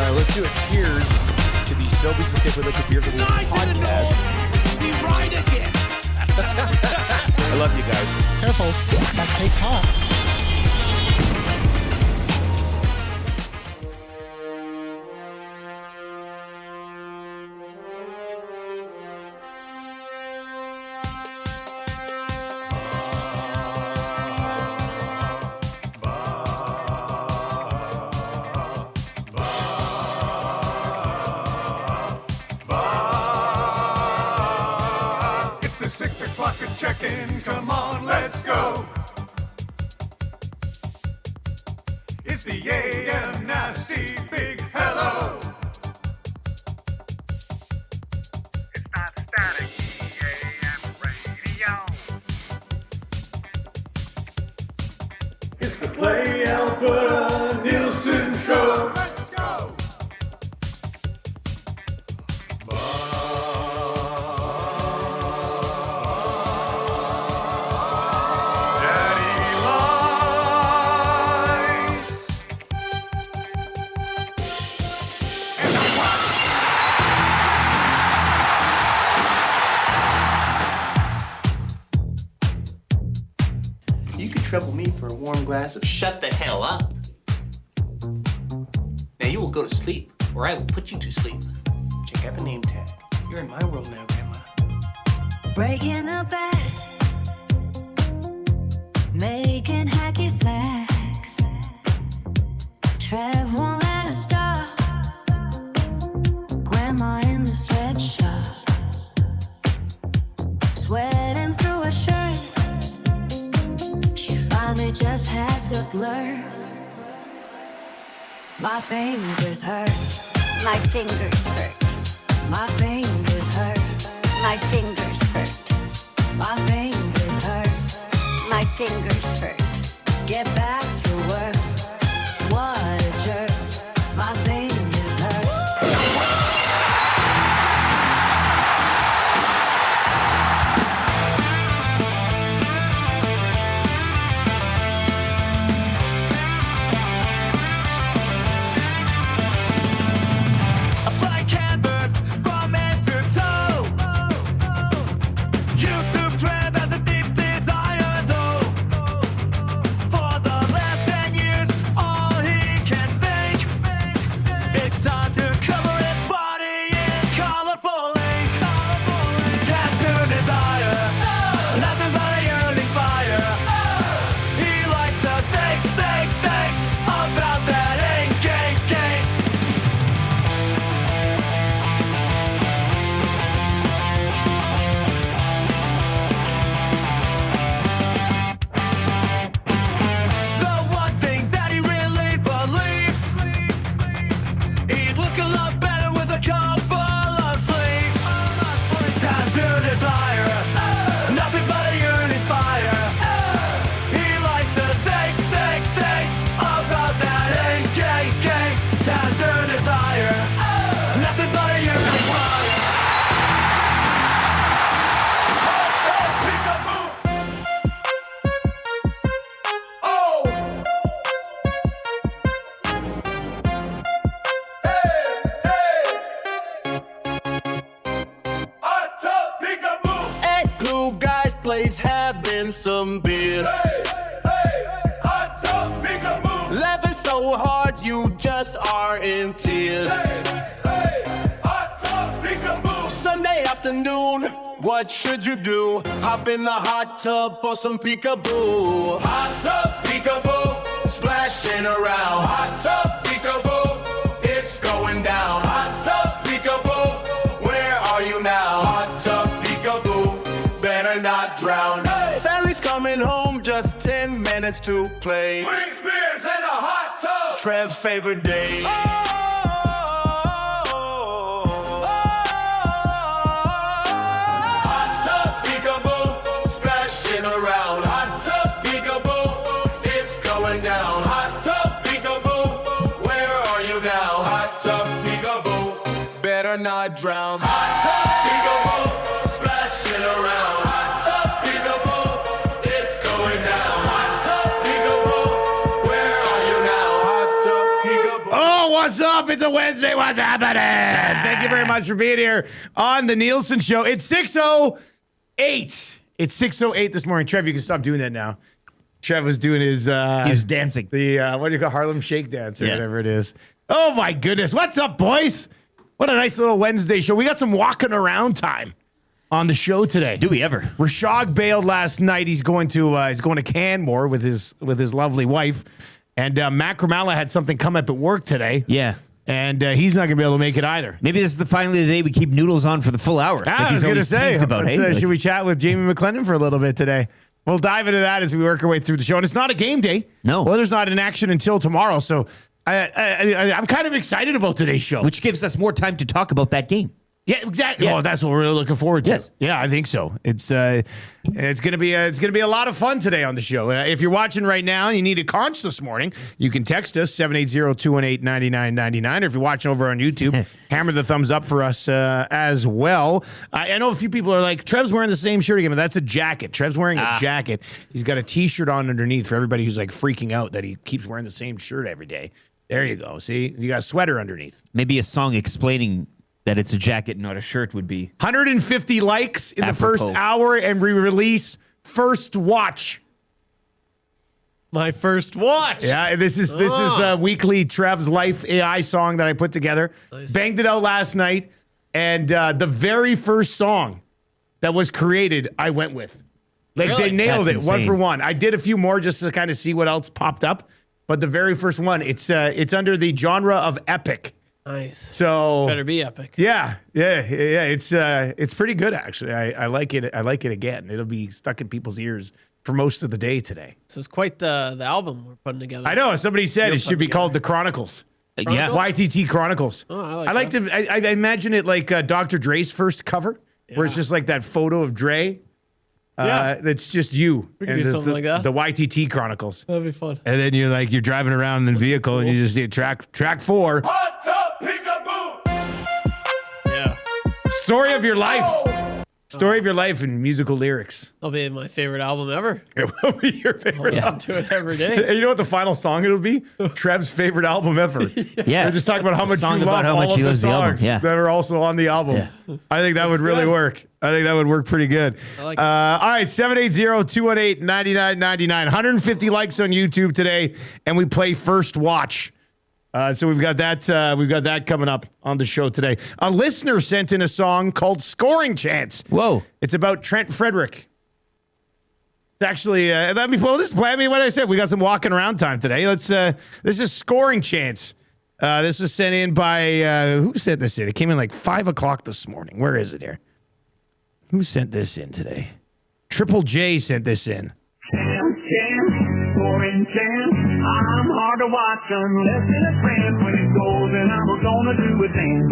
right, let's do a cheers to the Sobeys and Safeway Liquid Beers Review podcast. We ride again. I love you guys. Careful, that cake's hot. Check-in, come on, let's go. It's the AM Nasty Big Hello. It's not static, AM radio. It's the Play Alberta Nielson Show. Let's go. Trouble me for a warm glass of shut the hell up. Now you will go to sleep, or I will put you to sleep. Check out the name tag. You're in my world now, Grandma. Breaking a bed, making hacky sacks. Trev won't let us stop. Grandma in the sweatshop, sweating through a shirt. Finally just had to blur. My fingers hurt. My fingers hurt. My fingers hurt. My fingers hurt. My fingers hurt. My fingers hurt. Get back to work. What a jerk. My fingers hurt. Having some beers. Hey, hey, hot tub, peekaboo. Laughing so hard you just are in tears. Hey, hey, hot tub, peekaboo. Sunday afternoon, what should you do? Hop in the hot tub for some peekaboo. Hot tub, peekaboo. Splashing around. Hot tub, peekaboo. It's going down. Hot tub, peekaboo. Where are you now? Hot tub, peekaboo. Better not drown. Hey. Family's coming home, just 10 minutes to play. Wings, beers, and a hot tub. Trev's favorite day. Hot tub, peekaboo. Splashing around. Hot tub, peekaboo. It's going down. Hot tub, peekaboo. Where are you now? Hot tub, peekaboo. Better not drown. Hot tub, peekaboo. Splashing around. Hot tub, peekaboo. It's going down. Hot tub, peekaboo. Where are you now? Hot tub, peekaboo. Oh, what's up? It's a Wednesday. What's happening? Thank you very much for being here on the Nielson Show. It's 6:08. It's 6:08 this morning. Trev, you can stop doing that now. Trev was doing his... he was dancing. The, what do you call Harlem Shake dance or whatever it is. Oh, my goodness. What's up, boys? What a nice little Wednesday show. We got some walking around time on the show today. Do we ever? Rashog bailed last night. He's going to Canmore with his lovely wife. And Macramalla had something come up at work today. Yeah. And he's not going to be able to make it either. Maybe this is finally the day we keep Noodles on for the full hour. I was going to say, should we chat with Jamie McClennon for a little bit today? We'll dive into that as we work our way through the show. And it's not a game day. No. Well, there's not an action until tomorrow. So I'm kind of excited about today's show. Which gives us more time to talk about that game. Yeah, exactly. Yeah. Oh, that's what we're really looking forward to. Yes. Yeah, I think so. It's gonna be a lot of fun today on the show. If you're watching right now and you need a conch this morning, you can text us 780-218-9999. Or if you're watching over on YouTube, hammer the thumbs up for us as well. I know a few people are like, Trev's wearing the same shirt again, but that's a jacket. Trev's wearing a jacket. He's got a T-shirt on underneath for everybody who's like freaking out that he keeps wearing the same shirt every day. There you go. See, you got a sweater underneath. Maybe a song explaining that it's a jacket, not a shirt, would be 150 likes in apropos. the first hour, and we release First Watch. My first watch. Yeah, this is the weekly Trev's Life AI song that I put together. Nice. Banged it out last night, and the very first song that was created, I went with. Like Really? they nailed That's it, one insane. for one. I did a few more just to kind of see what else popped up, but the very first one, it's under the genre of epic. Nice. So Better be epic. Yeah. It's pretty good actually. I like it. I like it again. It'll be stuck in people's ears for most of the day today. This is quite the album we're putting together. I know. Somebody said it should be called the Chronicles. yeah. YTT Chronicles. Oh, I like I imagine it like Dr. Dre's first cover, where it's just like that photo of Dre. That's just you. We could do something like that. The YTT Chronicles. That'd be fun. And then you're driving around in the vehicle and you just see track 4. Hot tub peekaboo. Yeah. Story of your life. Story of your life and musical lyrics. That'll be my favorite album ever. It will be your I favorite listen album. to it every day. And you know what the final song it'll be? Trev's favorite album ever. Yeah. We're just talking about how much Song you about love how all much of he the loves the album. songs Yeah. that are also on the album. Yeah. I think that would really work. I think that would work pretty good. I like it. All right, 780-218-9999. 150 likes on YouTube today, and we play First Watch. So we've got that coming up on the show today. A listener sent in a song called Scoring Chance. Whoa. It's about Trent Frederick. It's actually, let me pull this. I mean, what I said, we got some walking around time today. This is Scoring Chance. This was sent in by, who sent this in? It came in like 5 o'clock this morning. Where is it here? Who sent this in today? Triple J sent this in. Scoring chance. I'm hard to watch unless in a trance. When it goes and I'm gonna do it then.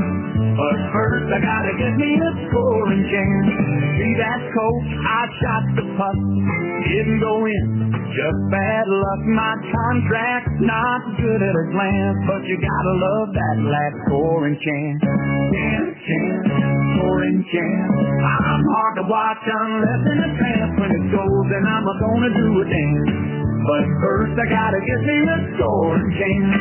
But first I gotta get me a scoring chance. See that coach, I shot the puck. Didn't go in, just bad luck. My contract not good at a glance, but you gotta love that last scoring chance. Chance, scoring chance. I'm hard to watch unless in a trance. When it goes and I'm gonna do it then. But first I gotta get me a scoring chance.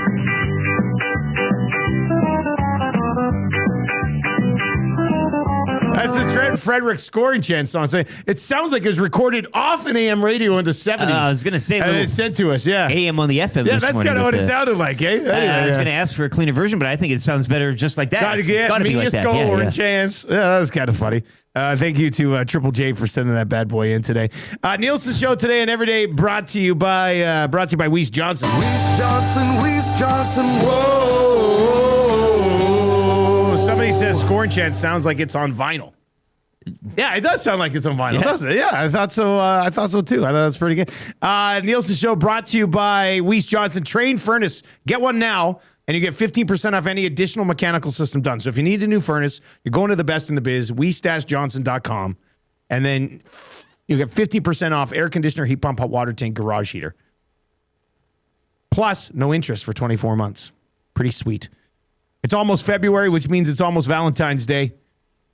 That's the Trent Frederick Scoring Chance song. So it sounds like it was recorded off an AM radio in the 70s. I was going to say, and it's sent to us, yeah. AM on the FM. Yeah, this that's morning kind of with what it the- sounded like, eh? Anyway, I was going to ask for a cleaner version, but I think it sounds better just like that. Gotta It's get gotta me be like a that. scoring Yeah. chance. Yeah, that was kind of funny. Thank you to Triple J for sending that bad boy in today. Nielsen Show today and every day brought to you by Weiss Johnson. Weiss Johnson, whoa. Somebody says Scoring Chance sounds like it's on vinyl. Yeah, it does sound like it's on vinyl, doesn't it? Yeah, I thought so. I thought so too. I thought that was pretty good. Nielsen Show brought to you by Weiss Johnson. Train furnace. Get one now, and you get 15% off any additional mechanical system done. So if you need a new furnace, you're going to the best in the biz, weiss-johnson.com, and then you get 50% off air conditioner, heat pump, hot water tank, garage heater. Plus, no interest for 24 months. Pretty sweet. It's almost February, which means it's almost Valentine's Day.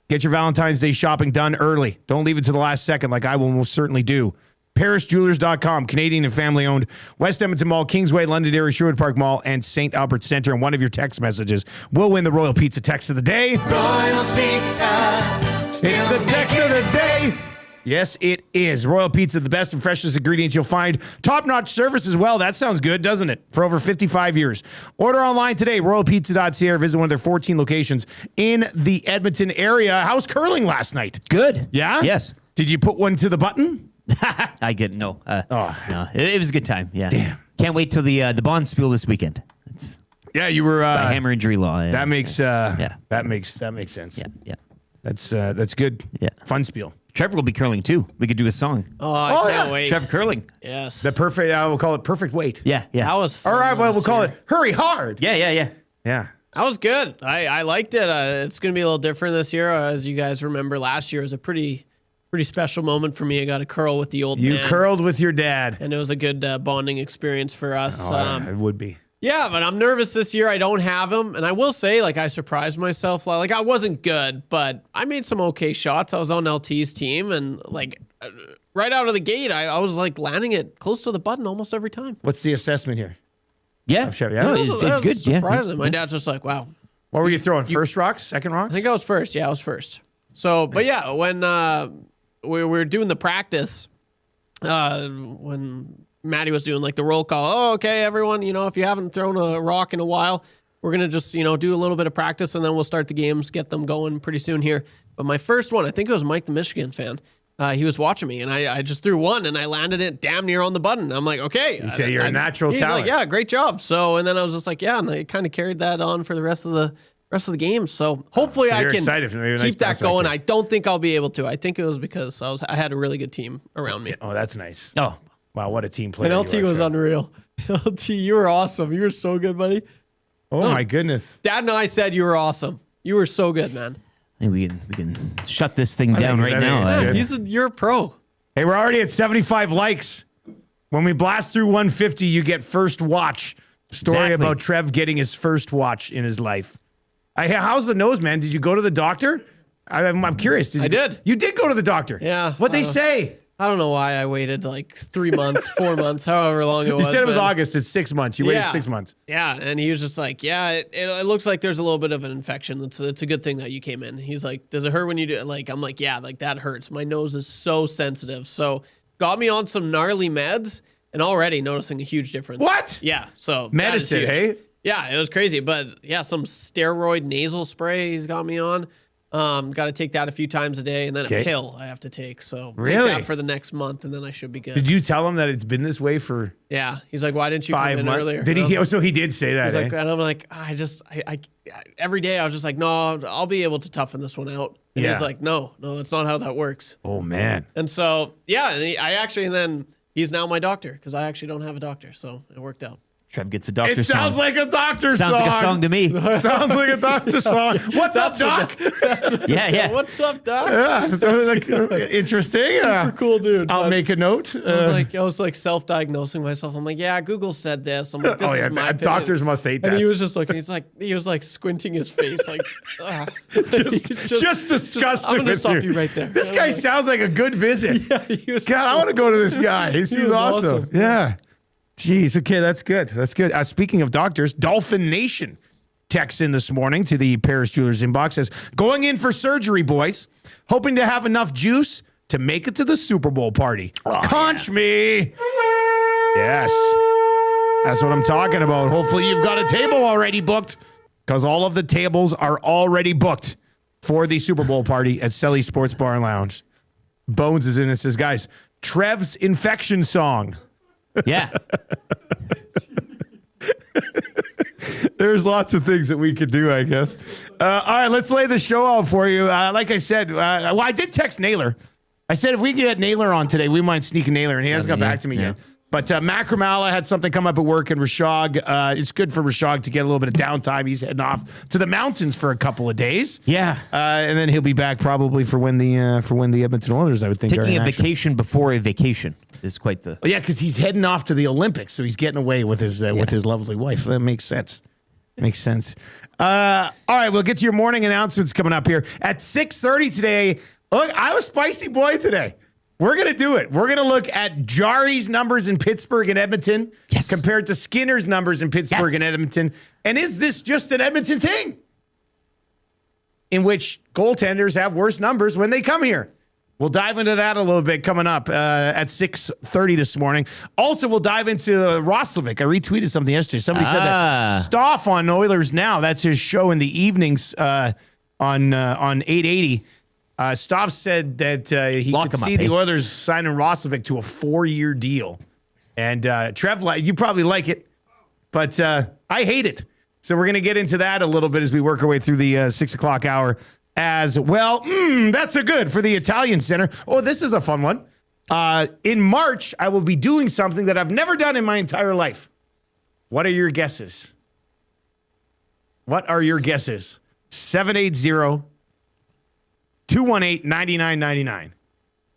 Get your Valentine's Day shopping done early. Don't leave it to the last second like I will most certainly do. ParisJewelers.com, Canadian and family owned. West Edmonton Mall, Kingsway, Londonderry, Sherwood Park Mall, and St. Albert Center. And one of your text messages will win the Royal Pizza text of the day. Royal Pizza. It's the text of the day. Yes, it is. Royal Pizza, the best and freshest ingredients you'll find. Top-notch service as well. That sounds good, doesn't it? For over 55 years. Order online today, royalpizza.ca, or visit one of their 14 locations in the Edmonton area. How's curling last night? Good. Yeah? Yes. Did you put one to the button? No. No. It was a good time. Yeah. Damn. Can't wait till the bond spiel this weekend. It's Yeah, you were. by hammer injury law. Yeah. That makes that makes sense. Yeah. That's good. Yeah. Fun spiel. Trevor will be curling too. We could do a song. Oh, I can't yeah. wait. Trevor curling. Yes. The perfect. We'll call it perfect weight. Yeah. That was fun. All right. Well, we'll last call year. it hurry hard. Yeah. Yeah. That was good. I liked it. It's going to be a little different this year. As you guys remember, last year was a pretty special moment for me. I got a curl with the old You man. curled with your dad. And it was a good bonding experience for us. It would be. Yeah, but I'm nervous this year. I don't have him. And I will say, I surprised myself. Like, I wasn't good, but I made some okay shots. I was on LT's team, and, right out of the gate, I was, landing it close to the button almost every time. What's the assessment here? Yeah. Chevy, yeah. No, That it's was good. Yeah. surprising. My dad's just like, wow. What were you throwing? First rocks? Second rocks? I think I was first. Yeah, I was first. So, but yeah, when we were doing the practice, when Maddie was doing the roll call, oh, okay, everyone, if you haven't thrown a rock in a while, we're going to just, do a little bit of practice and then we'll start the games, get them going pretty soon here. But my first one, I think it was Mike, the Michigan fan. He was watching me and I just threw one and I landed it damn near on the button. I'm like, okay. You say you're a natural he's talent. like, yeah, great job. So, and then I was just like, yeah, and I kind of carried that on for the rest of the game. So hopefully So I you're can excited for maybe a nice keep that prospect going. here. I don't think I'll be able to. I think it was because I had a really good team around me. Oh, that's nice. Oh, Wow, what a team player. And LT you are, was Trev. unreal. LT, you were awesome. You were so good, buddy. Oh, my goodness. Dad and I said you were awesome. You were so good, man. I think we can shut this thing down think- right I think now. it's good. You're a pro. Hey, we're already at 75 likes. When we blast through 150, you get first watch. Story Exactly. about Trev getting his first watch in his life. How's the nose, man? Did you go to the doctor? I'm curious. I did. You did go to the doctor? Yeah. What'd they say? I don't know why I waited 3 months, 4 months, however long it was. You said it was man. August. It's 6 months. You waited Yeah. 6 months. Yeah, and he was just like, yeah, it looks like there's a little bit of an infection. It's a good thing that you came in. He's like, does it hurt when you do it? I'm like, yeah, that hurts. My nose is so sensitive. So got me on some gnarly meds and already noticing a huge difference. What? Yeah, so that is Medicine, huge. hey? Yeah, it was crazy. But yeah, some steroid nasal spray he's got me on. Got to take that a few times a day, and then Okay. a pill I have to take. So Really? take that for the next month, and then I should be good. Did you tell him that it's been this way for Yeah, he's like, why didn't you come 5 in months? earlier? Did And I he? was So he did say that. He's eh? like, and I'm like, I every day I was just like, no, I'll be able to toughen this one out. And Yeah. he's like, no, that's not how that works. Oh man. And so, yeah, and then he's now my doctor because I actually don't have a doctor. So it worked out. Trev gets a doctor It sounds song. like a doctor Sounds song. like a song to me. Sounds like a doctor song. What's up, Doc? Yeah. What's up, doc? Yeah, that was interesting. Super cool, dude. I'll But make a note. I was self-diagnosing myself. I'm like, yeah, Google said this. I'm like, this oh yeah, is my opinion. doctors must hate that. And he was just looking. He was like squinting his face, like, just disgusted I'm gonna with stop you. you right there. This guy sounds like a good visit. He was God, I want to go to this guy. He seems was awesome. awesome. Yeah. Jeez. Okay, that's good. That's good. Speaking of doctors, Dolphin Nation texts in this morning to the Paris Jewelers inbox, says, going in for surgery, boys. Hoping to have enough juice to make it to the Super Bowl party. Conch me. Yes. That's what I'm talking about. Hopefully you've got a table already booked, because all of the tables are already booked for the Super Bowl party at Selly Sports Bar and Lounge. Bones is in and says, guys, Trev's infection song. Yeah. There's lots of things that we could do, I guess. All right, let's lay the show out for you. Like I said, I did text Naylor. I said if we get Naylor on today, we might sneak a Naylor, and he hasn't got back to me yet. But Macramalla had something come up at work, and Rashog, it's good for Rashog to get a little bit of downtime. He's heading off to the mountains for a couple of days. Yeah. And then he'll be back probably for when the Edmonton Oilers, I would think, are Taking in a action. vacation before a vacation is quite the. Oh, yeah, because he's heading off to the Olympics, so he's getting away with his lovely wife. That makes sense. Makes sense. All right, we'll get to your morning announcements coming up here at 6:30 today. Look, I was spicy boy today. We're going to do it. We're going to look at Jari's numbers in Pittsburgh and Edmonton compared to Skinner's numbers in Pittsburgh and Edmonton. And is this just an Edmonton thing? In which goaltenders have worse numbers when they come here. We'll dive into that a little bit coming up at 6:30 this morning. Also, we'll dive into Roslovic. I retweeted something yesterday. Somebody said that Stoff on Oilers Now, that's his show in the evenings on 880. Stoff said that he could see the Oilers signing Roslovic to a 4-year deal. And Trev, you probably like it, but I hate it. So we're going to get into that a little bit as we work our way through the 6 o'clock hour as well. That's a good for the Italian Center. Oh, this is a fun one. In March, I will be doing something that I've never done in my entire life. What are your guesses? 780-218-9999.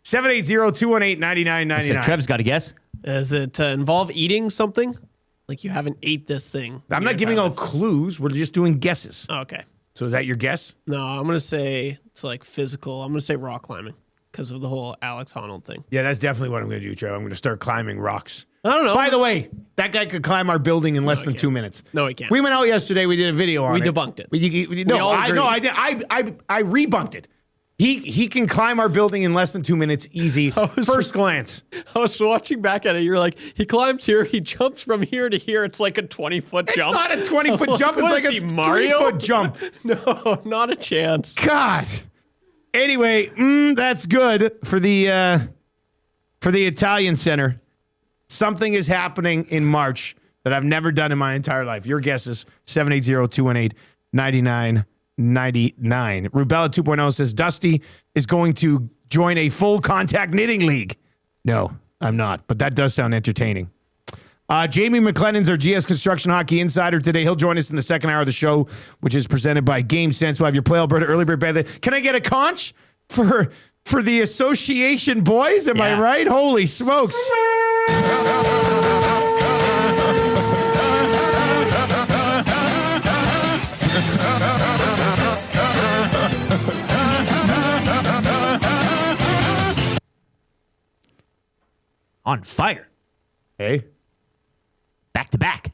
780-218-9999. So Trev's got a guess. Does it involve eating something? Like you haven't ate this thing. I'm not giving out clues. We're just doing guesses. Oh, okay. So is that your guess? No, I'm going to say it's like physical. I'm going to say rock climbing because of the whole Alex Honnold thing. Yeah, that's definitely what I'm going to do, Trev. I'm going to start climbing rocks. I don't know. By the way, that guy could climb our building in less than 2 minutes. No, he can't. We went out yesterday. We did a video on it. We debunked it. I did. I rebunked it. He can climb our building in less than 2 minutes, easy. First glance. I was watching back at it. You're like, he climbs here, he jumps from here to here. It's like a 20-foot jump. It's not a 20-foot jump. It's like a 3-foot jump. No, not a chance. God. Anyway, that's good for the Italian Center. Something is happening in March that I've never done in my entire life. Your guess is 780-218-9999. Rubella 2.0 says Dusty is going to join a full contact knitting league. No, I'm not, but that does sound entertaining. Jamie McClennan's our GS Construction Hockey Insider today. He'll join us in the second hour of the show, which is presented by Game Sense. We'll have your Play Alberta Early Bird Bed. Can I get a conch for the association boys? Am I right? Holy smokes. On fire. Hey. Back-to-back.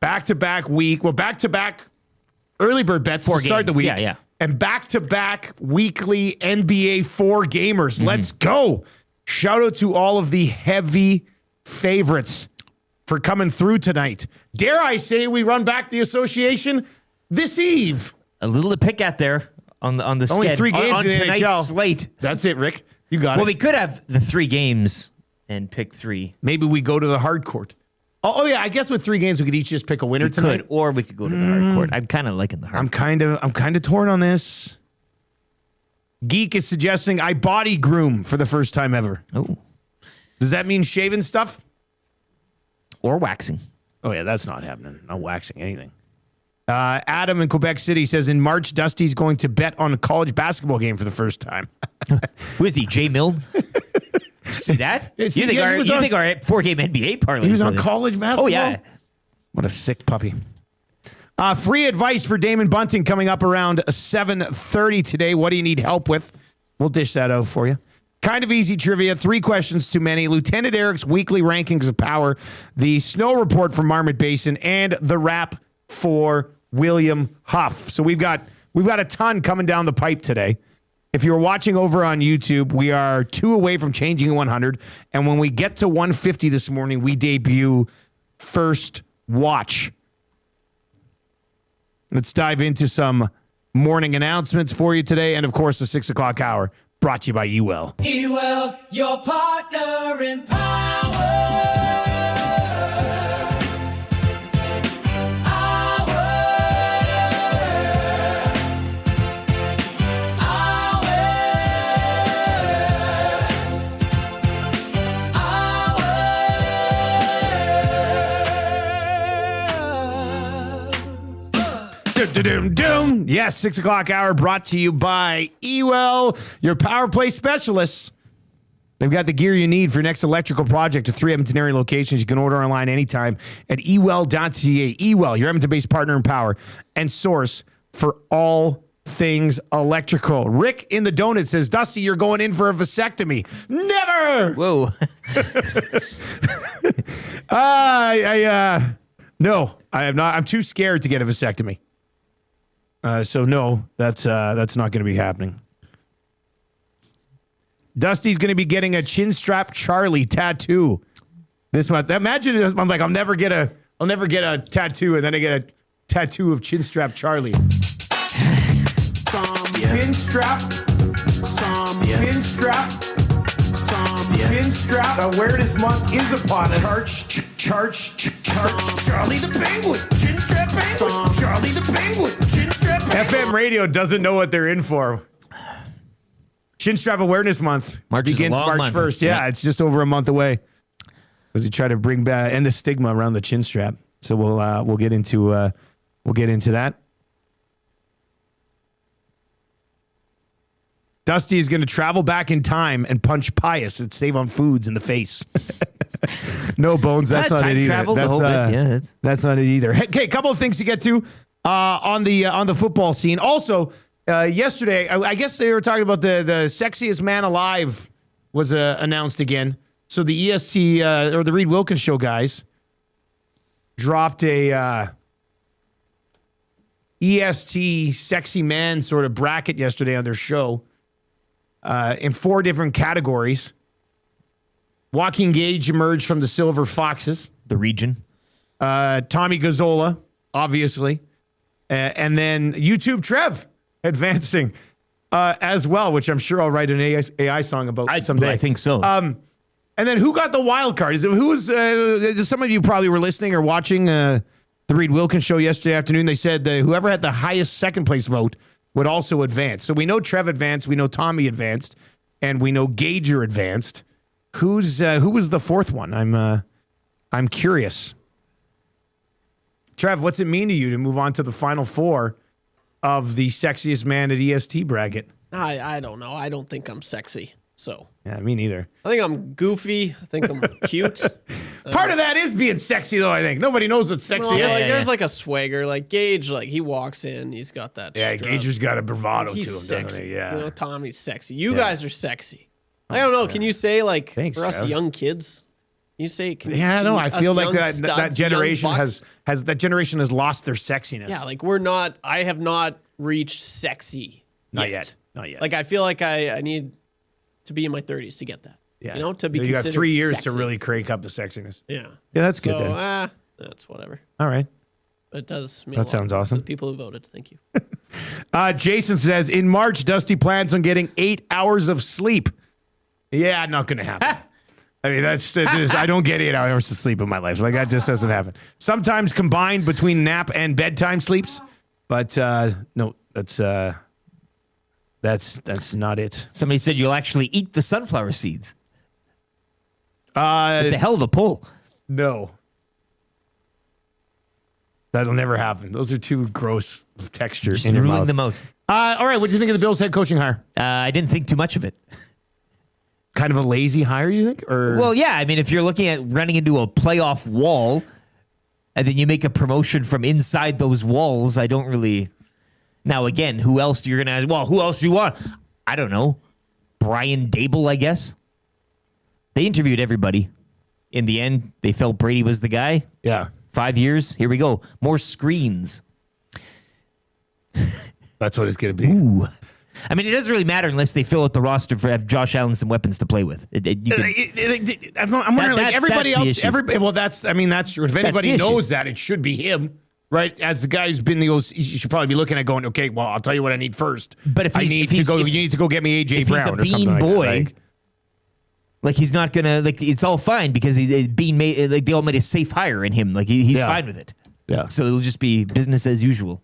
Back-to-back week. Well, back-to-back early bird bets to start the week. Yeah. And back-to-back weekly NBA 4 gamers. Let's go. Shout out to all of the heavy favorites for coming through tonight. Dare I say we run back the association this eve? A little to pick at there on the Only 3 games on in tonight's NHL slate. That's it, Rick. You got it. Well, we could have the 3 games and pick 3. Maybe we go to the hard court. Oh yeah, I guess with 3 games we could each just pick a winner tonight. Could, or we could go to the hard court. I'm kind of liking the hard court. I'm kind of torn on this. Geek is suggesting I body groom for the first time ever. Oh. Does that mean shaving stuff? Or waxing. Oh yeah, that's not happening. Not waxing anything. Adam in Quebec City says in March, Dusty's going to bet on a college basketball game for the first time. Who is he, Jay Milne? See that? You think our 4-game NBA parlay? He was on college basketball? Oh, yeah. What a sick puppy. Free advice for Damon Bunting coming up around 7:30 today. What do you need help with? We'll dish that out for you. Kind of easy trivia. 3 questions too many. Lieutenant Eric's weekly rankings of power, the snow report from Marmot Basin, and the wrap for William Huff. So we've got a ton coming down the pipe today. If you're watching over on YouTube, we are 2 away from changing 100. And when we get to 150 this morning, we debut First Watch. Let's dive into some morning announcements for you today. And of course, the 6 o'clock hour brought to you by UL. UL, your partner in power. Yes, 6 o'clock hour brought to you by Ewell, your power play specialists. They've got the gear you need for your next electrical project at 3 Edmonton area locations. You can order online anytime at ewell.ca. Ewell, your Edmonton-based partner in power and source for all things electrical. Rick in the donut says, Dusty, you're going in for a vasectomy. Never. Whoa. No, I am not. I'm too scared to get a vasectomy. So no, that's not going to be happening. Dusty's going to be getting a chin strap Charlie tattoo this month. Imagine it, I'm like, I'll never get a tattoo, and then I get a tattoo of chin strap Charlie. Chin strap. Chin strap. Chin strap. Awareness month is upon us. Charge. Charlie the Penguin. Chin strap Penguin. Charlie the Penguin. Chin strap Penguin. FM radio doesn't know what they're in for. Chin strap awareness month March is a begins long March month. 1st. Yeah, it's just over a month away. As we try to bring back end the stigma around the chin strap. So we'll get into that. Dusty is going to travel back in time and punch Pius and save on foods in the face. No bones. That's not it either. Travel, That's, the whole bit. Yeah, that's not it either. Okay, a couple of things to get to on the football scene. Also, yesterday, I guess they were talking about the sexiest man alive was announced again. So the EST or the Reed Wilkins Show guys dropped a EST sexy man sort of bracket yesterday on their show in 4 different categories. Joaquin Gage emerged from the Silver Foxes. the region. Tommy Gazzola, obviously. And then YouTube Trev advancing as well, which I'm sure I'll write an AI song about someday. I think so. And then who got the wild card? Some of you probably were listening or watching the Reed Wilkins Show yesterday afternoon. They said whoever had the highest second place vote would also advance. So we know Trev advanced, we know Tommy advanced, and we know Gager advanced. Who was the fourth one? I'm curious. Trev, what's it mean to you to move on to the final 4 of the sexiest man at EST bracket? I don't know. I don't think I'm sexy. So Yeah, me neither. I think I'm goofy. I think I'm cute. Part of that is being sexy, though, I think. Nobody knows what sexy is. There's like a swagger. Like Gage, like he walks in, he's got that. Yeah, strut. Gager's got a bravado He's to him, sexy. doesn't he? Yeah. You know, Tommy's sexy. You guys are sexy. I don't know. Can you say like Thanks, for us Trev. young kids? You say Yeah, no, I us feel like young that studs, generation young bucks? has lost their sexiness. Yeah, like we're not. I have not reached sexy. Not yet. Not yet. Like I feel like I need to be in my 30s to get that. yeah. You know, to be. You got considered 3 years sexy. to really crank up the sexiness. Yeah. Yeah, that's good So then. that's whatever. All right. But it does mean That a lot sounds to awesome. the people who voted. Thank you. Jason says, in March, Dusty plans on getting 8 hours of sleep. Yeah, not going to happen. I mean, that's just, I don't get 8 hours of sleep in my life. Like, that just doesn't happen. Sometimes combined between nap and bedtime sleeps. But no, that's not it. Somebody said you'll actually eat the sunflower seeds. It's a hell of a pull. No. That'll never happen. Those are too gross of texture Just in your ruling mouth. them out. All right, what do you think of the Bills head coaching hire? I didn't think too much of it. Kind of a lazy hire, you think? Or Well, yeah. I mean, if you're looking at running into a playoff wall and then you make a promotion from inside those walls, I don't really. Now, again, who else you're going to ask? Well, who else do you want? I don't know. Brian Dable, I guess. They interviewed everybody. In the end, they felt Brady was the guy. yeah, 5 years. Here we go. More screens. that's what it's going to be. Ooh. I mean, it doesn't really matter unless they fill out the roster for have Josh Allen some weapons to play with. I'm wondering, like everybody that's the else, issue. everybody. Well, that's true. If anybody the issue. knows that, it should be him, right? As the guy who's been the OC, you should probably be looking at going, okay, well, I'll tell you what I need first. But if I he's- need if to he's- go, if- you need to go get me AJ if Brown he's a or something bean like boy, that. like he's not gonna like. It's all fine because he's being made. Like they all made a safe hire in him. Like he's Yeah. fine with it. Yeah. So it'll just be business as usual.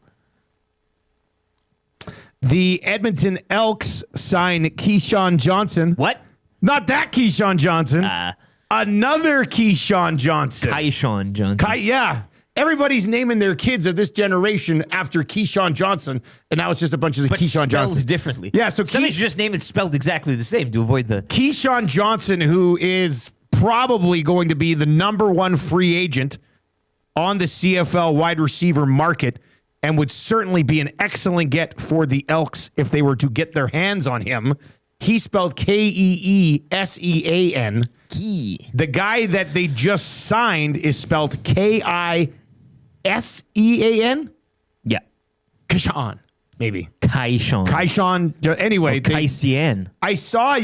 The Edmonton Elks sign Keyshawn Johnson. What? Not that Keyshawn Johnson. Another Keyshawn Johnson. Keyshawn Johnson. Yeah. Everybody's naming their kids of this generation after Keyshawn Johnson, and now it's just a bunch of the but Keyshawn spelled Johnson. differently. Yeah, so somebody should just name it spelled exactly the same to avoid the. Keyshawn Johnson, who is probably going to be the #1 free agent on the CFL wide receiver market, and would certainly be an excellent get for the Elks if they were to get their hands on him. He's spelled Keesean. Key. The guy that they just signed is spelled Kisean. Yeah. Kaishan, maybe. Kaishan. Anyway, Kaisian. I saw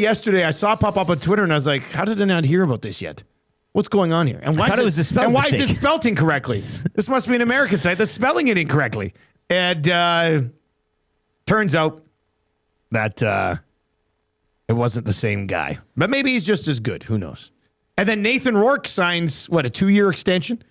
pop up on Twitter, and I was like, how did I not hear about this yet? What's going on here? And why thought it was a spelling why is mistake. it spelled incorrectly? This must be an American site that's spelling it incorrectly. And turns out that it wasn't the same guy. But maybe he's just as good. Who knows? And then Nathan Rourke signs, a 2-year extension?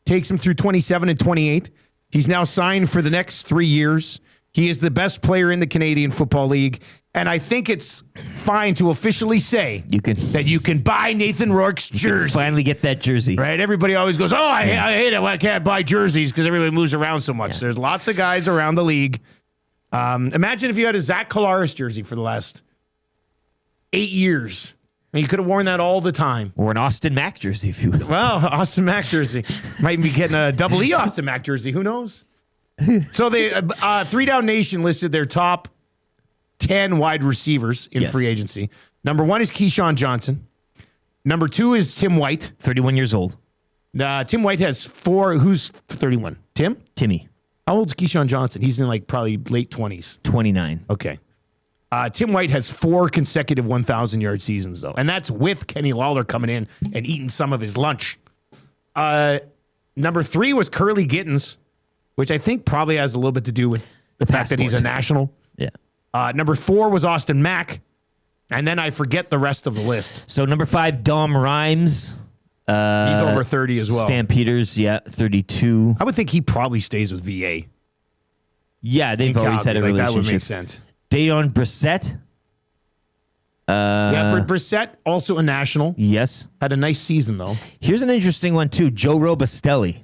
Takes him through 27 and 28. He's now signed for the next 3 years. He is the best player in the Canadian Football League. And I think it's fine to officially say that you can buy Nathan Rourke's jersey. Finally get that jersey. Right? Everybody always goes, I hate it when I can't buy jerseys because everybody moves around so much. Yeah. There's lots of guys around the league. Imagine if you had a Zach Collaros jersey for the last 8 years. And you could have worn that all the time. Or an Austin Mack jersey, if you will. Well, Austin Mack jersey. Might be getting a double E Austin Mack jersey. Who knows? So the 3 Down Nation listed their top 10 wide receivers in free agency. Number 1 is Keyshawn Johnson. Number 2 is Tim White. 31 years old. Tim White has 4. Who's 31? Tim? Timmy. How old's Keyshawn Johnson? He's in probably late 20s. 29. Okay. Tim White has 4 consecutive 1,000-yard seasons, though. And that's with Kenny Lawler coming in and eating some of his lunch. Number 3 was Curly Gittins, which I think probably has a little bit to do with the fact that he's a national. Yeah. Number 4 was Austin Mack. And then I forget the rest of the list. So number 5, Dom Rhymes. He's over 30 as well. Stampeders, 32. I would think he probably stays with VA. Yeah, they've always had a relationship. That would make sense. Dayon Brissett. Brissett, also a national. Yes. Had a nice season, though. Here's an interesting one, too. Joe Robustelli.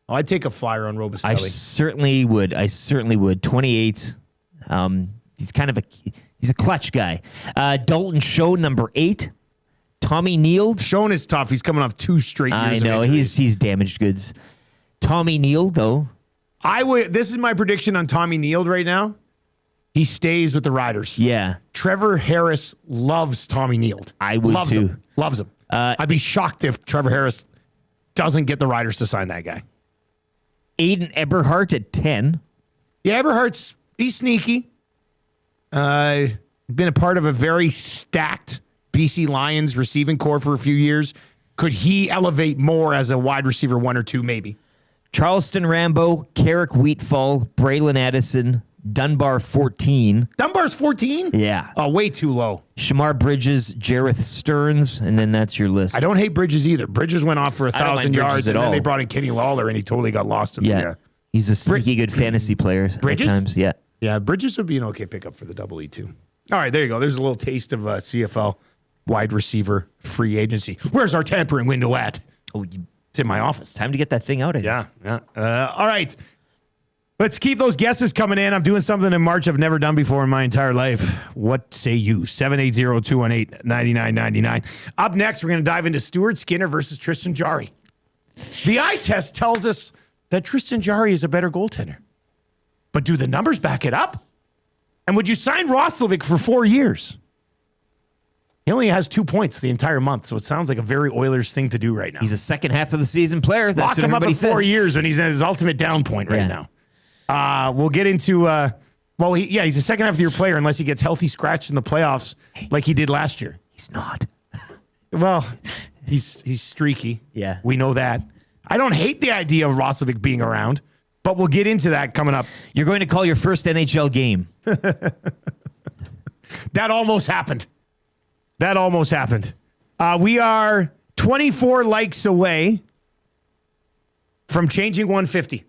Oh, I'd take a flyer on Robustelli. I certainly would. 28. He's kind of he's a clutch guy. Dalton Show, number 8. Tommy Neal. Schoen is tough. He's coming off 2 straight years. I know. He's damaged goods. Tommy Neal, though. This is my prediction on Tommy Neal right now. He stays with the Riders. Yeah. Trevor Harris loves Tommy Neal. I would too. Loves him. I'd be shocked if Trevor Harris doesn't get the Riders to sign that guy. Aiden Eberhardt at 10. Yeah, he's sneaky. Been a part of a very stacked BC Lions receiving core for a few years. Could he elevate more as a wide receiver 1 or 2, maybe? Charleston Rambo, Carrick Wheatfall, Braylon Addison, Dunbar 14. Dunbar's 14? Yeah. Oh, way too low. Shamar Bridges, Jareth Stearns, and then that's your list. I don't hate Bridges either. Bridges went off for 1,000 yards, and then they brought in Kenny Lawler, and he totally got lost in the He's a sneaky good fantasy player. Bridges? At times, yeah. Yeah, Bridges would be an okay pickup for the double E, too. All right, there you go. There's a little taste of CFL wide receiver free agency. Where's our tampering window at? Oh, it's in my office. Time to get that thing out of here. Yeah. All right. Let's keep those guesses coming in. I'm doing something in March I've never done before in my entire life. What say you? 780-218-9999. Up next, we're going to dive into Stuart Skinner versus Tristan Jarry. The eye test tells us that Tristan Jarry is a better goaltender. But do the numbers back it up? And would you sign Roslovic for 4 years? He only has 2 points the entire month, so it sounds like a very Oilers thing to do right now. He's a second half of the season player. That's Lock him up at 4 says. years when he's at his ultimate down point right now. We'll get into, he's a second half of the year player unless he gets healthy scratched in the playoffs like he did last year. He's not. Well, he's streaky. Yeah. We know that. I don't hate the idea of Roslovic being around, but we'll get into that coming up. You're going to call your first NHL game. That almost happened. We are 24 likes away from changing 150.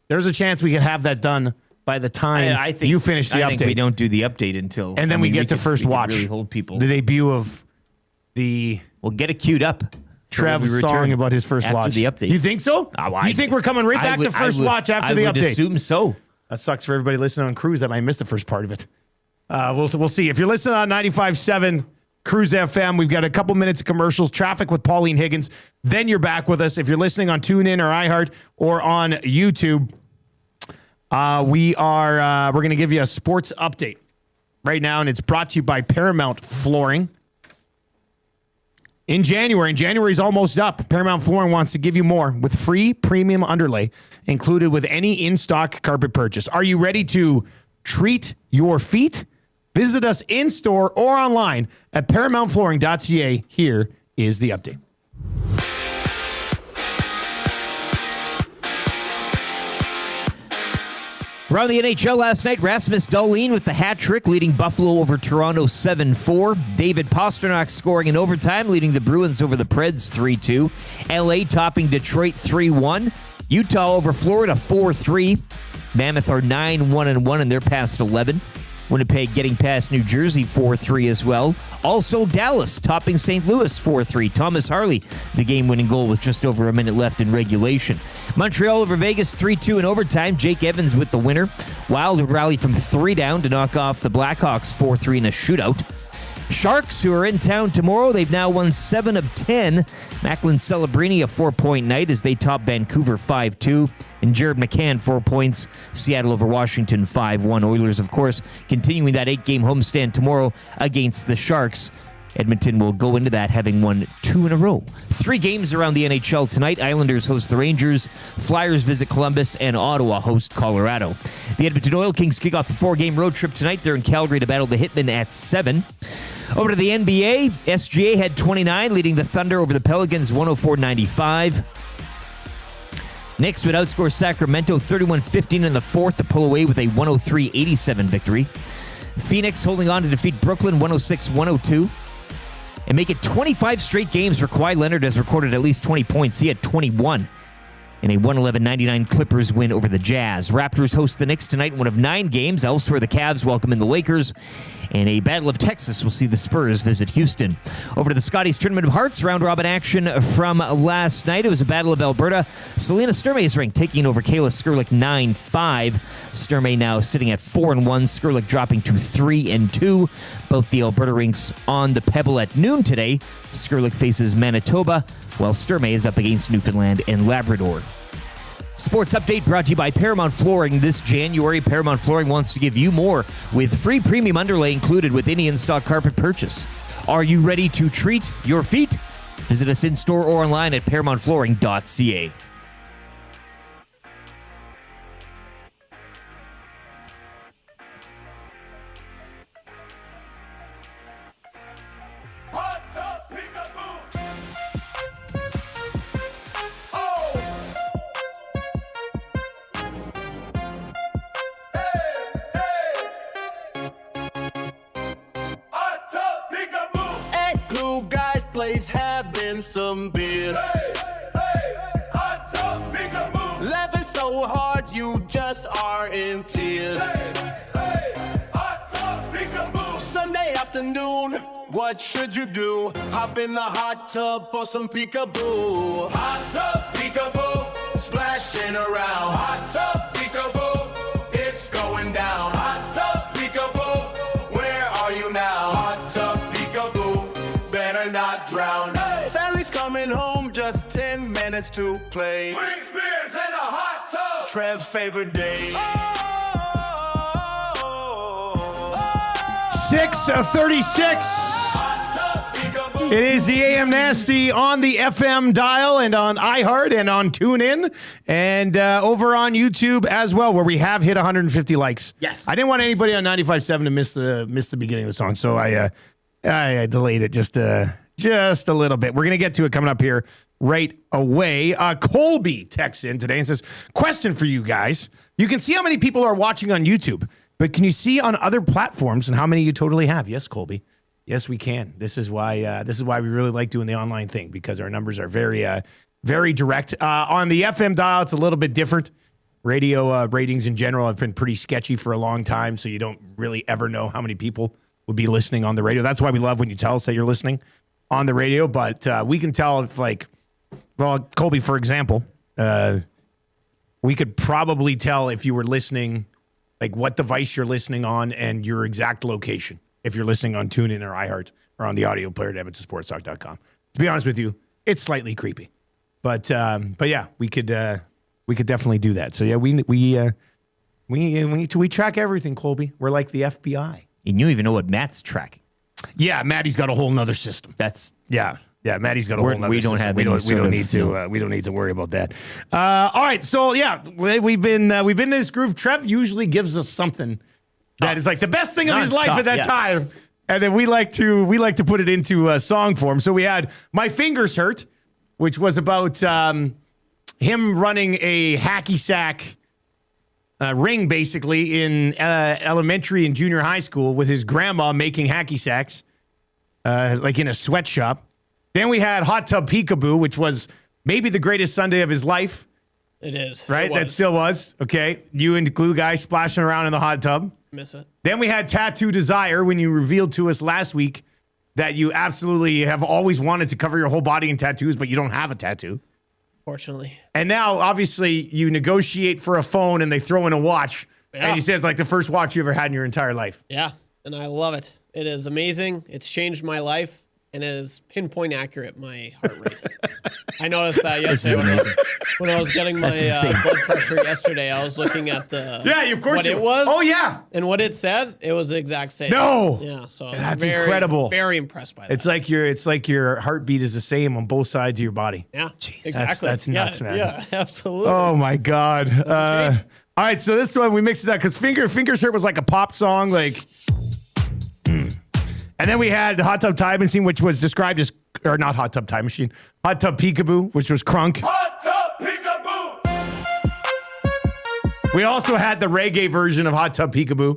There's a chance we can have that done by the time you finish the update. I think we don't do the update until... And then we get to first watch. Really hold people. The debut of the... We'll get it queued up. Trev song about his first watch. After the update. You think so? You think we're coming right back to first watch after the update? I would assume so. That sucks for everybody listening on Cruise that might miss the first part of it. We'll see. If you're listening on 95.7 Cruise FM, we've got a couple minutes of commercials, traffic with Pauline Higgins. Then you're back with us. If you're listening on TuneIn or iHeart or on YouTube, We're going to give you a sports update right now, and it's brought to you by Paramount Flooring. In January, and January's almost up, Paramount Flooring wants to give you more with free premium underlay included with any in-stock carpet purchase. Are you ready to treat your feet? Visit us in-store or online at ParamountFlooring.ca. Here is the update. Around the NHL last night, Rasmus Dahlin with the hat trick, leading Buffalo over Toronto 7-4. David Pastrnak scoring in overtime, leading the Bruins over the Preds 3-2. LA topping Detroit 3-1. Utah over Florida 4-3. Mammoth are 9-1-1 and they're past 11. Winnipeg getting past New Jersey 4-3 as well. Also Dallas topping St. Louis 4-3. Thomas Harley, the game-winning goal with just over a minute left in regulation. Montreal over Vegas 3-2 in overtime. Jake Evans with the winner. Wild rally from 3 down to knock off the Blackhawks 4-3 in a shootout. Sharks, who are in town tomorrow, they've now won 7 of 10. Macklin Celebrini a 4-point night as they top Vancouver 5-2. And Jared McCann 4 points. Seattle over Washington 5-1. Oilers, of course, continuing that 8-game homestand tomorrow against the Sharks. Edmonton will go into that having won 2 in a row. 3 games around the NHL tonight. Islanders host the Rangers. Flyers visit Columbus, and Ottawa host Colorado. The Edmonton Oil Kings kick off a 4-game road trip tonight. They're in Calgary to battle the Hitmen at 7. Over to the NBA, SGA had 29, leading the Thunder over the Pelicans 104-95. Knicks would outscore Sacramento 31-15 in the fourth to pull away with a 103-87 victory. Phoenix holding on to defeat Brooklyn 106-102. And make it 25 straight games where Kawhi Leonard has recorded at least 20 points. He had 21 in a 111-99 Clippers win over the Jazz. Raptors host the Knicks tonight in one of 9 games. Elsewhere, the Cavs welcome in the Lakers. And a Battle of Texas will see the Spurs visit Houston. Over to the Scotties Tournament of Hearts, round-robin action from last night. It was a Battle of Alberta. Selena Sturmay's ring taking over Kayla Skurlik 9-5. Sturmay now sitting at 4-1. Skurlik dropping to 3-2. Both the Alberta rinks on the Pebble at noon today. Skurlik faces Manitoba, while Sturmay is up against Newfoundland and Labrador. Sports update brought to you by Paramount Flooring. This January, Paramount Flooring wants to give you more with free premium underlay included with any in-stock carpet purchase. Are you ready to treat your feet? Visit us in-store or online at ParamountFlooring.ca. Hot tub peekaboo. Oh. Hot tub peekaboo. At Glue Guy's place having some beers. Hot tub peekaboo. Laughing so hard you just are in tears. Hot tub peekaboo. Sunday afternoon, what should you do? Hop in the hot tub for some peekaboo. Hot tub peekaboo. Splashing around. Hot tub peekaboo. It's going down. Hot tub peekaboo. Where are you now? Hot tub peekaboo. Better not drown. Family's coming home, just 10 minutes to play. Wings, beers, and a hot tub. Trev's favorite day. 6:36. Hot tub peekaboo. It is the AM Nasty on the FM dial and on iHeart and on TuneIn and over on YouTube as well, where we have hit 150 likes. Yes. I didn't want anybody on 95.7 to miss the beginning of the song, so I delayed it just a little bit. We're going to get to it coming up here right away. Colby texts in today and says, question for you guys. You can see how many people are watching on YouTube, but can you see on other platforms and how many you totally have? Yes, Colby. Yes, we can. This is why we really like doing the online thing, because our numbers are very, very direct. On the FM dial, it's a little bit different. Radio ratings in general have been pretty sketchy for a long time, so you don't really ever know how many people would be listening on the radio. That's why we love when you tell us that you're listening on the radio, but we can tell if, like, well, Colby, for example, we could probably tell if you were listening, like what device you're listening on and your exact location, if you're listening on TuneIn or iHeart or on the audio player at EdmontonSportsTalk.com. To be honest with you, it's slightly creepy, but yeah, we could definitely do that. So yeah, We track everything, Colby. We're like the FBI. And you don't even know what Matt's tracking. Yeah, Maddie's got a whole nother system. Yeah, Maddie's got a whole nother we don't system. have we any don't sort of, need to we don't need to worry about that. All right, so yeah, we've been in this groove. Trev usually gives us something that is like the best thing of his life at that time, and then we like to put it into song form. So we had "My Fingers Hurt," which was about him running a hacky sack ring, basically in elementary and junior high school with his grandma making hacky sacks, like in a sweatshop. Then we had Hot Tub Peekaboo, which was maybe the greatest Sunday of his life. It is. Right? That still was. Okay. You and Glue Guy splashing around in the hot tub. Miss it. Then we had Tattoo Desire, when you revealed to us last week that you absolutely have always wanted to cover your whole body in tattoos, but you don't have a tattoo. Fortunately. And now, obviously, you negotiate for a phone and they throw in a watch. Yeah. And he says, like, the first watch you ever had in your entire life. Yeah. And I love it. It is amazing. It's changed my life. And it is pinpoint accurate my heart rate. I noticed that yesterday when I was getting my blood pressure yesterday. I was looking at the of course what it was. Oh yeah, and what it said. It was the exact same. No, yeah. So that's incredible. Very impressed by that. It's like your heartbeat is the same on both sides of your body. Yeah, exactly. That's nuts, man. Yeah, absolutely. Oh my god. All right, so this one we mixed it up because Fingers Hurt was like a pop song, like. And then we had the Hot Tub Time Machine, which was described as, or not Hot Tub Time Machine, Hot Tub Peekaboo, which was crunk. Hot Tub Peekaboo. We also had the reggae version of Hot Tub Peekaboo.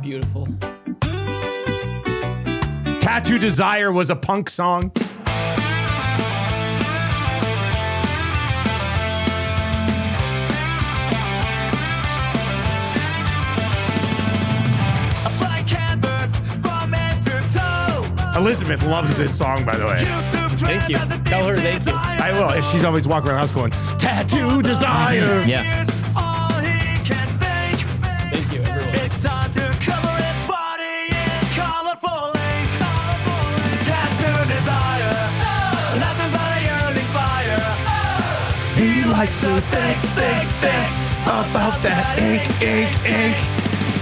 Beautiful. Tattoo Desire was a punk song. Elizabeth loves this song, by the way. Thank you. Tell her thank you. I will. She's always walking around the house going, Tattoo Desire. Yeah. Thank you, everyone. It's time to cover his body in colorful ink. Tattoo Desire. Nothing but a yearning fire. He likes to think about that ink.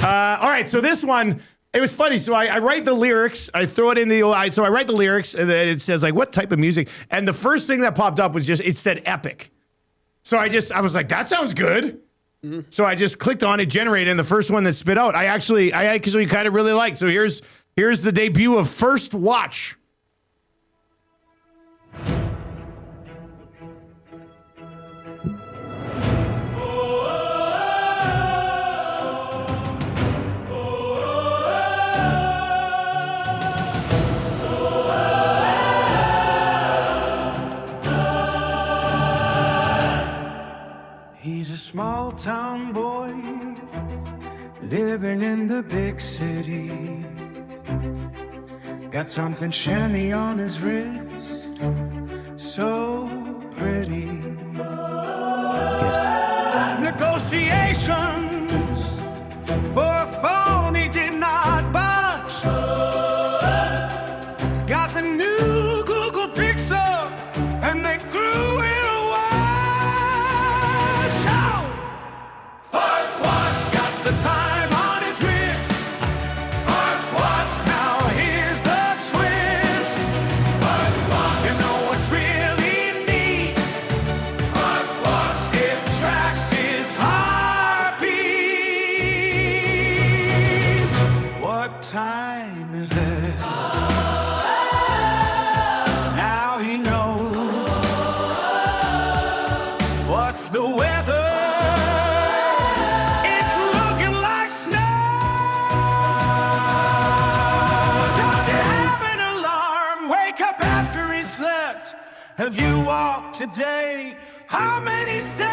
All right, so this one, it was funny. So I write the lyrics. I throw it in so I write the lyrics, and then it says, like, what type of music? And the first thing that popped up was it said epic. So I was like, that sounds good. Mm-hmm. So I just clicked on it, generated, and the first one that spit out, I actually kind of really liked. So here's the debut of First Watch. He's a small town boy living in the big city. Got something shiny on his wrist, so pretty. That's good. Negotiations for a phone he did not budge. Got the new Google Pixel and they threw it away. First watch, got the time on his wrist. First watch, now here's the twist. First watch, you know what's really neat. First watch, it tracks his heartbeat. What time is it? Now he knows. What's the weather? It's looking like snow. Does it have an alarm? Wake up after he slept. Have you walked today? How many steps?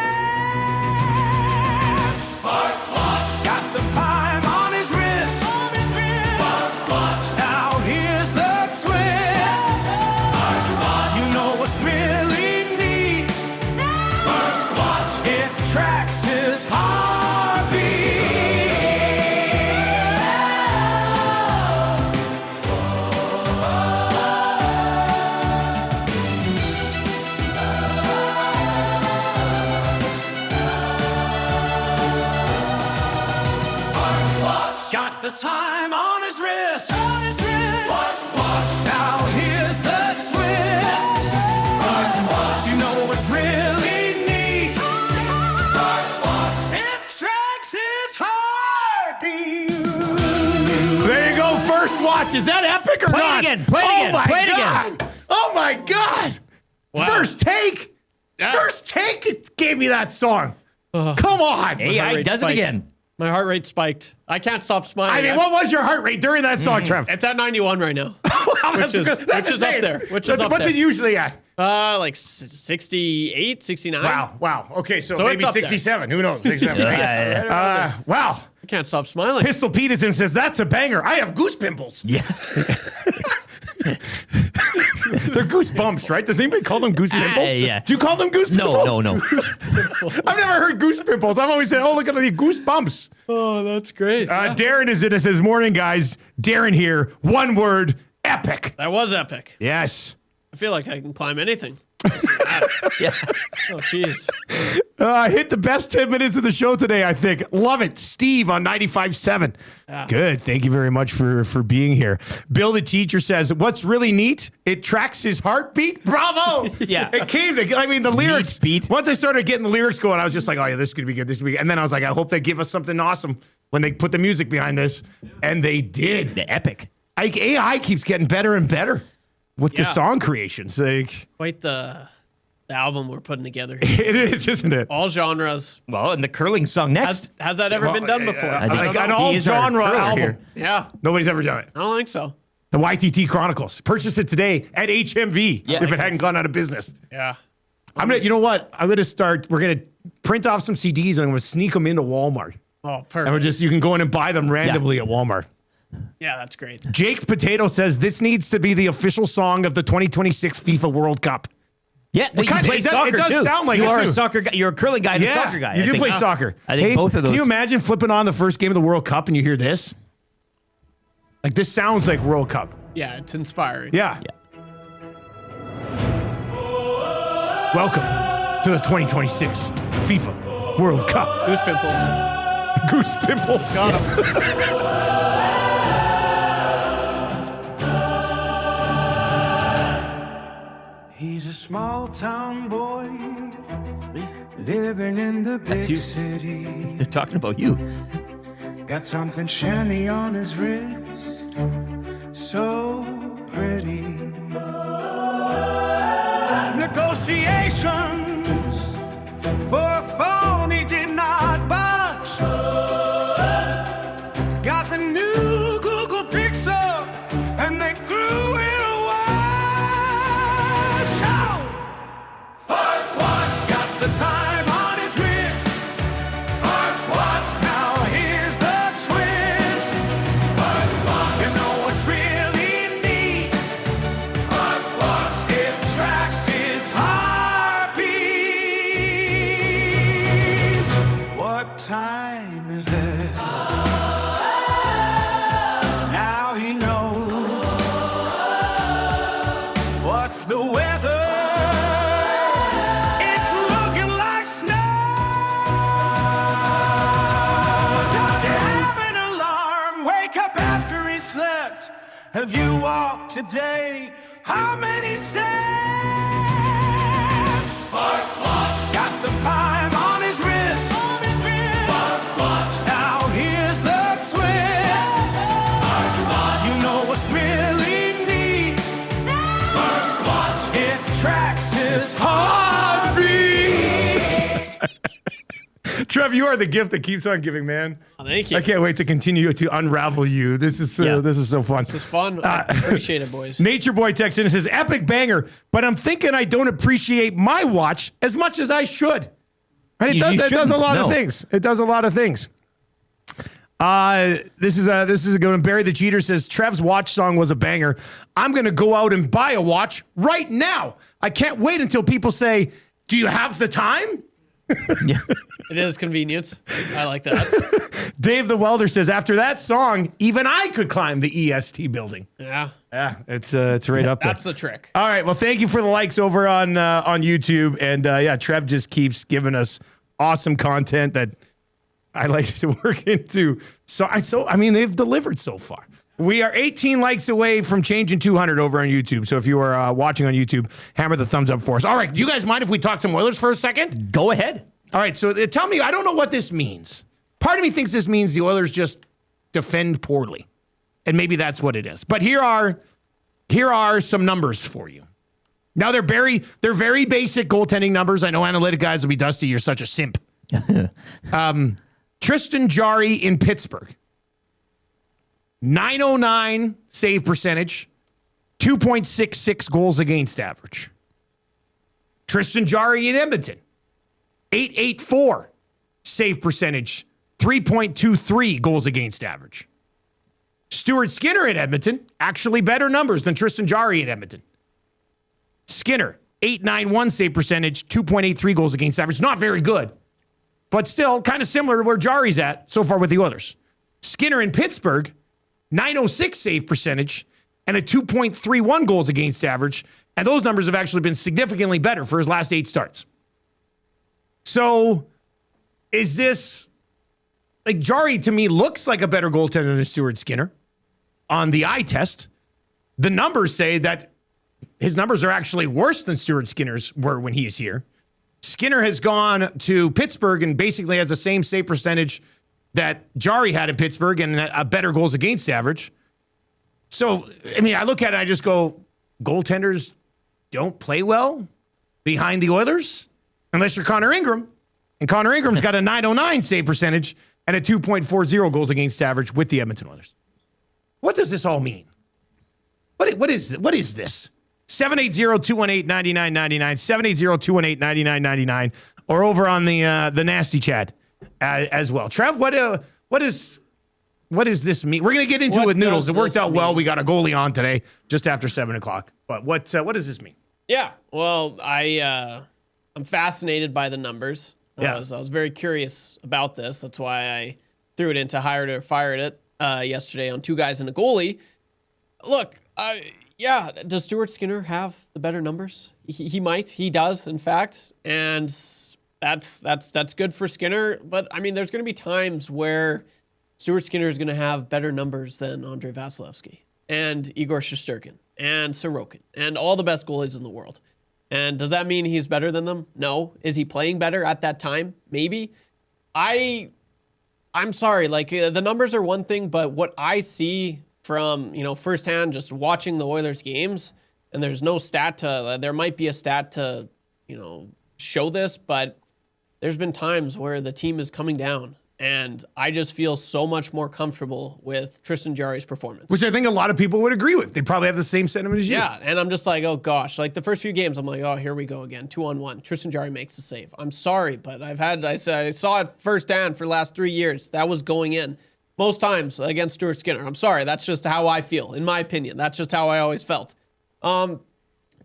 First watch, Got the time on his wrist. first watch, Now here's the twist. first watch, You know what's really neat? first watch. It tracks his heartbeat. watch. Is that epic or Play it not? again. Play it again. Oh my Play it God. again. Oh my God. Wow. First take. First take. It gave me that song. Come on. AI rate does it spiked. again. My heart rate spiked. I can't stop smiling. I mean, what was your heart rate during that song, Trev? It's at 91 right now. Wow, which is up there. What's it usually at? Like 68, 69. Wow. Okay, so So maybe it's up there. 67. Who knows? 67. Wow. I can't stop smiling. Pistol Peterson says, that's a banger. I have goose pimples. Yeah. They're goose bumps, right? Does anybody call them goose pimples? Yeah. Do you call them goose pimples? No. I've never heard goose pimples. I've always said, oh, look at the goose bumps. Oh, that's great. Darren is in. It says, morning, guys. Darren here. One word, epic. That was epic. Yes. I feel like I can climb anything. Yeah. Oh, jeez. Hit the best 10 minutes of the show today, I think. Love it. Steve on 95.7. Good. Thank you very much for being here. Bill, the teacher, says, what's really neat? It tracks his heartbeat. Bravo. Yeah. It came to, I mean, the lyrics. Beat. Once I started getting the lyrics going, I was just like, oh, yeah, this is going to be good. This is going to be good. And then I was like, I hope they give us something awesome when they put the music behind this. And they did. The epic. AI keeps getting better and better with the song creations. Like, Quite the album we're putting together here. it is, isn't it? All genres. Well, and the curling song next. Has that ever been done before? I think Like I an don't know. all He is our genre curler album. here. Yeah. Nobody's ever done it. I don't think so. The YTT Chronicles. Purchase it today at HMV if it hadn't gone out of business. Yeah. You know what? We're gonna print off some CDs and I'm gonna sneak them into Walmart. Oh, perfect. And you can go in and buy them randomly at Walmart. Yeah, that's great. Jake Potato says this needs to be the official song of the 2026 FIFA World Cup. Yeah, well, you play soccer it does too. sound like you it are too. a soccer guy. You're a curling guy and a soccer guy. You I do think. play soccer. I think both of those. Can you imagine flipping on the first game of the World Cup and you hear this? Like, this sounds like World Cup. Yeah, it's inspiring. Yeah. Welcome to the 2026 FIFA World Cup. Goose pimples. Goose pimples. Got 'em. He's a small town boy living in the big That's you. city. They're talking about you. Got something shiny on his wrist, so pretty. Negotiations for a phone he did not budge. Got the new Google Pixel and they threw it away. Ciao! First watch, got the time on his wrist. First watch, now here's the twist. First watch, you know what's really neat. First watch, it tracks his heartbeat. What time is it? Now he knows. What's the weather? It's looking like snow. Does it have an alarm? Wake up after he slept. Have you walked today? How many steps? First watch. Got the time on his wrist. First watch. Now here's the twist. First watch. You know what's really neat. First watch. It tracks his heartbeat. Trev, you are the gift that keeps on giving, man. Oh, thank you. I can't wait to continue to unravel you. This is so fun. This is fun. I appreciate it, boys. Nature Boy texts in and says, epic banger, but I'm thinking I don't appreciate my watch as much as I should. And it does a lot of things. It does a lot of things. This is going to Barry the Cheater says, Trev's watch song was a banger. I'm going to go out and buy a watch right now. I can't wait until people say, do you have the time? It is convenient. I like that. Dave the Welder says, after that song, even I could climb the EST building. Yeah. Yeah, it's right up there. That's the trick. All right. Well, thank you for the likes over on YouTube. And Trev just keeps giving us awesome content that I like to work into. I mean, they've delivered so far. We are 18 likes away from changing 200 over on YouTube. So if you are watching on YouTube, hammer the thumbs up for us. All right. Do you guys mind if we talk some Oilers for a second? Go ahead. All right. So tell me, I don't know what this means. Part of me thinks this means the Oilers just defend poorly. And maybe that's what it is. But here are some numbers for you. Now they're very basic goaltending numbers. I know analytic guys will be Dusty. You're such a simp. Tristan Jarry in Pittsburgh, 909 save percentage, 2.66 goals against average. Tristan Jarry in Edmonton, 884 save percentage, 3.23 goals against average. Stuart Skinner in Edmonton, actually better numbers than Tristan Jarry in Edmonton. Skinner, 891 save percentage, 2.83 goals against average. Not very good, but still kind of similar to where Jarry's at so far with the Oilers. Skinner in Pittsburgh, 906 save percentage and a 2.31 goals against average. And those numbers have actually been significantly better for his last 8 starts. So is this, like, Jarry to me looks like a better goaltender than Stuart Skinner on the eye test. The numbers say that his numbers are actually worse than Stuart Skinner's were when he is here. Skinner has gone to Pittsburgh and basically has the same save percentage that Jarry had in Pittsburgh and a better goals against average. So, I mean, I look at it, I just go, goaltenders don't play well behind the Oilers unless you're Connor Ingram. And Connor Ingram's got a 909 save percentage and a 2.40 goals against average with the Edmonton Oilers. What does this all mean? What is this? 780-218-9999, 780-218-9999, or over on the nasty chat as well. Trev, what does this mean? We're going to get into it with Noodles. It worked out well. We got a goalie on today just after 7 o'clock. But what does this mean? Yeah, well, I'm fascinated by the numbers. I was very curious about this. That's why I threw it into hired or fired it yesterday on 2 guys and a goalie. Look, does Stuart Skinner have the better numbers? He might. He does, in fact, and that's good for Skinner. But I mean, there's going to be times where Stuart Skinner is going to have better numbers than Andrei Vasilevsky and Igor Shesterkin and Sorokin and all the best goalies in the world. And does that mean he's better than them? No. Is he playing better at that time? Maybe. I'm sorry. Like, the numbers are one thing, but what I see from, firsthand, just watching the Oilers games, and there's no stat there might be a stat to, show this, but there's been times where the team is coming down. And I just feel so much more comfortable with Tristan Jarry's performance. Which I think a lot of people would agree with. They probably have the same sentiment as you. Yeah, and I'm just like, oh gosh. Like the first few games, I'm like, oh, here we go again. 2-on-1. Tristan Jarry makes the save. I'm sorry, but I saw it firsthand for the last 3 years. That was going in most times against Stuart Skinner. I'm sorry. That's just how I feel, in my opinion. That's just how I always felt. That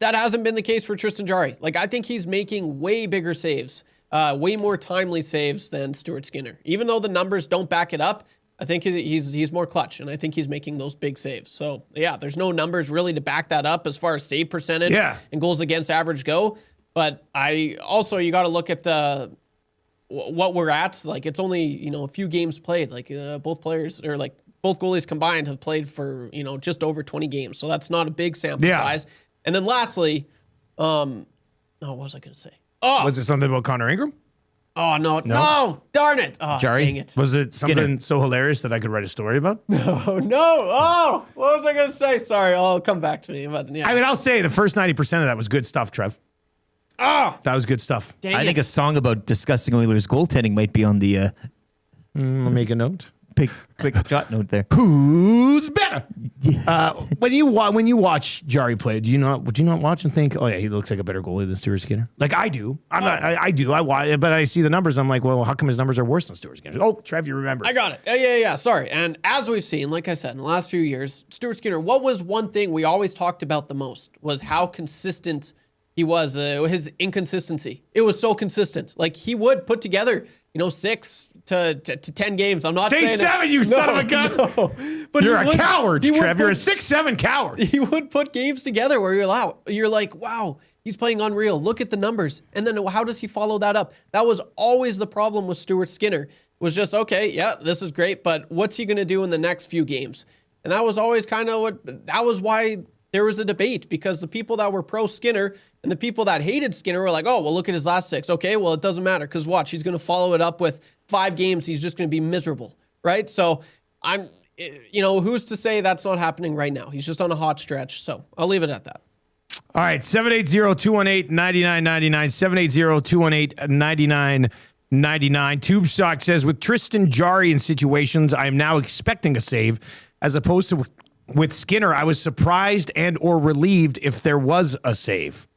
hasn't been the case for Tristan Jarry. Like, I think he's making way bigger saves. Way more timely saves than Stuart Skinner. Even though the numbers don't back it up, I think he's more clutch, and I think he's making those big saves. So, yeah, there's no numbers really to back that up as far as save percentage and goals against average go. But you got to look at what we're at. Like, it's only, a few games played. Like, both goalies combined have played for, just over 20 games. So that's not a big sample size. And then lastly, what was I going to say? Oh. Was it something about Connor Ingram? Oh, no, darn it. Oh, Jarry? Dang it. Was it something so hilarious that I could write a story about? No. Oh, what was I going to say? Sorry, I'll come back to me. But, yeah. I mean, I'll say the first 90% of that was good stuff, Trev. Oh, that was good stuff. Dang I think a song about discussing Oilers goaltending might be on the I'll make a note. Quick jot note there. Who's better? When you watch Jarry play, would you not watch and think, oh yeah, he looks like a better goalie than Stuart Skinner? Like I do. I do. I watch, but I see the numbers. I'm like, well, how come his numbers are worse than Stuart Skinner? Oh, Trev, you remember? I got it. Yeah. Sorry. And as we've seen, like I said, in the last few years, Stuart Skinner, what was one thing we always talked about the most was how consistent he was. His inconsistency. It was so consistent. Like he would put together, 6 to 10 games. I'm not saying 7, you son of a gun. No. But you're a coward, Trev. You're a 6'7" coward. He would put games together where you're like, wow, he's playing unreal. Look at the numbers. And then how does he follow that up? That was always the problem with Stuart Skinner. Was just, okay, yeah, this is great, but what's he going to do in the next few games? And that was always kind of that was why there was a debate, because the people that were pro Skinner and the people that hated Skinner were like, oh, well, look at his last 6. Okay, well, it doesn't matter because watch, he's going to follow it up with 5 games. He's just going to be miserable, right? So who's to say that's not happening right now? He's just on a hot stretch, so I'll leave it at that. All right, 780-218-9999, 780-218-9999. Tube Sock says, with Tristan Jarry in situations, I am now expecting a save, as opposed to with Skinner, I was surprised and or relieved if there was a save.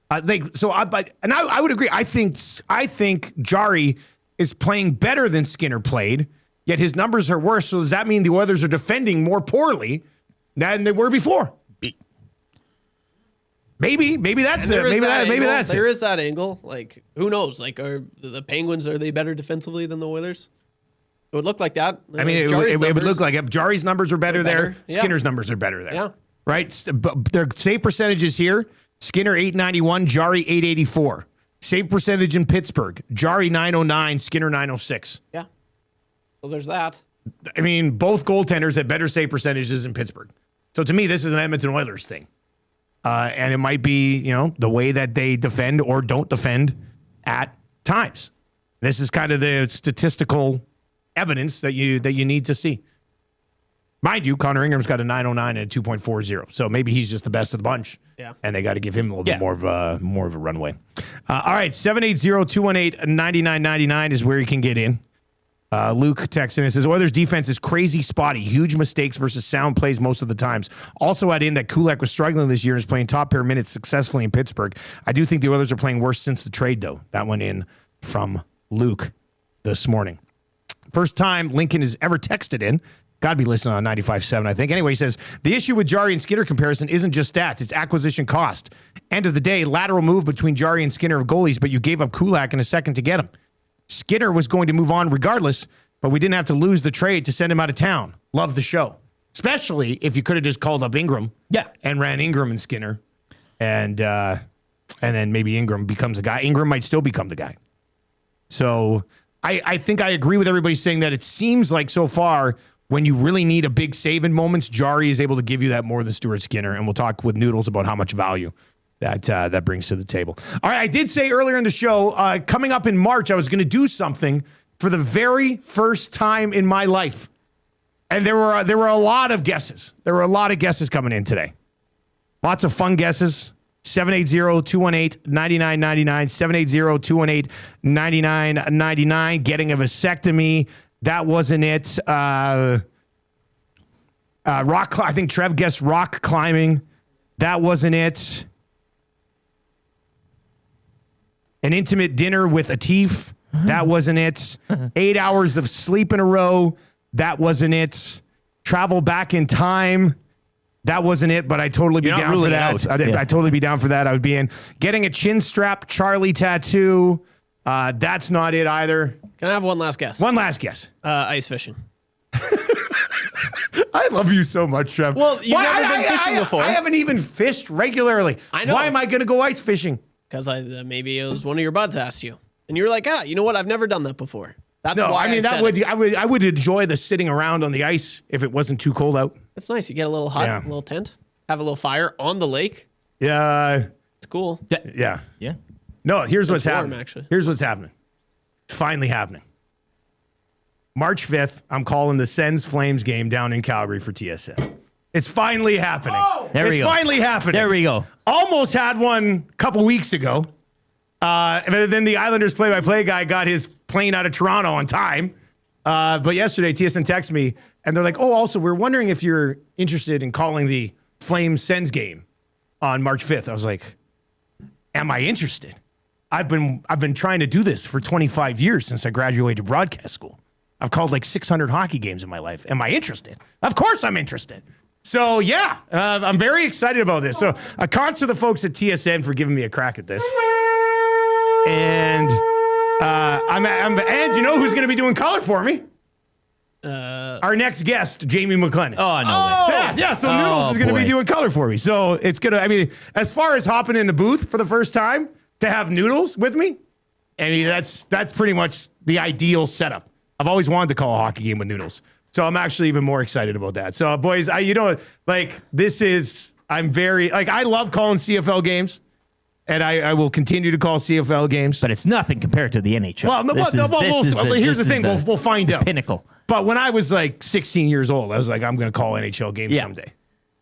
I would agree. I think Jarry is playing better than Skinner played, yet his numbers are worse. So does that mean the Oilers are defending more poorly than they were before? Maybe that's it. Maybe that's it. There is that angle. Like, who knows? Like, are the Penguins, are they better defensively than the Oilers? It would look like that. I mean, it would look like it. Jarry's numbers are better there. Yeah. Skinner's numbers are better there. Yeah. Right? Their save percentages here, Skinner 891, Jarry 884. Save percentage in Pittsburgh, Jarry 909, Skinner 906. Yeah. So there's that. I mean, both goaltenders had better save percentages in Pittsburgh. So to me, this is an Edmonton Oilers thing. And it might be, the way that they defend or don't defend at times. This is kind of the statistical evidence that you need to see. Mind you, Connor Ingram's got a 909 and a 2.40, so maybe he's just the best of the bunch. Yeah, and they got to give him a little bit more of a runway. All right, 780-218-9999 is where you can get in. Luke texts in and says, Oilers defense is crazy spotty. Huge mistakes versus sound plays most of the times. Also add in that Kulak was struggling this year and is playing top pair minutes successfully in Pittsburgh. I do think the Oilers are playing worse since the trade, though. That went in from Luke this morning. First time Lincoln has ever texted in. Got to be listening on 95.7, I think. Anyway, he says, the issue with Jarry and Skinner comparison isn't just stats. It's acquisition cost. End of the day, lateral move between Jarry and Skinner of goalies, but you gave up Kulak in a second to get him. Skinner was going to move on regardless, but we didn't have to lose the trade to send him out of town. Love the show. Especially if you could have just called up Ingram and ran Ingram and Skinner. And then maybe Ingram becomes a guy. Ingram might still become the guy. So I think I agree with everybody saying that it seems like so far when you really need a big save in moments, Jarry is able to give you that more than Stuart Skinner. And we'll talk with Noodles about how much value that brings to the table. All right, I did say earlier in the show, coming up in March, I was going to do something for the very first time in my life. And there were a lot of guesses. There were a lot of guesses coming in today. Lots of fun guesses. 780-218-9999. 780-218-9999. Getting a vasectomy. That wasn't it. I think Trev guessed rock climbing. That wasn't it. An intimate dinner with Atif. That wasn't it. 8 hours of sleep in a row. That wasn't it. Travel back in time. That wasn't it, but I'd totally be down for that. I'd totally be down for that. I would be in. Getting a chin strap Charlie tattoo. That's not it either. Can I have one last guess? One last guess. Ice fishing. I love you so much, Trev. Well, you've never been fishing before. I haven't even fished regularly. I know. Why am I going to go ice fishing? Because maybe it was one of your buds asked you. And you were like, you know what? I've never done that before. That's why I would enjoy the sitting around on the ice if it wasn't too cold out. It's nice. You get a little hut, a little tent, have a little fire on the lake. Yeah. It's cool. Yeah. Yeah. No, here's what's happening. Actually. Here's what's happening. It's finally happening. March 5th, I'm calling the Sens Flames game down in Calgary for TSN. It's finally happening. There we go. It's finally happening. There we go. Almost had one a couple weeks ago. But then the Islanders play-by-play guy got his plane out of Toronto on time. But yesterday, TSN texted me, and they're like, also, we're wondering if you're interested in calling the Flames Sens game on March 5th. I was like, am I interested? I've been trying to do this for 25 years since I graduated broadcast school. I've called like 600 hockey games in my life. Am I interested? Of course I'm interested. So, yeah, I'm very excited about this. So, congrats to the folks at TSN for giving me a crack at this. And and you know who's going to be doing color for me? Our next guest, Jamie McClennon. Oh, no way. Yeah, so Noodles is going to be doing color for me. So it's going to, as far as hopping in the booth for the first time to have Noodles with me, that's pretty much the ideal setup. I've always wanted to call a hockey game with Noodles. So I'm actually even more excited about that. So boys, I love calling CFL games. And I will continue to call CFL games. But it's nothing compared to the NHL. Well, here's the thing. We'll find out. Pinnacle. But when I was like 16 years old, I was like, I'm going to call NHL games someday.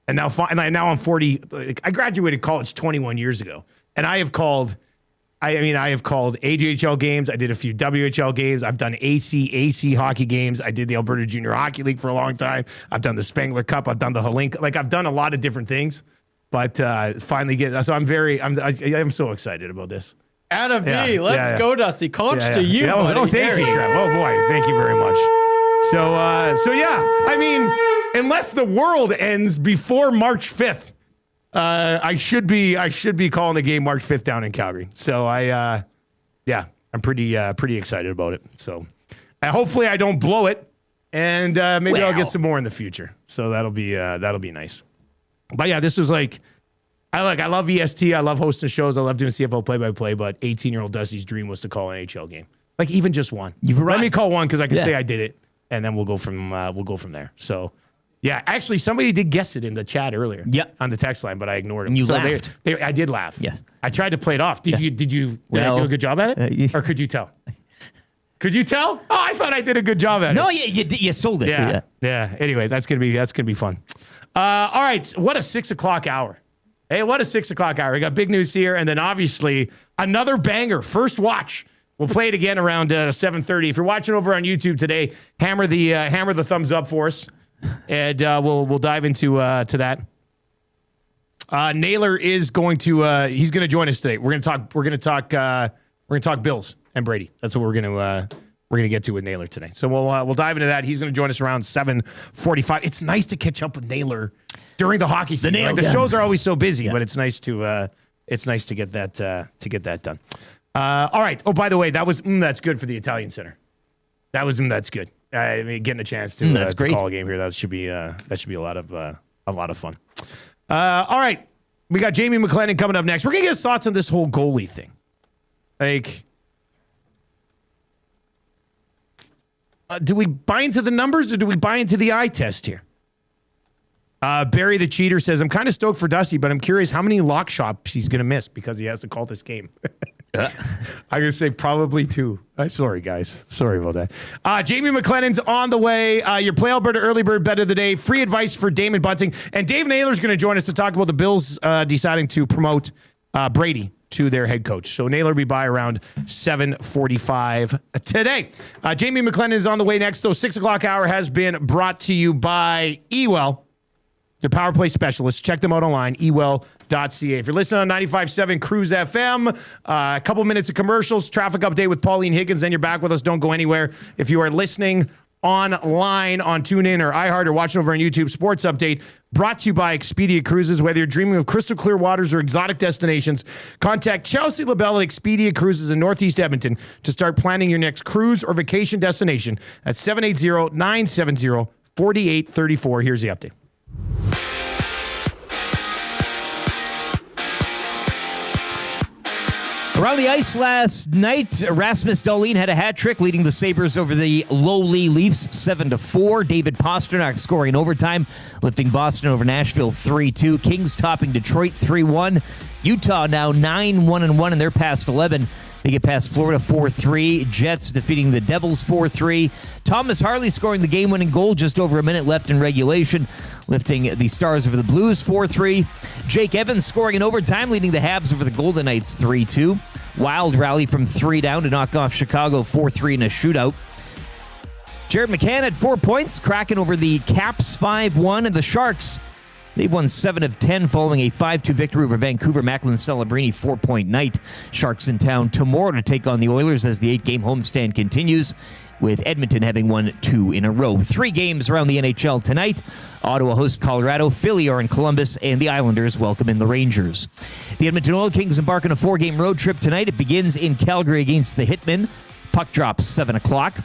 And now I'm 40. I graduated college 21 years ago. And I have called AJHL games. I did a few WHL games. I've done AC hockey games. I did the Alberta Junior Hockey League for a long time. I've done the Spengler Cup. I've done the Holinka. Like, I've done a lot of different things. But finally so I'm so excited about this. Adam B, let's go, Dusty. Conch to you, buddy. Thank you, Trev. Oh boy, thank you very much. So yeah, I mean, unless the world ends before March 5th, I should be calling a game March 5th down in Calgary. So I'm pretty excited about it. So hopefully I don't blow it, and maybe I'll get some more in the future. So that'll be nice. But yeah, this was like, I love EST. I love hosting shows. I love doing CFL play-by-play. But 18-year-old Dusty's dream was to call an NHL game, like even just one. Let me call one because I can say I did it, and then we'll go from there. So, yeah, actually, somebody did guess it in the chat earlier. On the text line, but I ignored them. And you laughed. I did laugh. Yes, I tried to play it off. Did I do a good job at it, or could you tell? Could you tell? Oh, I thought I did a good job at it. No, you sold it. Yeah. Anyway, that's gonna be fun. All right, what a 6 o'clock hour. Hey, what a 6 o'clock hour. We got big news here, and then obviously another banger. First watch. We'll play it again around 7:30. If you're watching over on YouTube today, hammer the thumbs up for us, and we'll dive into that. Naylor is going to he's going to join us today. We're going to talk Bills and Brady. That's what we're going to get to with Naylor today. So we'll dive into that. He's going to join us around 7:45. It's nice to catch up with Naylor during the hockey season. The shows are always so busy, but it's nice to get that done. All right. Oh, by the way, that was that's good for the Italian Center. That was that's good. I mean, getting a chance to call a game here, that should be a lot of fun. All right, we got Jamie McClennon coming up next. We're gonna get his thoughts on this whole goalie thing. Like, do we buy into the numbers or do we buy into the eye test here? Barry the Cheater says, I'm kind of stoked for Dusty, but I'm curious how many lock shops he's going to miss because he has to call this game. I'm going to say probably 2. Sorry, guys. Sorry about that. Jamie McClennon's on the way. Your Play Alberta Early Bird Bet of the Day. Free advice for Damon Bunting. And Dave Naylor's going to join us to talk about the Bills deciding to promote Brady to their head coach. So Naylor will be by around 7:45 today. Jamie McClennon is on the way next, though. 6 o'clock hour has been brought to you by Ewell, your power play specialist. Check them out online, ewell.ca. If you're listening on 95.7 Cruise FM, a couple minutes of commercials, traffic update with Pauline Higgins, then you're back with us. Don't go anywhere. If you are listening online on TuneIn or iHeart or watching over on YouTube, Sports Update brought to you by Expedia Cruises. Whether you're dreaming of crystal clear waters or exotic destinations, contact Chelsea LaBelle at Expedia Cruises in Northeast Edmonton to start planning your next cruise or vacation destination at 780-970-4834. Here's the update. Around the ice last night, Rasmus Dahlin had a hat trick, leading the Sabres over the lowly Leafs 7-4. David Pastrnak scoring in overtime, lifting Boston over Nashville 3-2. Kings topping Detroit 3-1. Utah now 9-1-1 in their past 11. They get past Florida 4-3. Jets defeating the Devils 4-3. Thomas Harley scoring the game-winning goal just over a minute left in regulation, lifting the Stars over the Blues 4-3. Jake Evans scoring in overtime, leading the Habs over the Golden Knights 3-2. Wild rally from 3 down to knock off Chicago 4-3 in a shootout. Jared McCann had 4 points, cracking over the Caps 5-1, and the Sharks, they've won 7 of 10 following a 5-2 victory over Vancouver. Macklin Celebrini 4-point night. Sharks in town tomorrow to take on the Oilers as the 8-game homestand continues, with Edmonton having won 2 in a row. 3 games around the NHL tonight. Ottawa hosts Colorado, Philly are in Columbus, and the Islanders welcome in the Rangers. The Edmonton Oil Kings embark on a 4-game road trip tonight. It begins in Calgary against the Hitmen. Puck drops 7 o'clock.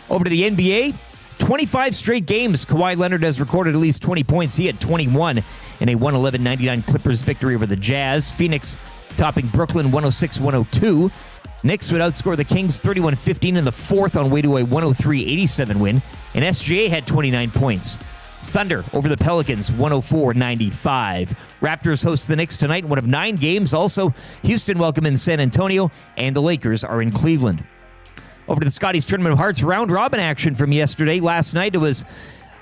Over to the NBA. 25 straight games, Kawhi Leonard has recorded at least 20 points. He had 21 in a 111-99 Clippers victory over the Jazz. Phoenix topping Brooklyn 106-102. Knicks would outscore the Kings 31-15 in the fourth on way to a 103-87 win. And SGA had 29 points. Thunder over the Pelicans, 104-95. Raptors host the Knicks tonight, one of 9 games. Also, Houston welcome in San Antonio, and the Lakers are in Cleveland. Over to the Scotties Tournament of Hearts round-robin action from yesterday. Last night, it was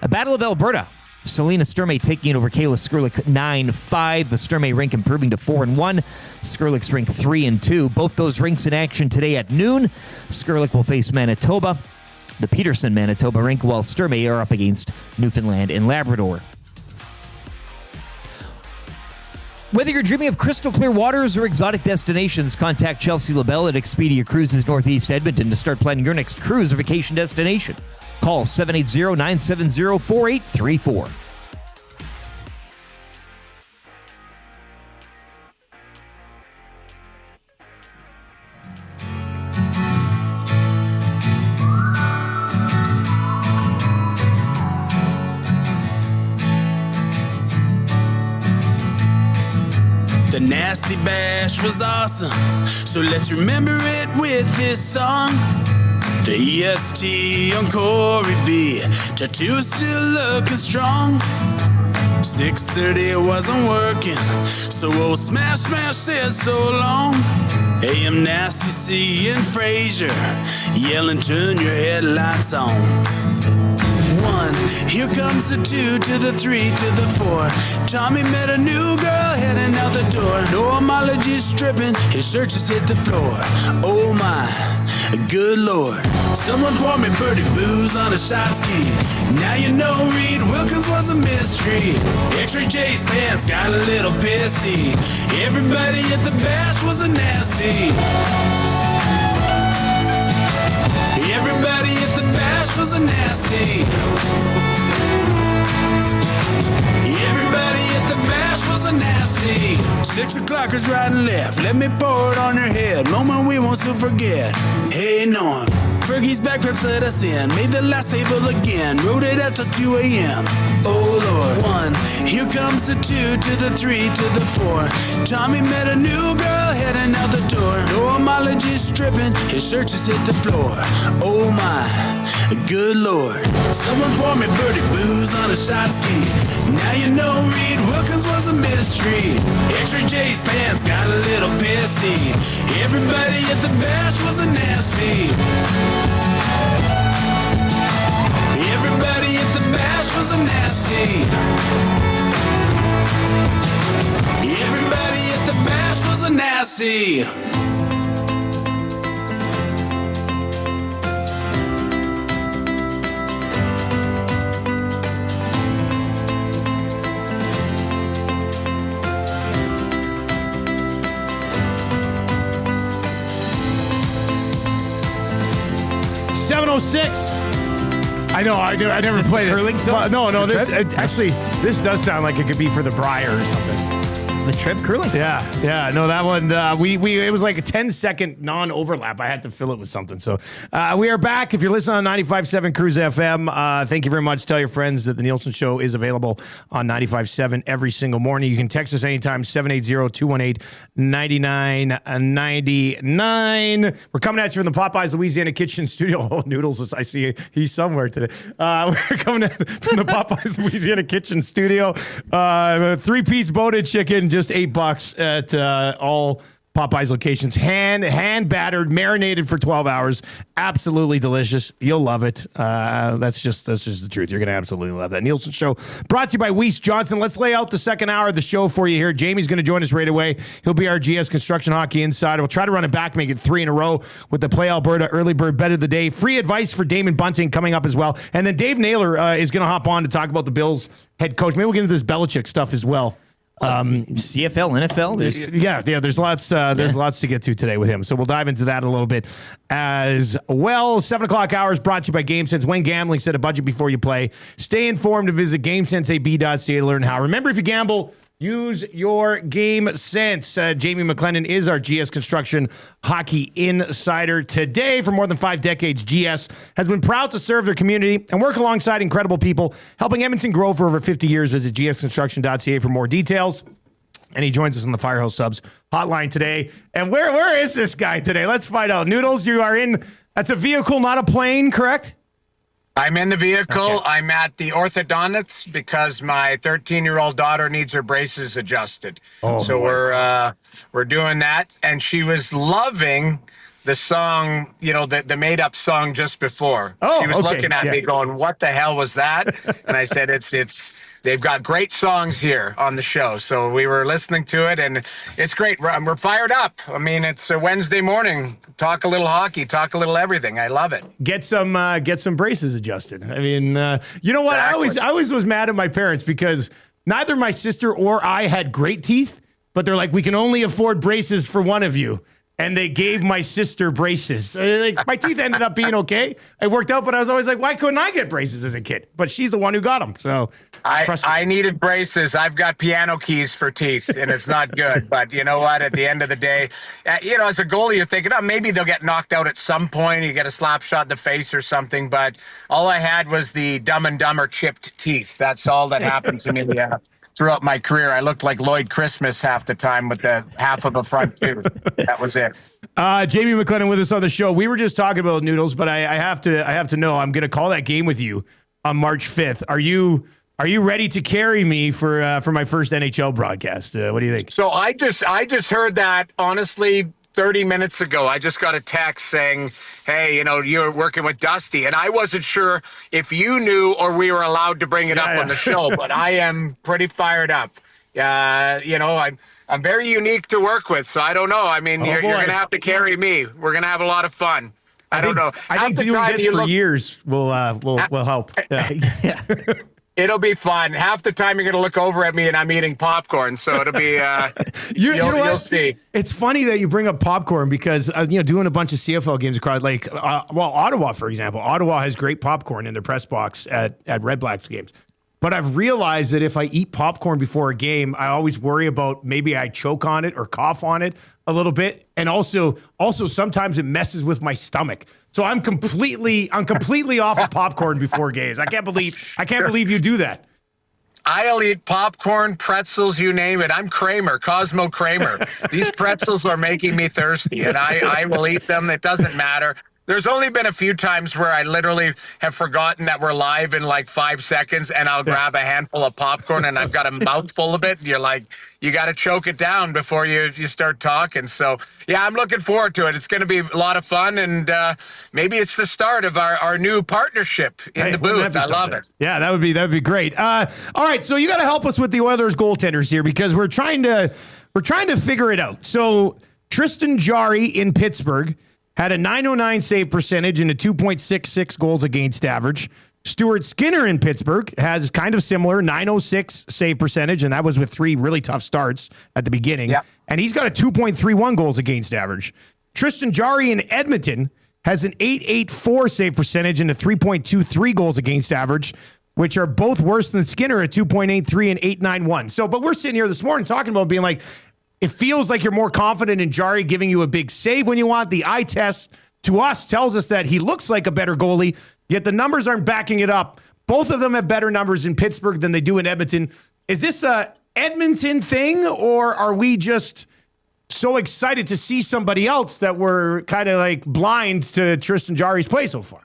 a Battle of Alberta. Selena Sturmey taking it over Kayla Skurlik 9-5. The Sturmey rink improving to 4-1. Skurlik's rink 3-2. Both those rinks in action today at noon. Skurlik will face Manitoba, the Peterson Manitoba rink, while Sturmey are up against Newfoundland and Labrador. Whether you're dreaming of crystal clear waters or exotic destinations, contact Chelsea LaBelle at Expedia Cruises Northeast Edmonton to start planning your next cruise or vacation destination. Call 780-970-4834. The Nasty Bash was awesome, so let's remember it with this song. The EST on Corey B, tattoos still looking strong. 6:30 wasn't working, so old Smash said so long. AM Nasty C and Frazier yelling, turn your headlights on. 1, here comes the 2 to the 3 to the 4. Tommy met a new girl heading out the door. No homology stripping, his shirt just hit the floor. Oh my, good lord. Someone poured me birdie booze on a shot ski. Now you know Reed Wilkins was a mystery. X-Ray J's pants got a little pissy. Everybody at the bash was a nasty. Everybody at the bash was a nasty. Everybody at the bash was a nasty. 6 o'clockers right and left. Let me pour it on your head. Moment we won't soon forget. Hey Norm, Fergie's backflips let us in. Made the last table again. Rode it out till 2 a.m. Oh Lord. 1, here comes the 2 to the 3 to the 4. Tommy met a new girl heading out the door. No homology stripping, his shirt just hit the floor. Oh my, good lord. Someone poured me birdie booze on a shot ski. Now you know Reed Wilkins was a mystery. X-Ray J's pants got a little pissy. Everybody at the bash was a nasty. Everybody at the bash was a nasty. Everybody at the bash was a nasty. I know. I never played it. curling song? No. The This Trev? actually, this does sound like it could be for the Briar or something. The Trev curling song. Yeah. No, that one. It was like a 10-second non-overlap. I had to fill it with something. So we are back. If you're listening on 95.7 Cruise FM, thank you very much. Tell your friends that the Nielson Show is available on 95.7 every single morning. You can text us anytime, 780-218-9999. We're coming at you from the Popeyes Louisiana Kitchen Studio. Oh, Noodles, I see he's somewhere today. We're coming at from the Popeyes Louisiana Kitchen Studio. 3-piece boated chicken, just $8 at all Popeyes locations. Hand battered, marinated for 12 hours. Absolutely delicious. You'll love it. That's just the truth. You're gonna absolutely love that. Nielson Show brought to you by Weiss Johnson. Let's lay out the second hour of the show for you here. Jamie's gonna join us right away. He'll be our GS Construction Hockey Insider. We'll try to run it back, make it 3 in a row with the Play Alberta Early Bird Bet of the Day. Free advice for Damon Bunting coming up as well. And then Dave Naylor is gonna hop on to talk about the Bills head coach. Maybe we'll get into this Belichick stuff as well. CFL, NFL. There's lots to get to today with him. So we'll dive into that a little bit as well. 7 o'clock hours brought to you by GameSense. When gambling, set a budget before you play. Stay informed and visit GameSenseAB.ca to learn how. Remember, if you gamble, use your game sense. Jamie McClennon is our GS Construction Hockey Insider today. For more than 5 decades, GS has been proud to serve their community and work alongside incredible people, helping Edmonton grow for over 50 years. Visit gsconstruction.ca for more details. And he joins us on the Firehouse Subs hotline today. And where is this guy today? Let's find out. Noodles, you are in. That's a vehicle, not a plane, correct? I'm in the vehicle. Okay. I'm at the orthodontist because my 13-year-old daughter needs her braces adjusted. Oh, so boy. we're doing that, and she was loving the song, the made-up song just before. Oh, she was okay. looking at Yeah. me going, "What the hell was that?" And I said, "It's." They've got great songs here on the show. So we were listening to it, and it's great. We're fired up. I mean, it's a Wednesday morning. Talk a little hockey, talk a little everything. I love it. Get some braces adjusted. I mean, you know what? Exactly. I always was mad at my parents because neither my sister or I had great teeth, but they're like, we can only afford braces for one of you. And they gave my sister braces. Like, my teeth ended up being okay. It worked out, but I was always like, why couldn't I get braces as a kid? But she's the one who got them. So I needed braces. I've got piano keys for teeth, and it's not good. But you know what? At the end of the day, as a goalie, you're thinking, maybe they'll get knocked out at some point. You get a slap shot in the face or something. But all I had was the Dumb and Dumber chipped teeth. That's all that happened to me throughout my career. I looked like Lloyd Christmas half the time with the half of a front tooth. That was it. Jamie McClennon with us on the show. We were just talking about noodles, but I have to know, I'm going to call that game with you on March 5th. Are you ready to carry me for my first NHL broadcast? What do you think? So I just heard that, honestly, 30 minutes ago. I just got a text saying, hey, you're working with Dusty. And I wasn't sure if you knew or we were allowed to bring it up on the show, but I am pretty fired up. I'm very unique to work with, so I don't know. I mean, you're going to have to carry me. We're going to have a lot of fun. I don't know. I think doing this for years will help. Yeah. It'll be fun. Half the time you're going to look over at me and I'm eating popcorn, so it'll be you'll see. It's funny that you bring up popcorn because doing a bunch of CFL games across, like Ottawa, for example. Ottawa has great popcorn in their press box at Red Blacks games. But I've realized that if I eat popcorn before a game, I always worry about maybe I choke on it or cough on it a little bit, and also sometimes it messes with my stomach. So I'm completely off of popcorn before games. I can't believe you do that. I'll eat popcorn, pretzels, you name it. I'm Kramer, Cosmo Kramer. These pretzels are making me thirsty, and I will eat them. It doesn't matter. There's only been a few times where I literally have forgotten that we're live in like 5 seconds, and I'll grab a handful of popcorn and I've got a mouthful of it. And you're like, you got to choke it down before you start talking. So, yeah, I'm looking forward to it. It's going to be a lot of fun, and maybe it's the start of our new partnership in the booth. I love it. Yeah, that would be great. All right, so you got to help us with the Oilers goaltenders here because we're trying to figure it out. So Tristan Jarry in Pittsburgh had a .909 save percentage and a 2.66 goals against average. Stuart Skinner in Pittsburgh has kind of similar .906 save percentage, and that was with 3 really tough starts at the beginning. Yep. And he's got a 2.31 goals against average. Tristan Jarry in Edmonton has an .884 save percentage and a 3.23 goals against average, which are both worse than Skinner at 2.83 and .891. So, but we're sitting here this morning talking about being like, it feels like you're more confident in Jarry giving you a big save when you want. The eye test to us tells us that he looks like a better goalie, yet the numbers aren't backing it up. Both of them have better numbers in Pittsburgh than they do in Edmonton. Is this a Edmonton thing, or are we just so excited to see somebody else that we're kind of like blind to Tristan Jarry's play so far?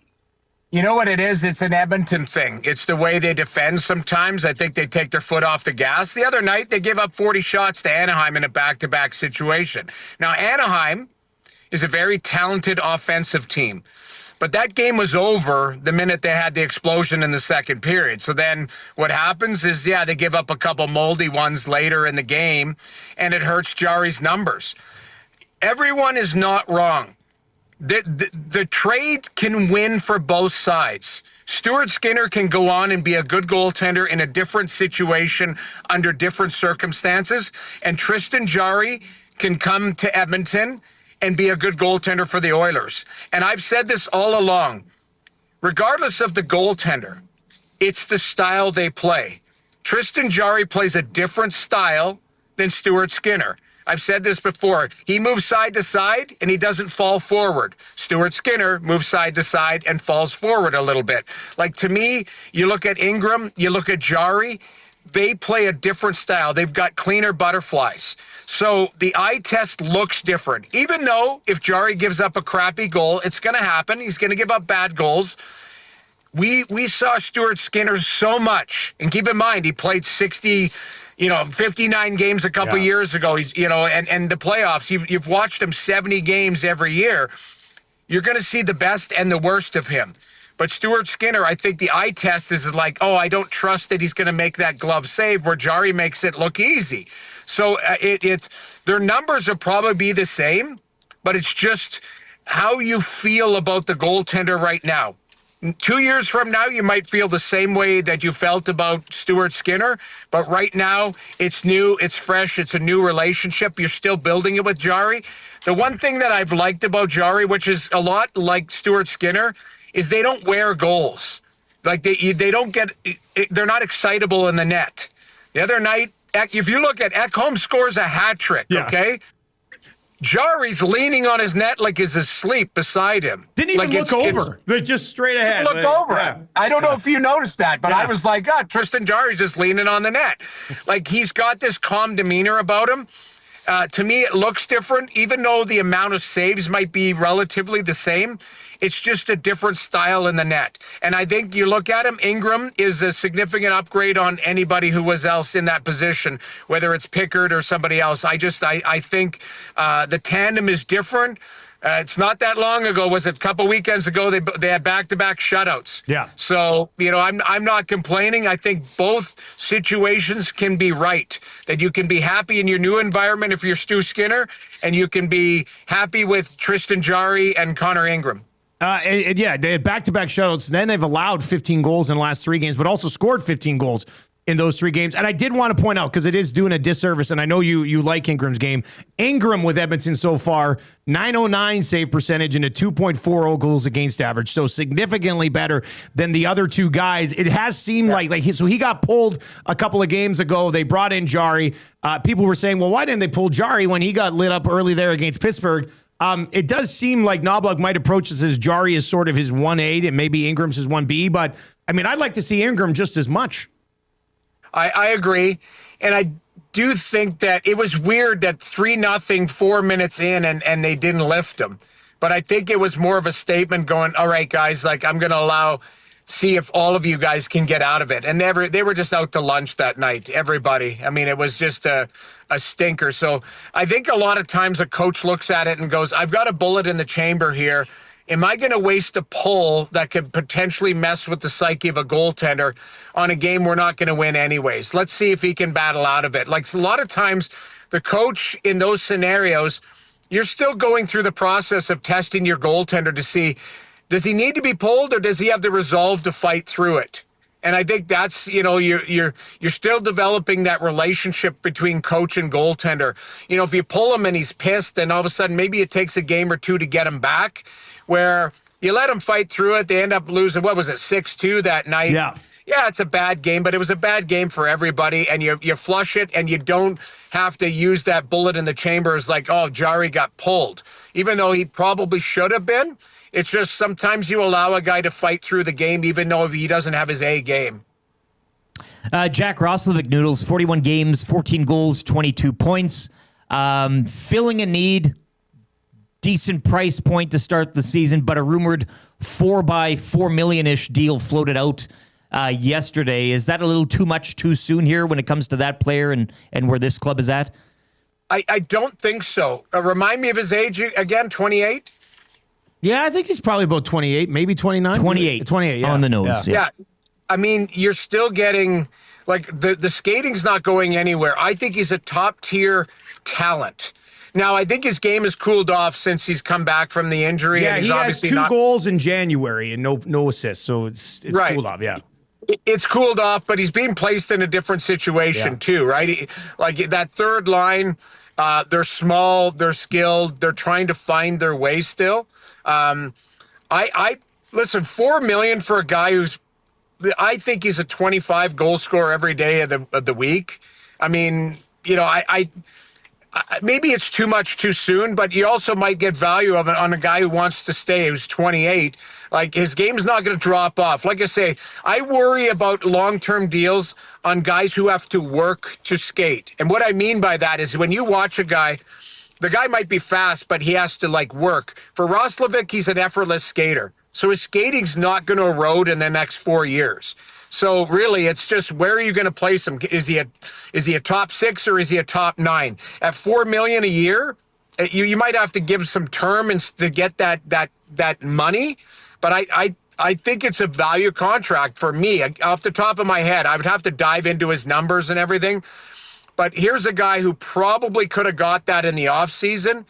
You know what it is? It's an Edmonton thing. It's the way they defend sometimes. I think they take their foot off the gas. The other night, they gave up 40 shots to Anaheim in a back-to-back situation. Now, Anaheim is a very talented offensive team. But that game was over the minute they had the explosion in the second period. So then what happens is, they give up a couple moldy ones later in the game, and it hurts Jarry's numbers. Everyone is not wrong. The trade can win for both sides. Stuart Skinner can go on and be a good goaltender in a different situation under different circumstances. And Tristan Jarry can come to Edmonton and be a good goaltender for the Oilers. And I've said this all along. Regardless of the goaltender, it's the style they play. Tristan Jarry plays a different style than Stuart Skinner. I've said this before. He moves side to side, and he doesn't fall forward. Stuart Skinner moves side to side and falls forward a little bit. Like, to me, you look at Ingram, you look at Jarry, they play a different style. They've got cleaner butterflies. So the eye test looks different. Even though if Jarry gives up a crappy goal, it's going to happen. He's going to give up bad goals. we saw Stuart Skinner so much, and keep in mind he played 59 games a couple years ago. He's and the playoffs. You've watched him 70 games every year. You're going to see the best and the worst of him. But Stuart Skinner, I think the eye test is like, oh, I don't trust that he's going to make that glove save, where Jari makes it look easy. So it's their numbers will probably be the same, but it's just how you feel about the goaltender right now. 2 years from now, you might feel the same way that you felt about Stuart Skinner, but right now it's new, it's fresh, it's a new relationship. You're still building it with Jari. The one thing that I've liked about Jari, which is a lot like Stuart Skinner, is they don't wear goals. Like they don't get, they're not excitable in the net. The other night, if you look at Ekholm scores a hat trick, okay? Jari's leaning on his net like he's asleep beside him. Didn't even look over. They're just straight ahead. Look over him. I don't know if you noticed that, but I was like, God, Tristan Jari's just leaning on the net. Like, he's got this calm demeanor about him. To me, it looks different, even though the amount of saves might be relatively the same. It's just a different style in the net. And I think you look at him, Ingram is a significant upgrade on anybody who was else in that position, whether it's Pickard or somebody else. I think the tandem is different. It's not that long ago. Was it a couple weekends ago? They had back-to-back shutouts. Yeah. So, I'm not complaining. I think both situations can be right. That you can be happy in your new environment if you're Stu Skinner, and you can be happy with Tristan Jari and Connor Ingram. They had back-to-back shutouts. Then they've allowed 15 goals in the last 3 games, but also scored 15 goals in those 3 games. And I did want to point out, because it is doing a disservice, and I know you like Ingram's game. Ingram with Edmonton so far, .909 save percentage and a 2.40 goals against average, so significantly better than the other 2 guys. It has seemed so he got pulled a couple of games ago. They brought in Jari. People were saying, well, why didn't they pull Jari when he got lit up early there against Pittsburgh? It does seem like Knoblauch might approach this as Jari is sort of his 1A and maybe Ingram's his 1B, but I mean, I'd like to see Ingram just as much. I agree. And I do think that it was weird that 3-0, 4 minutes in, and they didn't lift him. But I think it was more of a statement going, all right, guys, like, I'm going to see if all of you guys can get out of it. And they were just out to lunch that night, everybody. I mean, it was just a stinker. So I think a lot of times a coach looks at it and goes, I've got a bullet in the chamber here. Am I going to waste a pull that could potentially mess with the psyche of a goaltender on a game we're not going to win anyways? Let's see if he can battle out of it. Like, a lot of times the coach in those scenarios, you're still going through the process of testing your goaltender to see, does he need to be pulled or does he have the resolve to fight through it? And I think that's, you're still developing that relationship between coach and goaltender. If you pull him and he's pissed, then all of a sudden maybe it takes a game or 2 to get him back. Where you let him fight through it, they end up losing, 6-2 that night? Yeah, it's a bad game, but it was a bad game for everybody, and you flush it, and you don't have to use that bullet in the chamber as like, oh, Jari got pulled. Even though he probably should have been, it's just sometimes you allow a guy to fight through the game, even though he doesn't have his A game. Jack Roslovic Noodles, 41 games, 14 goals, 22 points. Filling a need. Decent price point to start the season, but a rumored $4 million-ish deal floated out yesterday. Is that a little too much too soon here when it comes to that player and where this club is at? I don't think so. Remind me of his age again, 28? Yeah, I think he's probably about 28, maybe 29. 28, yeah. On the nose. Yeah. I mean, you're still getting, like, the skating's not going anywhere. I think he's a top-tier talent. Now, I think his game has cooled off since he's come back from the injury. Yeah, and he has 2 goals in January and no assists, so it's right. Cooled off, yeah. It's cooled off, but he's being placed in a different situation, too, right? Like, that third line, they're small, they're skilled, they're trying to find their way still. Listen, $4 million for a guy who's, I think he's a 25 goal scorer every day of the week. I mean, maybe it's too much too soon, but you also might get value of it on a guy who wants to stay, who's 28. Like, his game's not going to drop off. Like I say, I worry about long-term deals on guys who have to work to skate. And what I mean by that is when you watch a guy, the guy might be fast, but he has to, like, work. For Roslovic, he's an effortless skater. So his skating's not going to erode in the next 4 years. So really, it's just where are you going to place him? Is he a top 6 or is he a top 9? At $4 million a year, you might have to give some term to get that money. But I think it's a value contract for me. Off the top of my head, I would have to dive into his numbers and everything. But here's a guy who probably could have got that in the offseason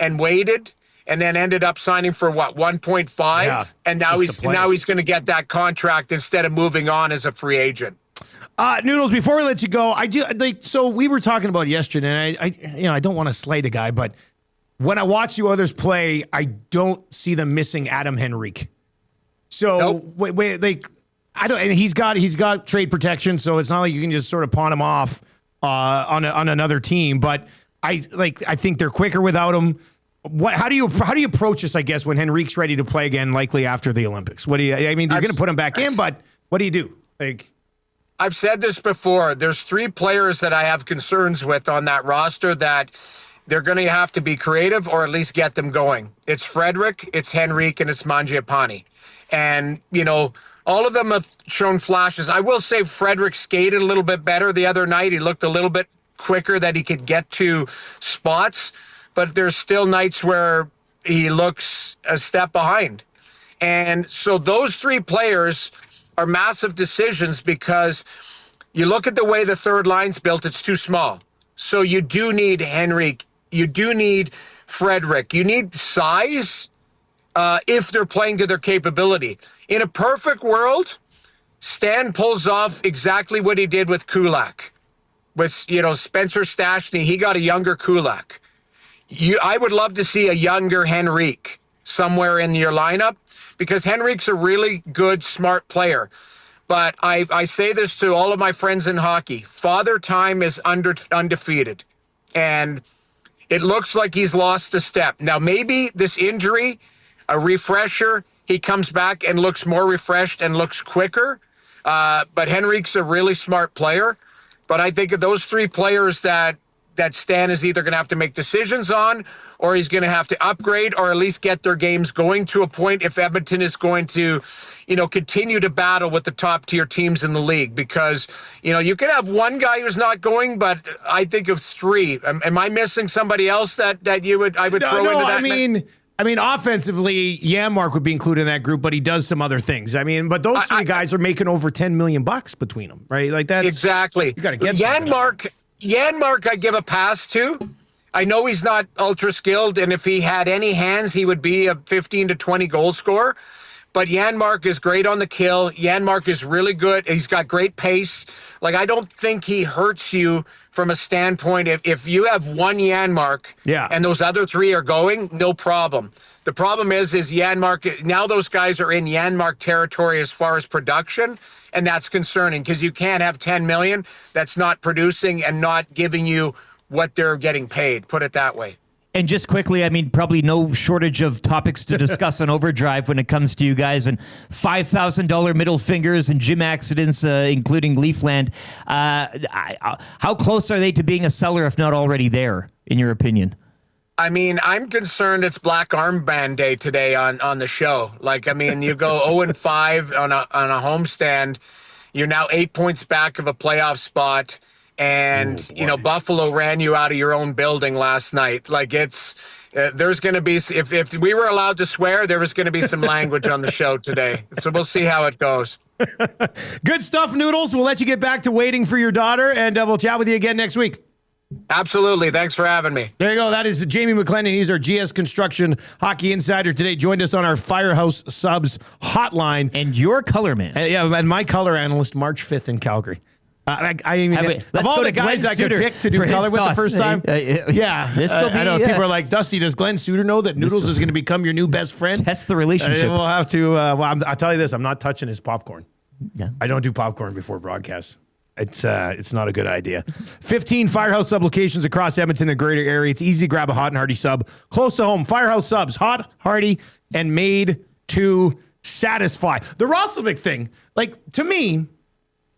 and waited, and then ended up signing for what, 1.5, Yeah, and now he's going to get that contract instead of moving on as a free agent. Noodles, before we let you go, so we were talking about yesterday, and I don't want to slight a guy, but when I watch you others play, I don't see them missing Adam Henrique. So Nope. and he's got trade protection, so it's not like you can just sort of pawn him off on another team. But I think they're quicker without him. How do you approach this? I guess when Henrique's ready to play again, likely after the Olympics. They're going to put him back in, but what do you do? I've said this before. There's 3 players that I have concerns with on that roster that they're going to have to be creative or at least get them going. It's Frederic, it's Henrique, and it's Mangiapane. And, all of them have shown flashes. I will say Frederic skated a little bit better the other night. He looked a little bit quicker that he could get to spots. But there's still nights where he looks a step behind. And so those 3 players are massive decisions because you look at the way the third line's built, it's too small. So you do need Henrique. You do need Frederic. You need size if they're playing to their capability. In a perfect world, Stan pulls off exactly what he did with Kulak. With, Spencer Stastny, he got a younger Kulak. I would love to see a younger Henrique somewhere in your lineup because Henrique's a really good, smart player. But I say this to all of my friends in hockey. Father Time is undefeated. And it looks like he's lost a step. Now, maybe this injury, a refresher, he comes back and looks more refreshed and looks quicker. But Henrique's a really smart player. But I think of those 3 players that Stan is either going to have to make decisions on, or he's going to have to upgrade, or at least get their games going to a point if Edmonton is going to, continue to battle with the top tier teams in the league. Because, you could have one guy who's not going, but I think of 3. Am I missing somebody else that I would throw into that? I mean, offensively, Janmark would be included in that group, but he does some other things. But those 3 guys are making over $10 million between them, right? Like that's exactly. You got to get Janmark, I give a pass to. I know he's not ultra skilled, and if he had any hands, he would be a 15 to 20 goal scorer. But Janmark is great on the kill. Janmark is really good. He's got great pace. I don't think he hurts you from a standpoint. If you have one Janmark and those other 3 are going, no problem. The problem is Janmark, now those guys are in Janmark territory as far as production. And that's concerning because you can't have $10 million that's not producing and not giving you what they're getting paid. Put it that way. And just quickly, probably no shortage of topics to discuss on Overdrive when it comes to you guys and $5,000 middle fingers and gym accidents, including Leafland. How close are they to being a seller, if not already there, in your opinion? I'm concerned it's Black Armband Day today on the show. You go 0-5 on a homestand. You're now 8 points back of a playoff spot. And, Buffalo ran you out of your own building last night. There's going to be, if we were allowed to swear, there was going to be some language on the show today. So we'll see how it goes. Good stuff, Noodles. We'll let you get back to waiting for your daughter, and we'll chat with you again next week. Absolutely. Thanks for having me. There you go. That is Jamie McClennon. He's our GS Construction Hockey Insider today. Joined us on our Firehouse Subs hotline. And your color man. And my color analyst, March 5th in Calgary. Of all the guys I could pick to do color with the first time. I know. People are like, Dusty, does Glenn Suter know that Noodles is going to become your new best friend? Test the relationship. We'll have to. I'll tell you this. I'm not touching his popcorn. Yeah. I don't do popcorn before broadcasts. It's not a good idea. 15 Firehouse Sub locations across Edmonton and greater area. It's easy to grab a hot and hearty sub close to home. Firehouse Subs, hot, hearty, and made to satisfy. The Roslovic thing, to me,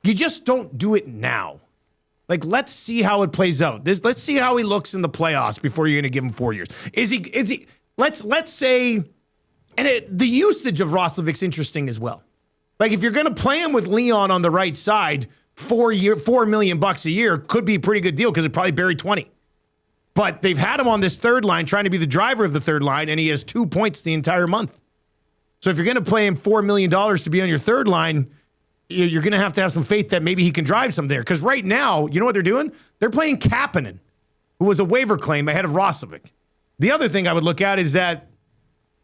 you just don't do it now. Let's see how it plays out. Let's see how he looks in the playoffs before you're going to give him 4 years. Is he? Let's say And the usage of Roslovic's interesting as well. Like if you're going to play him with Leon on the right side, $4 million a year could be a pretty good deal because it probably buried 20. But they've had him on this third line trying to be the driver of the third line, and he has 2 points the entire month. So if you're going to play him $4 million to be on your third line, you're going to have some faith that maybe he can drive some there. Because right now, you know what they're doing? They're playing Kapanen, who was a waiver claim ahead of Roslovic. The other thing I would look at is that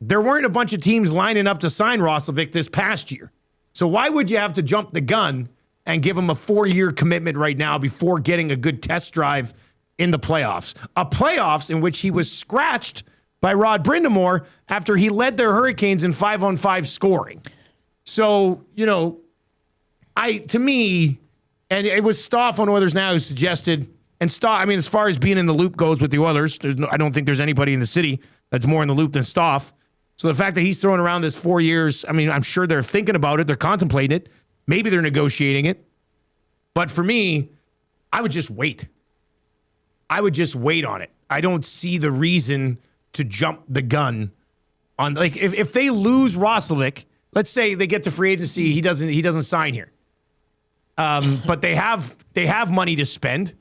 there weren't a bunch of teams lining up to sign Roslovic this past year. So why would you have to jump the gun and give him a 4-year commitment right now before getting a good test drive in the playoffs? A playoffs in which he was scratched by Rod Brindamore after he led their Hurricanes in 5-on-5 scoring. So, to me, and it was Stoff on Oilers Now who suggested, and Stoff, I mean, as far as being in the loop goes with the Oilers, I don't think there's anybody in the city that's more in the loop than Stoff. So the fact that he's throwing around this 4 years, I mean, I'm sure they're thinking about it. They're contemplating it. Maybe they're negotiating it. But for me, I would just wait. I would just wait on it. I don't see the reason to jump the gun on, like, if they lose Roslovic, let's say they get to free agency, he doesn't sign here. But they have money to spend.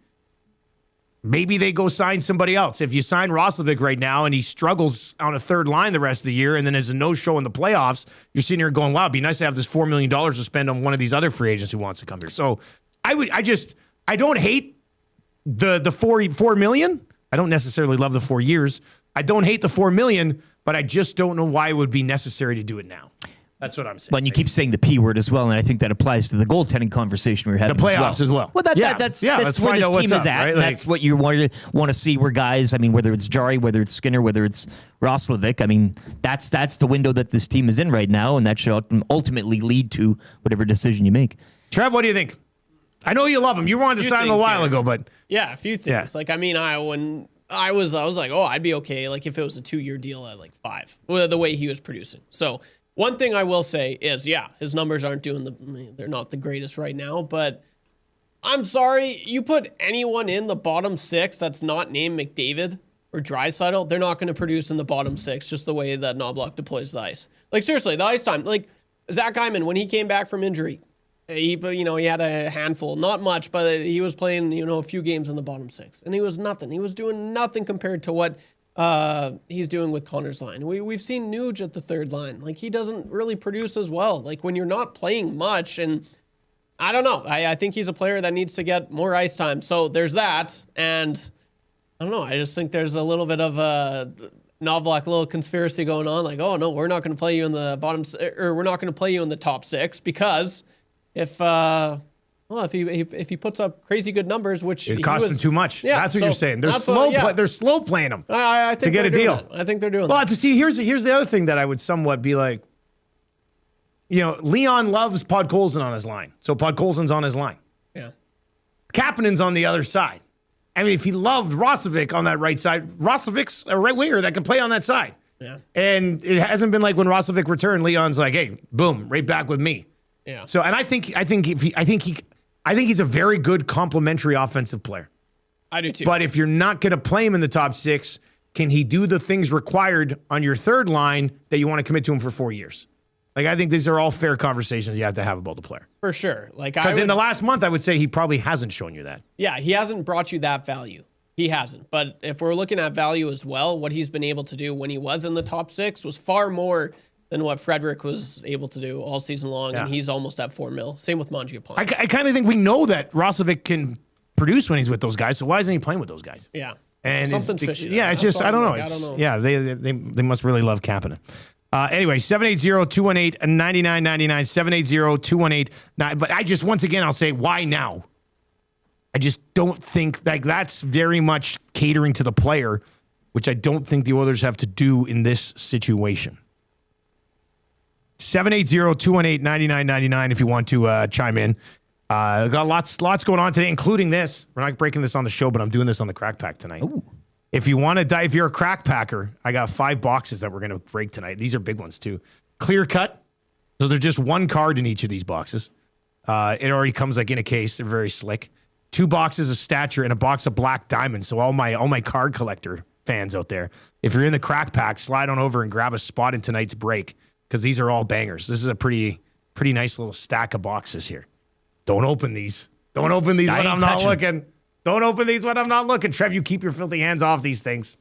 Maybe they go sign somebody else. If you sign Roslovic right now and he struggles on a third line the rest of the year and then has a no-show in the playoffs, you're sitting here going, wow, it'd be nice to have this $4 million to spend on one of these other free agents who wants to come here. So I don't hate the $4 million. I don't necessarily love the 4 years. I don't hate the $4 million, but I just don't know why it would be necessary to do it now. That's what I'm saying. Well, and you keep saying the P word as well, and I think that applies to the goaltending conversation we were having. The playoffs as well. Well, that's where this team is at. Right? That's what you want to see where guys, I mean, whether it's Jari, whether it's Skinner, whether it's Roslovic, I mean, that's the window that this team is in right now, and that should ultimately lead to whatever decision you make. Trev, what do you think? I know you love him. You wanted to sign him a while ago, but... Yeah, a few things. Yeah. Like, I mean, when I was like, oh, I'd be okay, like, if it was a 2-year deal at, like, 5, the way he was producing. So... One thing I will say is, his numbers aren't they're not the greatest right now, but I'm sorry, you put anyone in the bottom 6 that's not named McDavid or Draisaitl, they're not going to produce in the bottom 6, just the way that Knoblauch deploys the ice. Like, seriously, the ice time, like, Zach Hyman, when he came back from injury, he had a handful, not much, but he was playing, a few games in the bottom 6, and he was nothing. He was doing nothing compared to what he's doing with Connor's line. We've seen Nuge at the third line. Like, he doesn't really produce as well. Like, when you're not playing much, and I don't know. I think he's a player that needs to get more ice time. So there's that. And I don't know. I just think there's a little bit of a Knoblauch little conspiracy going on. Like, oh no, we're not going to play you in the bottom, or we're not going to play you in the top 6 because if he puts up crazy good numbers, which it costs him too much. Yeah, that's what you're saying. They're slow playing him. I think to get a deal. That. I think they're doing. Well, that. to see here's the other thing that I would somewhat be like, Leon loves Podkolzin on his line, so Podkolzin's on his line. Yeah, Kapanen's on the other side. I mean, if he loved Roslovic on that right side, Roslovic's a right winger that can play on that side. Yeah, and it hasn't been like when Roslovic returned, Leon's like, hey, boom, right back with me. Yeah. So, and I think he's a very good complementary offensive player. I do too. But if you're not going to play him in the top 6, can he do the things required on your third line that you want to commit to him for 4 years? Like, I think these are all fair conversations you have to have about the player. For sure. Like, because in the last month, I would say he probably hasn't shown you that. Yeah, he hasn't brought you that value. He hasn't. But if we're looking at value as well, what he's been able to do when he was in the top 6 was far more than what Frederick was able to do all season long, and he's almost at $4 million. Same with Mangiapane. I kind of think we know that Roslovic can produce when he's with those guys, so why isn't he playing with those guys? Yeah. And something's fishy. Yeah, it's just, I don't know. Yeah, they must really love Kapanen. Anyway, 780-218-9999, 780-218-9. But I just, once again, I'll say, why now? I just don't think, like, that's very much catering to the player, which I don't think the Oilers have to do in this situation. 780-218-9999 if you want to chime in. Got lots going on today, including this. We're not breaking this on the show, but I'm doing this on the Crack Pack tonight. Ooh. If you want to if you're a Crack Packer, I got 5 boxes that we're going to break tonight. These are big ones too. Clear cut. So there's just 1 card in each of these boxes. It already comes like in a case. They're very slick. 2 boxes of stature and a box of black diamonds. So all my card collector fans out there, if you're in the crack pack, slide on over and grab a spot in tonight's break because these are all bangers. This is a pretty nice little stack of boxes here. Don't open these. Don't open these when I'm not looking. Don't open these when I'm not looking. Trev, you keep your filthy hands off these things.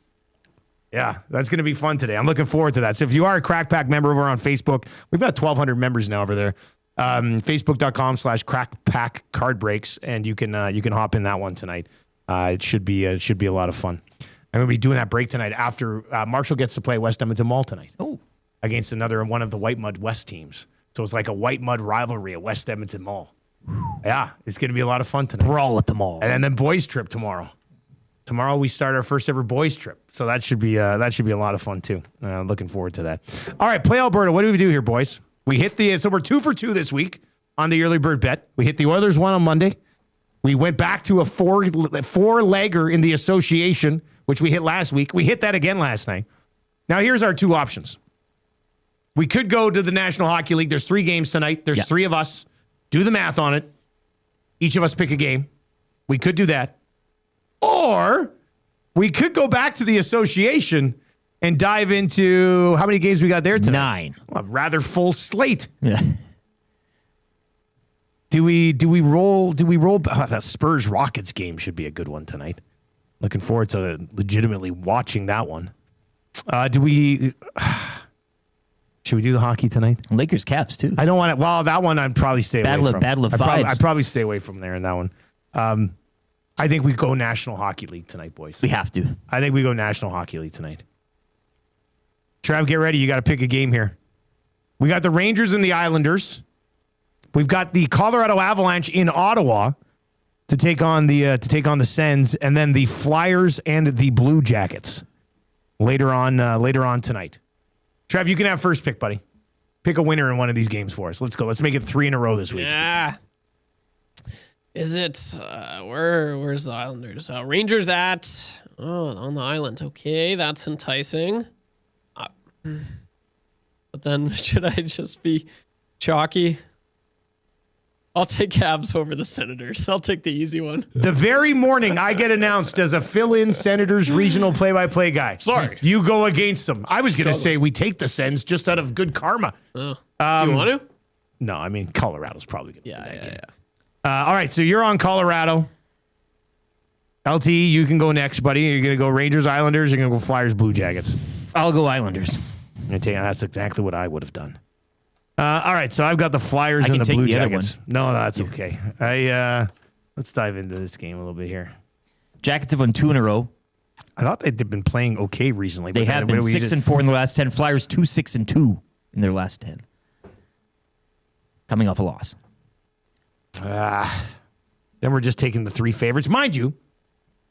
Yeah, that's going to be fun today. I'm looking forward to that. So if you are a Crack Pack member over on Facebook, we've got 1,200 members now over there. Facebook.com/crackpack card breaks, and you can hop in that one tonight. It should be a lot of fun. I'm going to be doing that break tonight after Marshall gets to play West Edmonton Mall tonight. Against another one of the White Mud West teams. So it's like a White Mud rivalry at West Edmonton Mall. Yeah, it's going to be a lot of fun tonight. Brawl at the mall. And then boys trip tomorrow. Tomorrow we start our first ever boys trip. So that should be a lot of fun too. Looking forward to that. All right, Play Alberta. What do we do here, boys? We hit so we're 2 for 2 this week on the early bird bet. We hit the Oilers one on Monday. We went back to a four-legger in the association, which we hit last week. We hit that again last night. Now here's our 2 options. We could go to the National Hockey League. There's 3 games tonight. There's 3 of us. Do the math on it. Each of us pick a game. We could do that. Or we could go back to the association and dive into how many games we got there tonight? 9. Well, a rather full slate. Yeah. Do we roll? That Spurs Rockets game should be a good one tonight. Looking forward to legitimately watching that one. Should we do the hockey tonight? Lakers Caps too. I don't want to. Well, that one I'd probably stay away from. Battle of Fives. I'd probably stay away from there in that one. I think we go National Hockey League tonight, boys. We have to. I think we go National Hockey League tonight. Trav, get ready. You got to pick a game here. We got the Rangers and the Islanders. We've got the Colorado Avalanche in Ottawa to take on the Sens, and then the Flyers and the Blue Jackets later on tonight. Trav, you can have first pick, buddy. Pick a winner in one of these games for us. Let's go. Let's make it 3 in a row this week. Yeah. Is it where's the Islanders? Rangers on the island. Okay, that's enticing. But then should I just be chalky? I'll take Cavs over the Senators. I'll take the easy one. The very morning I get announced as a fill-in Senators regional play-by-play guy. Sorry. You go against them. I was going to say we take the Sens just out of good karma. Do you want to? No, I mean, Colorado's probably going to win that game. Yeah. All right, so you're on Colorado. LT, you can go next, buddy. You're going to go Rangers, Islanders. You're going to go Flyers, Blue Jackets. I'll go Islanders. That's exactly what I would have done. All right, so I've got the Flyers and the Blue Jackets. No, that's okay. Let's dive into this game a little bit here. Jackets have won 2 in a row. I thought they'd been playing okay recently. They have been 6-4 in the last 10. Flyers 2-6-2 in their last 10. Coming off a loss. Then we're just taking the 3 favorites. Mind you,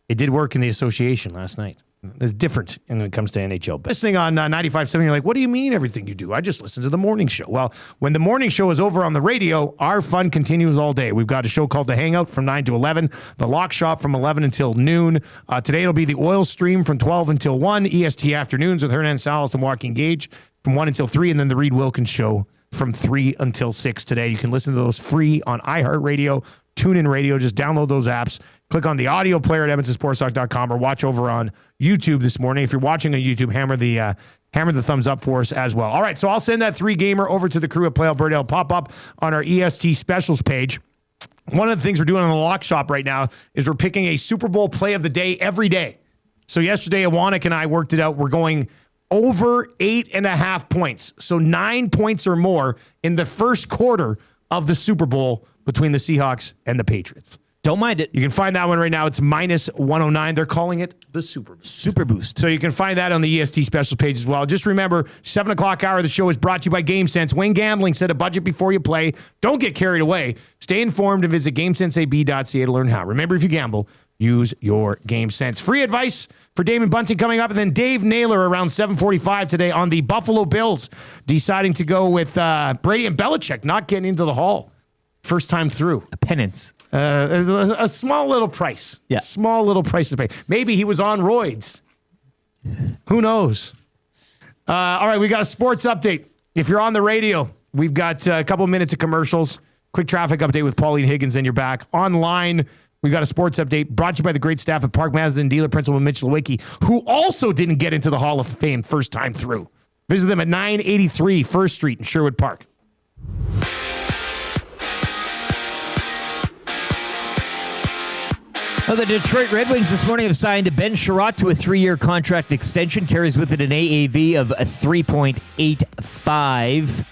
it did work in the association last night. It's different when it comes to NHL. But listening on 95.7, you're like, what do you mean everything you do? I just listen to the morning show. Well, when the morning show is over on the radio, our fun continues all day. We've got a show called The Hangout from 9 to 11, The Lock Shop from 11 until noon. Today it'll be the Oil Stream from 12 until 1, EST Afternoons with Hernan Salas and Joaquin Gage from 1 until 3, and then the Reed Wilkins Show from 3 until 6 today. You can listen to those free on iHeartRadio, TuneIn Radio. Just download those apps. Click on the audio player at EdmontonSportsTalk.com or watch over on YouTube this morning. If you're watching on YouTube, hammer the thumbs up for us as well. All right, so I'll send that 3-gamer over to the crew at Play Alberta. It'll pop up on our EST specials page. One of the things we're doing on the Lock Shop right now is we're picking a Super Bowl play of the day every day. So yesterday, Awanik and I worked it out. We're going over 8.5 points. So 9 points or more in the first quarter of the Super Bowl between the Seahawks and the Patriots. Don't mind it. You can find that one right now. It's -109. They're calling it the Super Boost. Super Boost. So you can find that on the EST specials page as well. Just remember, 7 o'clock hour of the show is brought to you by GameSense. When gambling, set a budget before you play. Don't get carried away. Stay informed and visit GameSenseAB.ca to learn how. Remember, if you gamble, use your GameSense. Free advice for Damon Bunting coming up, and then Dave Naylor around 7:45 today on the Buffalo Bills, deciding to go with Brady and Belichick not getting into the Hall. First time through. A penance. A small little price. Yeah. Small little price to pay. Maybe he was on roids. Who knows? All right, we got a sports update. If you're on the radio, we've got a couple minutes of commercials. Quick traffic update with Pauline Higgins, and you're back. Online, We got a sports update brought to you by the great staff at Park Mazda and dealer principal Mitch Lewicki, who also didn't get into the Hall of Fame first time through. Visit them at 983 First Street in Sherwood Park. Well, the Detroit Red Wings this morning have signed Ben Sherratt to a 3-year contract extension. Carries with it an AAV of 3.85.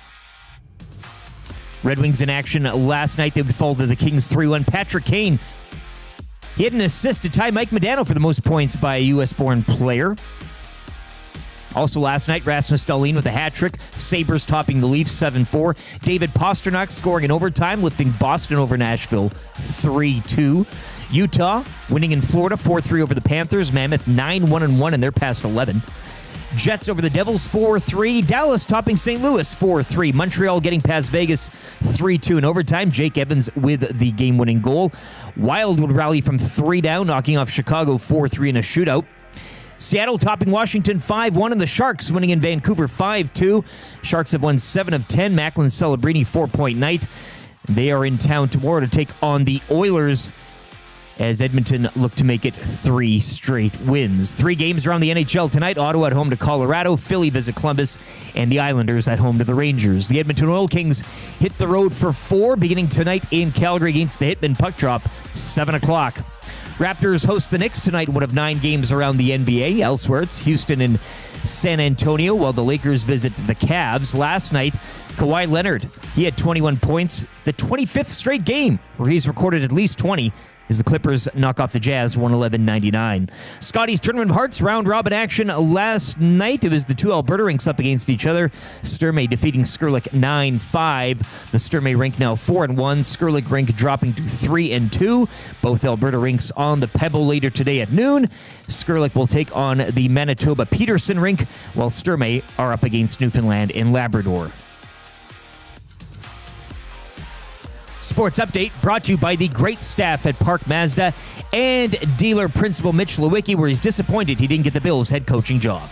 Red Wings in action last night. They would fall to the Kings 3-1. Patrick Kane, he had an assist to tie Mike Modano for the most points by a U.S.-born player. Also last night, Rasmus Dahlin with a hat trick. Sabres topping the Leafs 7-4. David Pastrnak scoring in overtime, lifting Boston over Nashville 3-2. Utah winning in Florida 4-3 over the Panthers. Mammoth 9-1-1 in their past 11. Jets over the Devils 4-3. Dallas topping St. Louis 4-3. Montreal getting past Vegas 3-2 in overtime. Jake Evans with the game-winning goal. Wild would rally from 3 down, knocking off Chicago 4-3 in a shootout. Seattle topping Washington 5-1, and the Sharks winning in Vancouver 5-2. Sharks have won 7 of 10. Macklin Celebrini 4-point night. They are in town tomorrow to take on the Oilers as Edmonton look to make it 3 straight wins. 3 games around the NHL tonight. Ottawa at home to Colorado. Philly visit Columbus. And the Islanders at home to the Rangers. The Edmonton Oil Kings hit the road for 4 beginning tonight in Calgary against the Hitman puck drop, 7 o'clock. Raptors host the Knicks tonight, one of 9 games around the NBA. Elsewhere, it's Houston and San Antonio, while the Lakers visit the Cavs. Last night, Kawhi Leonard, he had 21 points, the 25th straight game where he's recorded at least 20, as the Clippers knock off the Jazz 111-99. Scotty's Tournament of Hearts round-robin action last night. It was the 2 Alberta rinks up against each other. Sturmey defeating Skurlik 9-5. The Sturmey rink now 4-1. Skurlik rink dropping to 3-2. Both Alberta rinks on the Pebble later today at noon. Skurlik will take on the Manitoba Peterson rink, while Sturmey are up against Newfoundland and Labrador. Sports Update brought to you by the great staff at Park Mazda and dealer principal Mitch Lewicki, where he's disappointed he didn't get the Bills head coaching job.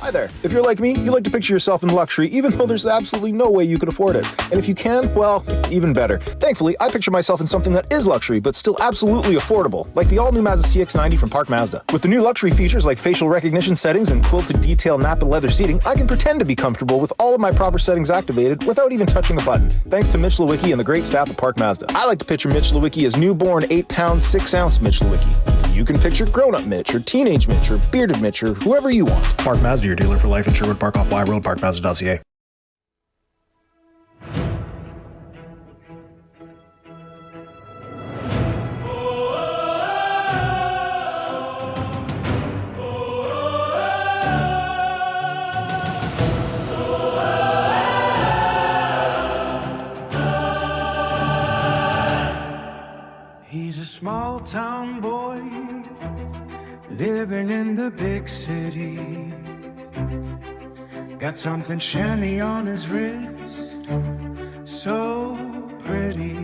Hi there. If you're like me, you like to picture yourself in luxury, even though there's absolutely no way you could afford it. And if you can, well, even better. Thankfully, I picture myself in something that is luxury, but still absolutely affordable, like the all-new Mazda CX-90 from Park Mazda. With the new luxury features like facial recognition settings and quilted detail Napa leather seating, I can pretend to be comfortable with all of my proper settings activated without even touching a button, thanks to Mitch Lewicki and the great staff at Park Mazda. I like to picture Mitch Lewicki as newborn 8-pound, 6-ounce Mitch Lewicki. You can picture grown-up Mitch, or teenage Mitch, or bearded Mitch, or whoever you want. Park Mazda, your dealer for life in Sherwood Park off Y Road, parkmazda.ca. He's a small town boy living in the big city. Got something shiny on his wrist, so pretty.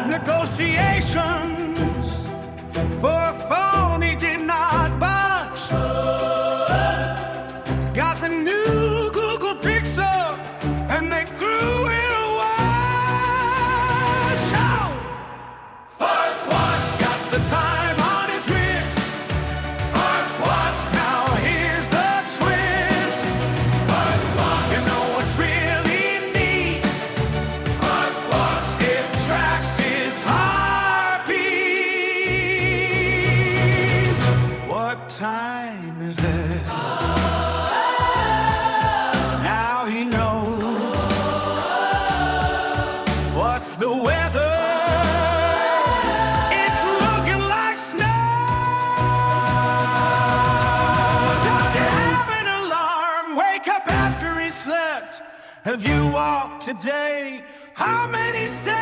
Negotiations for a phone he did not budge. Got the new Google Pixel and they threw it away. Ciao! First watch, got the time on his wrist. First watch, now here's the twist. First watch, you know what's really neat. First watch, it tracks his heartbeat. What time is it? Now he knows. What's the weather? It's looking like snow. Does it have an alarm? Wake up after he slept. Have you walked today? How many steps?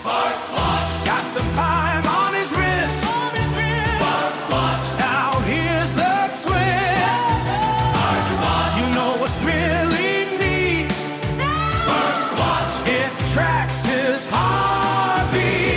First watch, Got the time on his wrist. first watch, Now here's the twist. first watch, You know what's really neat? first watch. It tracks his heartbeat.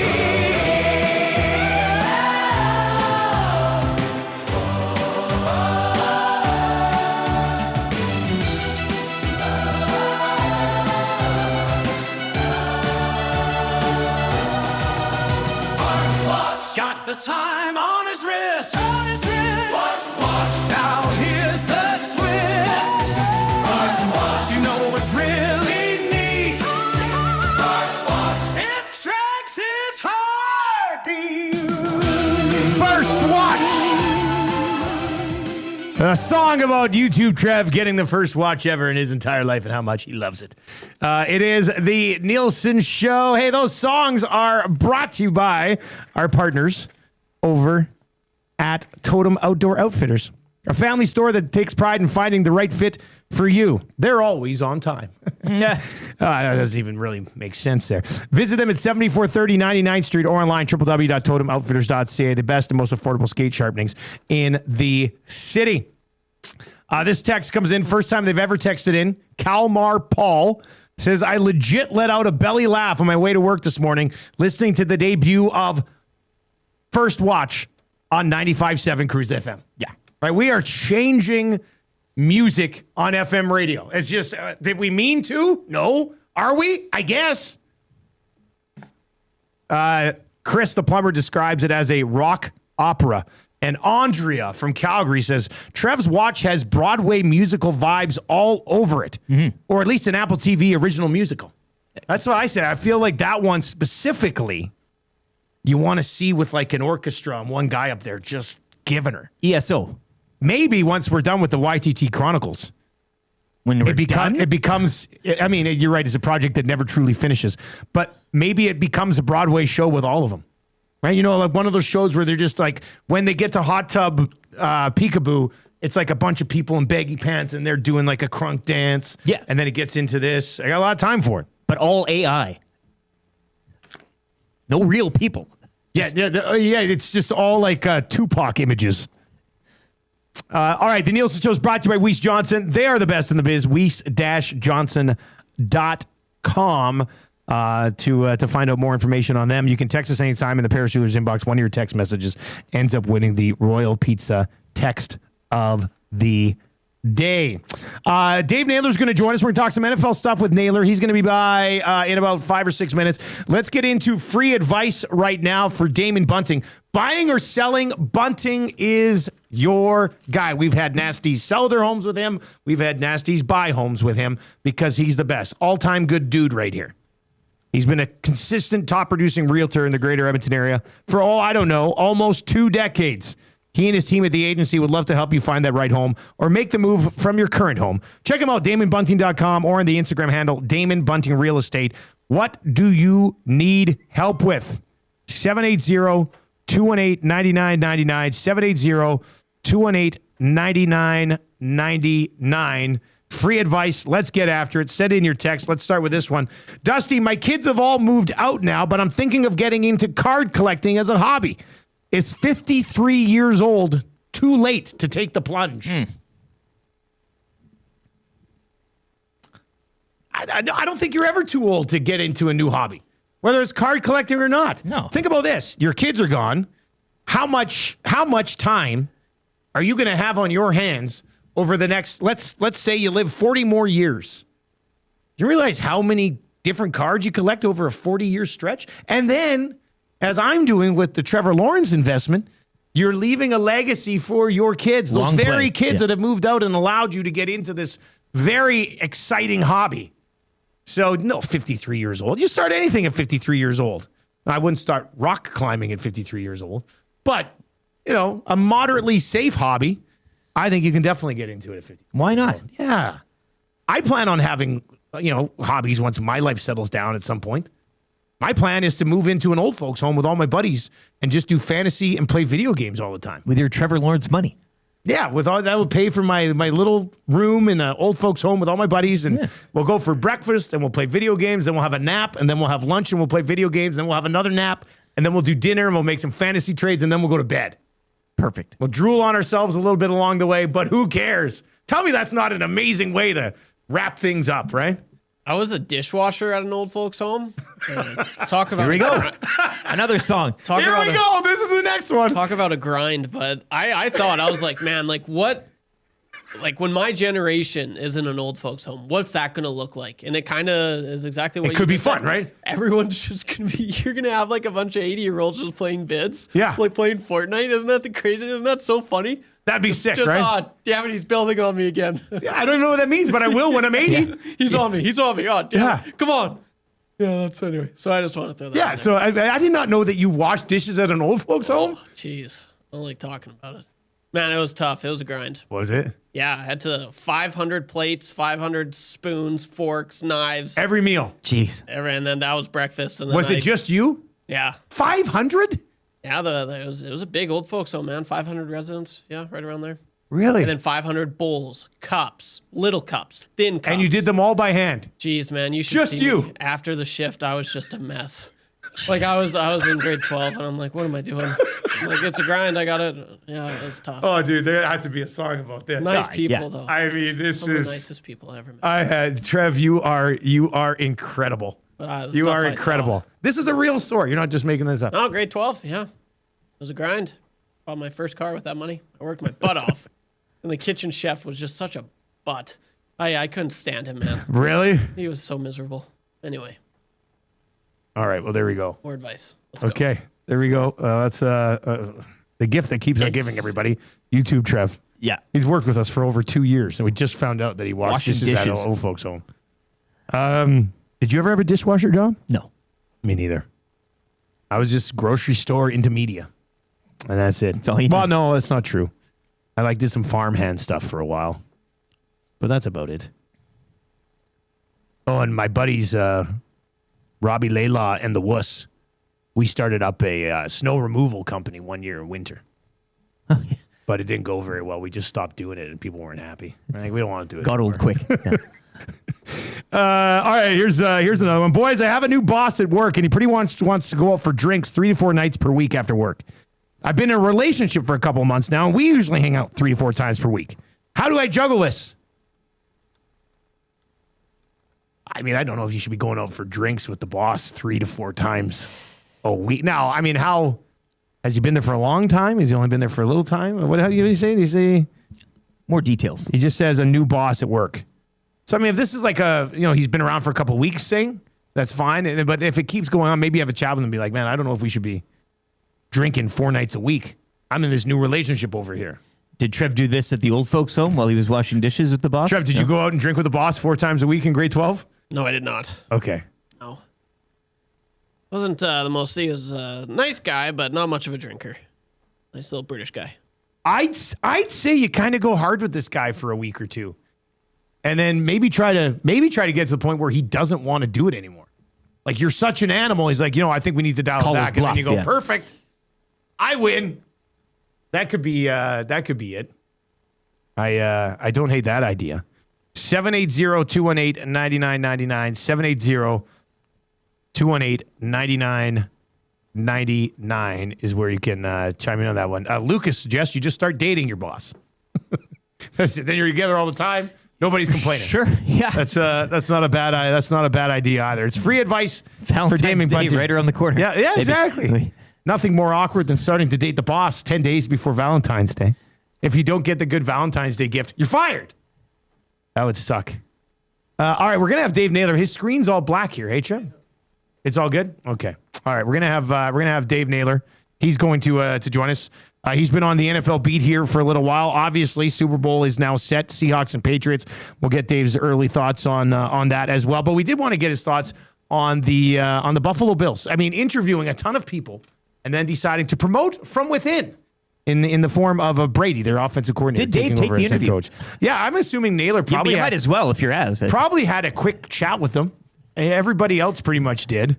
A song about YouTube Trev getting the first watch ever in his entire life and how much he loves it. It is the Nielson Show. Hey, those songs are brought to you by our partners over at Totem Outdoor Outfitters, a family store that takes pride in finding the right fit for you. They're always on time. That doesn't even really make sense there. Visit them at 7430 99th Street or online, www.totemoutfitters.ca. The best and most affordable skate sharpenings in the city. This text comes in, first time they've ever texted in. Kalmar Paul says, I legit let out a belly laugh on my way to work this morning, listening to the debut of First Watch on 95.7 Cruise FM. Yeah. Right, we are changing music on FM radio. It's just, did we mean to? No. Are we? I guess. Chris the plumber describes it as a rock opera. And Andrea from Calgary says, Trev's Watch has Broadway musical vibes all over it. Or at least an Apple TV original musical. That's what I said. I feel like that one specifically, you want to see with like an orchestra and one guy up there just giving her. ESO. Maybe once we're done with the YTT Chronicles. When we're done? It becomes, I mean, you're right, it's a project that never truly finishes. But maybe it becomes a Broadway show with all of them. Right? You know, like one of those shows where they're just like, when they get to Hot Tub Peekaboo, it's like a bunch of people in baggy pants and they're doing like a crunk dance. Yeah. And then it gets into this. I got a lot of time for it. But all AI. No real people. Yeah, it's just all like Tupac images. All right, the Nielsen Show is brought to you by Weiss Johnson. They are the best in the biz. Weiss-Johnson.com to find out more information on them. You can text us anytime in the Parachuters inbox. One of your text messages ends up winning the Royal Pizza text of the day. Dave Naylor is going to join us. We're going to talk some NFL stuff with Naylor. He's going to be by in about 5 or 6 minutes. Let's get into free advice right now for Damon Bunting. Buying or selling, Bunting is your guy. We've had Nasties sell their homes with him. We've had Nasties buy homes with him because he's the best. All-time good dude right here. He's been a consistent top-producing realtor in the greater Edmonton area for, almost 2 decades. He and his team at the agency would love to help you find that right home or make the move from your current home. Check him out, DamonBunting.com, or on the Instagram handle, Damon Bunting Real Estate. What do you need help with? 780-218-9999, 780-218-9999. Free advice. Let's get after it. Send in your text. Let's start with this one. Dusty, my kids have all moved out now, but I'm thinking of getting into card collecting as a hobby. It's 53 years old. Too late to take the plunge. I don't think you're ever too old to get into a new hobby, whether it's card collecting or not. No. Think about this. Your kids are gone. How much time are you going to have on your hands over the next, let's say you live 40 more years? Do you realize how many different cards you collect over a 40-year stretch? And then, as I'm doing with the Trevor Lawrence investment, you're leaving a legacy for your kids, those very kids that have moved out and allowed you to get into this very exciting hobby. So, no, 53 years old. You start anything at 53 years old. I wouldn't start rock climbing at 53 years old. But, a moderately safe hobby, I think you can definitely get into it at 50. Why not? Yeah. I plan on having, hobbies once my life settles down at some point. My plan is to move into an old folks home with all my buddies and just do fantasy and play video games all the time. With your Trevor Lawrence money. Yeah, with all that would pay for my little room in an old folks home with all my buddies, and we'll go for breakfast and we'll play video games, then we'll have a nap, and then we'll have lunch and we'll play video games, and then we'll have another nap, and then we'll do dinner and we'll make some fantasy trades, and then we'll go to bed. Perfect. We'll drool on ourselves a little bit along the way, but who cares? Tell me that's not an amazing way to wrap things up, right? I was a dishwasher at an old folks home. Talk about Here we go. Another song. Here we go. This is the next one. Talk about a grind. But I thought, I was like, man, like what? Like when my generation is in an old folks home, what's that going to look like? And it kind of is exactly what it could be fun, said. right? Everyone's just going to be, you're going to have like a bunch of 80-year-olds just playing bids. Yeah. Like playing Fortnite. Isn't that the crazy? Isn't that so funny? That'd be sick, Just, right? Damn it, he's building on me again. Yeah, I don't know what that means, but I will when I'm 80. Yeah. He's on me. Oh, damn it. Come on. Yeah, that's anyway. So I just want to throw that out there. So I did not know that you wash dishes at an old folks home. Jeez. I don't like talking about it. Man, it was tough. It was a grind. Was it? Yeah, I had to 500 plates, 500 spoons, forks, knives. Every meal. Jeez. And then that was breakfast. And then Was it just you? Yeah. 500? Yeah, it was a big old folks home, man. 500 residents. Yeah, right around there. Really? And then 500 bowls, cups, little cups, thin cups. And you did them all by hand? Jeez, man, you should Just see you. me. After the shift, I was just a mess. Like I was in grade 12, and I'm like, what am I doing? I'm like, it's a grind. I got it. Yeah, it was tough. Oh, dude, there has to be a song about this. Nice people, though. I mean, this Some of is the nicest people I ever met. I had Trev. You are incredible. But You are incredible. This is a real story. You're not just making this up. No, grade 12. Yeah, it was a grind. Bought my first car with that money. I worked my butt off, and the kitchen chef was just such a butt. I couldn't stand him, man. Really? He was so miserable. Anyway. All right. Well, there we go. More advice. Okay. There we go. That's the gift that keeps on giving everybody. YouTube Trev. Yeah. He's worked with us for over 2 years, and we just found out that he washed dishes at an old folks home. Did you ever have a dishwasher, John? No. Me neither. I was just grocery store into media, and that's it. That's all you Well, did. no, that's not true. I did some farmhand stuff for a while, but that's about it. Oh, and my buddies, Robbie Laylaw and the Wuss, we started up a snow removal company one year in winter. Oh, yeah. But it didn't go very well. We just stopped doing it, and people weren't happy. I think we don't want to do it Got anymore. old quick. Yeah. All right, here's another one. Boys, I have a new boss at work, and he pretty wants to go out for drinks 3 to 4 nights per week after work. I've been in a relationship for a couple of months now, and we usually hang out 3 to 4 times per week. How do I juggle this? I mean, I don't know if you should be going out for drinks with the boss 3 to 4 times a week. Now, I mean, how has he been there for a long time? Has he only been there for a little time? How do you say? Do you say more details? He just says a new boss at work. So, I mean, if this is like he's been around for a couple of weeks thing, that's fine. But if it keeps going on, maybe you have a chat with him and be like, man, I don't know if we should be drinking 4 nights a week. I'm in this new relationship over here. Did Trev do this at the old folks' home while he was washing dishes with the boss? Trev, did you go out and drink with the boss 4 times a week in grade 12? No, I did not. Okay. No. Wasn't the most. He was a nice guy, but not much of a drinker. Nice little British guy. I'd say you kind of go hard with this guy for a week or two, and then maybe try to get to the point where he doesn't want to do it anymore. Like, you're such an animal. He's like, I think we need to dial it back, and then you go, perfect, I win. That could be it. I don't hate that idea. 780-218-9999. 780-218-9999 is where you can chime in on that one. Lucas suggests you just start dating your boss. That's it. Then you're together all the time. Nobody's complaining. Sure. Yeah. That's not a bad idea either. It's free advice Valentine's for Damon Day Bunting. right around the corner. Yeah, Maybe. exactly. Nothing more awkward than starting to date the boss 10 days before Valentine's Day. If you don't get the good Valentine's Day gift, you're fired. That would suck. All right, we're gonna have Dave Naylor. His screen's all black here. Hey, Trent. It's all good. Okay. All right, we're gonna have Dave Naylor. He's going to join us. He's been on the NFL beat here for a little while. Obviously, Super Bowl is now set. Seahawks and Patriots. We'll get Dave's early thoughts on that as well. But we did want to get his thoughts on the Buffalo Bills. I mean, interviewing a ton of people and then deciding to promote from within. In the form of a Brady, their offensive coordinator. Did Dave take the interview? Coach. Yeah, I'm assuming Naylor probably you might as well if you're as. Probably had a quick chat with them. Everybody else pretty much did.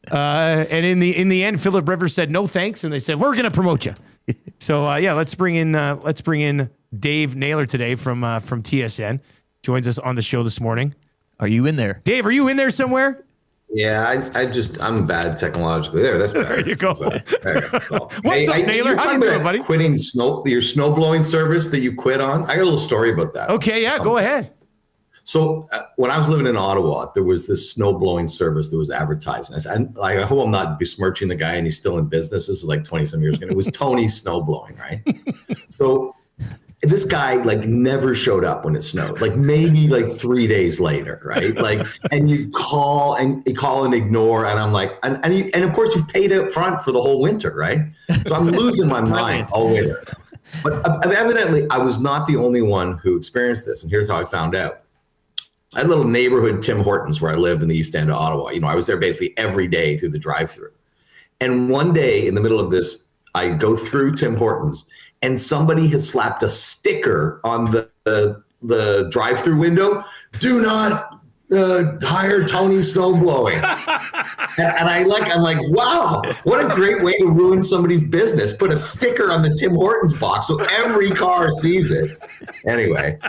And in the end, Phillip Rivers said no thanks, and they said we're going to promote you. So let's bring in Dave Naylor today from TSN. Joins us on the show this morning. Are you in there, Dave? Are you in there somewhere? Yeah, I'm bad technologically. That's better. There you go. So, What's up, Naylor? How you doing, buddy? Quitting your snow blowing service that you quit on. I got a little story about that. Okay, yeah, go ahead. So when I was living in Ottawa, there was this snow blowing service that was advertising. I hope I'm not besmirching the guy and he's still in business. This is like 20 some years ago. It was Tony Snow Blowing, right? So this guy never showed up when it snowed, maybe 3 days later, right? And you call and ignore, and I'm like, and of course you've paid up front for the whole winter, right? So I'm losing my mind all winter. But evidently I was not the only one who experienced this, and here's how I found out. I had a little neighborhood Tim Hortons where I lived in the East End of Ottawa. I was there basically every day through the drive-thru. And one day in the middle of this I go through Tim Hortons, and somebody has slapped a sticker on the drive-through window. Do not hire Tony Snowblowing. And I'm like, wow, what a great way to ruin somebody's business. Put a sticker on the Tim Hortons box so every car sees it. Anyway.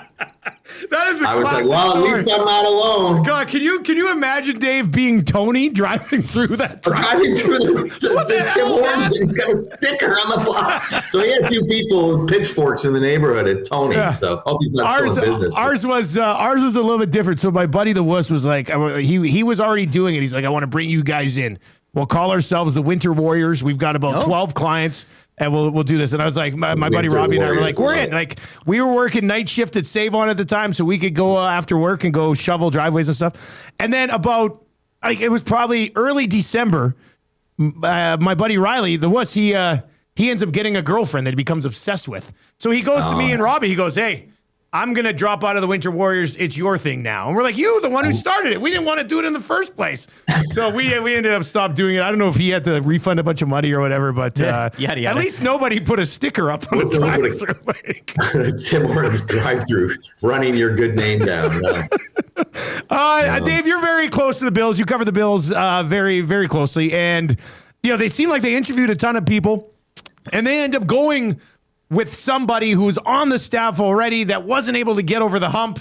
That is a I was like, classic well, story. at least I'm not alone. God, can you imagine Dave being Tony driving through that? Driving through the Tim Hortons, and he's got a sticker on the box. So he had a few people with pitchforks in the neighborhood at Tony. Yeah. So hope he's not still in business. Ours was a little bit different. So my buddy the Wuss was like, he was already doing it. He's like, I want to bring you guys in. We'll call ourselves the Winter Warriors. We've got about 12 clients. And we'll do this. And I was like, my buddy Robbie and I were like, we're in. Like, we were working night shift at Save On at the time, so we could go after work and go shovel driveways and stuff. And then about, like, it was probably early December, my buddy Riley, the Wuss, he ends up getting a girlfriend that he becomes obsessed with. So he goes to me and Robbie, he goes, hey, I'm going to drop out of the Winter Warriors. It's your thing now. And we're like, you, the one who started it. We didn't want to do it in the first place. So we ended up stopped doing it. I don't know if he had to refund a bunch of money or whatever, but at least nobody put a sticker up on the drive-through. Tim Hortons drive-through, running your good name down. No. Dave, you're very close to the Bills. You cover the Bills very, very closely. And, they seem like they interviewed a ton of people, and they end up going with somebody who's on the staff already that wasn't able to get over the hump.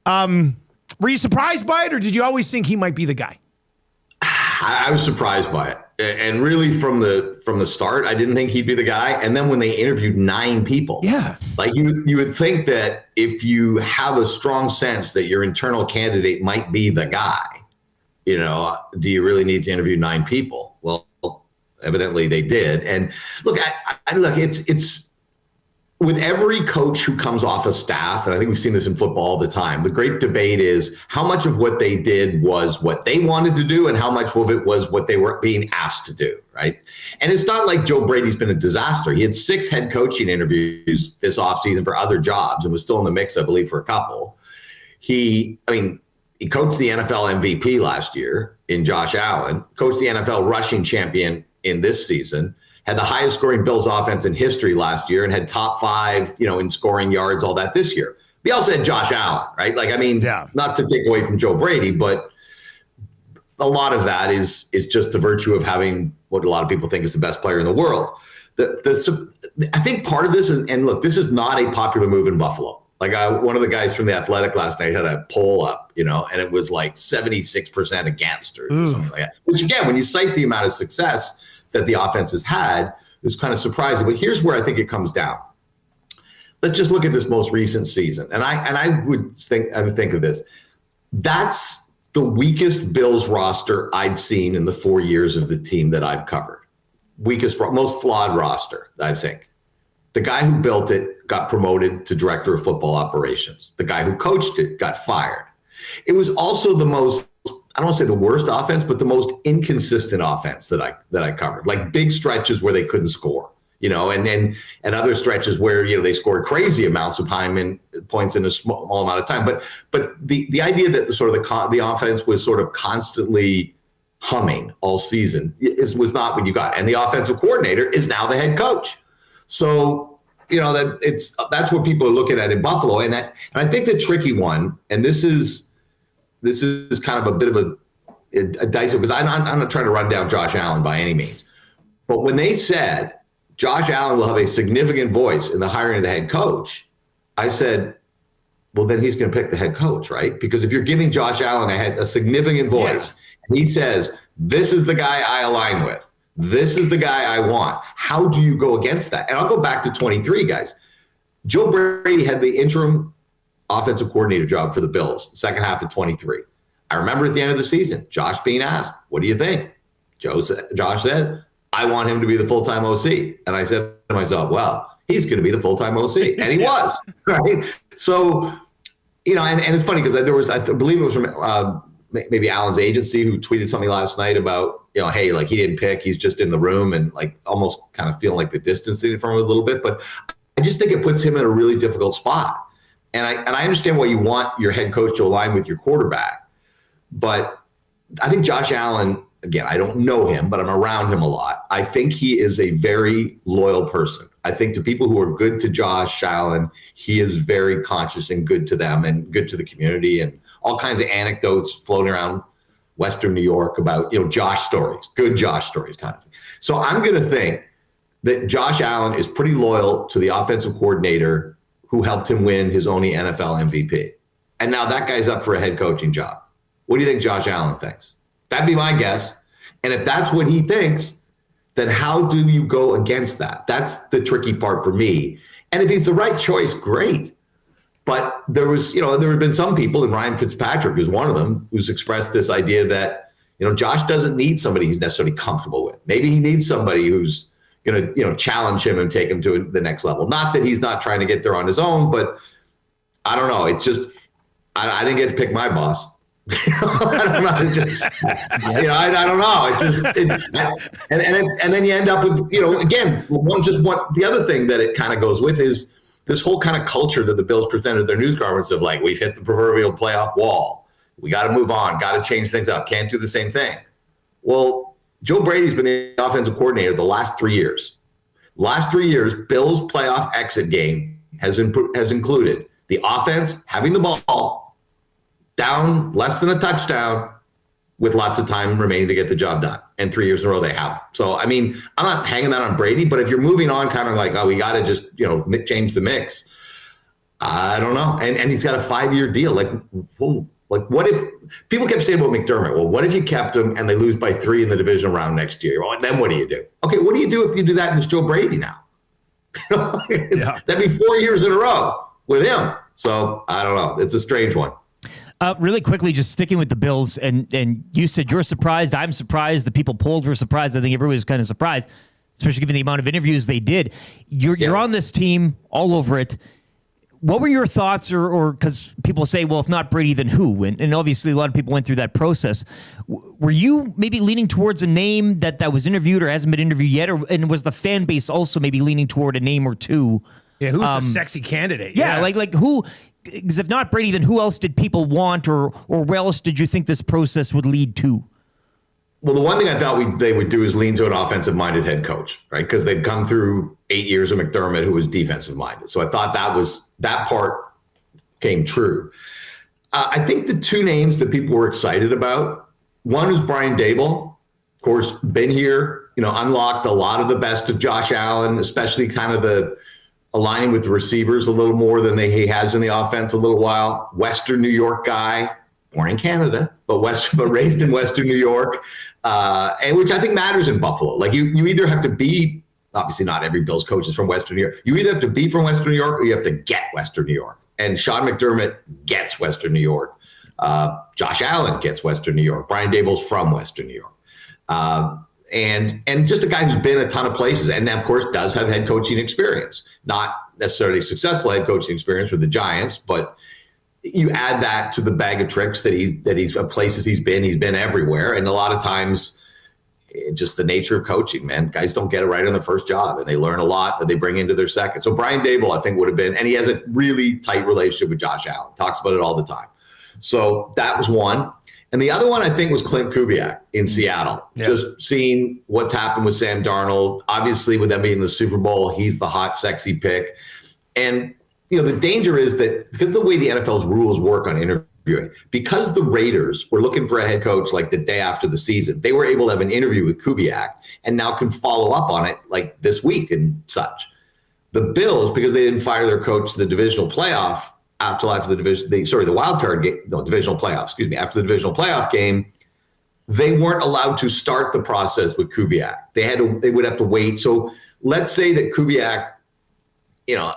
Were you surprised by it, or did you always think he might be the guy? I was surprised by it, and really from the start, I didn't think he'd be the guy. And then when they interviewed 9 people, like you would think that if you have a strong sense that your internal candidate might be the guy, do you really need to interview 9 people? Well, evidently they did. And look, it's. With every coach who comes off a staff, and I think we've seen this in football all the time, the great debate is how much of what they did was what they wanted to do and how much of it was what they were being asked to do, right? And it's not like Joe Brady's been a disaster. He had 6 head coaching interviews this offseason for other jobs and was still in the mix, I believe, for a couple. He coached the NFL MVP last year in Josh Allen, coached the NFL rushing champion in this season, had the highest scoring Bills offense in history last year and had top 5, in scoring yards, all that this year. We also had Josh Allen, right? Not to take away from Joe Brady, but a lot of that is just the virtue of having what a lot of people think is the best player in the world. I think part of this, and look, this is not a popular move in Buffalo. One of the guys from The Athletic last night had a poll up, and it was like 76% against or something like that. Which again, when you cite the amount of success that the offense has had, it was kind of surprising. But here's where I think it comes down. Let's just look at this most recent season. And I would think of this. That's the weakest Bills roster I'd seen in the 4 years of the team that I've covered. Most flawed roster, I think. The guy who built it got promoted to director of football operations. The guy who coached it got fired. It was also the most, I don't want to say the worst offense, but the most inconsistent offense that I covered. Like big stretches where they couldn't score, and other stretches where they scored crazy amounts of points in a small amount of time. But the idea that the offense was sort of constantly humming all season was not what you got. And the offensive coordinator is now the head coach. So that's what people are looking at in Buffalo, and I think the tricky one, and this is kind of a bit of a dicey, because I'm not trying to run down Josh Allen by any means. But when they said Josh Allen will have a significant voice in the hiring of the head coach, I said, well, then he's going to pick the head coach, right? Because if you're giving Josh Allen a significant voice, and he says, this is the guy I align with, this is the guy I want, how do you go against that? And I'll go back to 23, guys. Joe Brady had the interim offensive coordinator job for the Bills, the second half of 23. I remember at the end of the season, Josh being asked, what do you think? Josh said, I want him to be the full-time OC. And I said to myself, well, he's going to be the full-time OC. And he was, right? So, and it's funny because there was, I believe it was from maybe Allen's agency who tweeted something last night about, hey, like he didn't pick, he's just in the room, and like almost kind of feeling like the distancing from him a little bit. But I just think it puts him in a really difficult spot. And I understand why you want your head coach to align with your quarterback, but I think Josh Allen again, I don't know him, but I'm around him a lot. I think he is a very loyal person. I think to people who are good to Josh Allen, he is very conscious and good to them and good to the community, and all kinds of anecdotes floating around Western New York about, Josh stories, good Josh stories kind of thing. So I'm going to think that Josh Allen is pretty loyal to the offensive coordinator who helped him win his only NFL MVP. And now that guy's up for a head coaching job. What do you think Josh Allen thinks? That'd be my guess. And if that's what he thinks, then how do you go against that? That's the tricky part for me. And if he's the right choice, great. But there have been some people, and Ryan Fitzpatrick is one of them, who's expressed this idea that, Josh doesn't need somebody he's necessarily comfortable with. Maybe he needs somebody who's going to, challenge him and take him to the next level. Not that he's not trying to get there on his own, but I don't know. It's just, I didn't get to pick my boss. I don't know. I don't know. And then you end up with, again, the other thing that it kind of goes with is this whole kind of culture that the Bills presented their news garments of, like, we've hit the proverbial playoff wall. We got to move on, got to change things up, can't do the same thing. Well, Joe Brady's been the offensive coordinator the last 3 years. Last 3 years, Bills' playoff exit game has included the offense having the ball down less than a touchdown with lots of time remaining to get the job done. And 3 years in a row they haven't. So, I mean, I'm not hanging that on Brady, but if you're moving on kind of like, we got to just, change the mix. I don't know. And he's got a 5-year deal. Like, what if people kept saying about McDermott? Well, what if you kept him and they lose by 3 in the division round next year? Well, then what do you do? Okay, what do you do if you do that and it's Joe Brady now? That'd be 4 years in a row with him. So I don't know. It's a strange one. Really quickly, just sticking with the Bills, and you said you're surprised. I'm surprised. The people polled were surprised. I think everybody's kind of surprised, especially given the amount of interviews they did. You're on this team, all over it. What were your thoughts, or because people say, well, if not Brady, then who? And obviously a lot of people went through that process. Were you maybe leaning towards a name that was interviewed or hasn't been interviewed yet? And was the fan base also maybe leaning toward a name or two? Yeah, who's the sexy candidate? Yeah, like who? Because if not Brady, then who else did people want, or where else did you think this process would lead to? Well, the one thing I thought they would do is lean to an offensive-minded head coach, right? Because they've come through 8 years of McDermott, who was defensive-minded. So I thought that part came true. I think the two names that people were excited about, one was Brian Daboll, of course, been here, unlocked a lot of the best of Josh Allen, especially kind of the aligning with the receivers a little more than he has in the offense a little while. Western New York guy, born in Canada, but raised in Western New York, and which I think matters in Buffalo. Like you either have to be, obviously not every Bills coach is from Western New York. You either have to be from Western New York or you have to get Western New York. And Sean McDermott gets Western New York. Josh Allen gets Western New York. Brian Daboll's from Western New York. And just a guy who's been a ton of places, and of course does have head coaching experience. Not necessarily successful head coaching experience with the Giants, but you add that to the bag of tricks that he's places he's been everywhere. And a lot of times, just the nature of coaching, man, guys don't get it right on their first job, and they learn a lot that they bring into their second. So Brian Daboll, I think, would have been, and he has a really tight relationship with Josh Allen, talks about it all the time. So that was one. And the other one, I think, was Clint Kubiak in Seattle. Yeah. Just seeing what's happened with Sam Darnold. Obviously, with them being in the Super Bowl, he's the hot, sexy pick. And, the danger is that because of the way the NFL's rules work on interviewing, because the Raiders were looking for a head coach like the day after the season, they were able to have an interview with Kubiak and now can follow up on it like this week and such. The Bills, because they didn't fire their coach to the divisional playoff, after the wild card game, divisional playoff, after the divisional playoff game, they weren't allowed to start the process with Kubiak. They would have to wait. So let's say that Kubiak,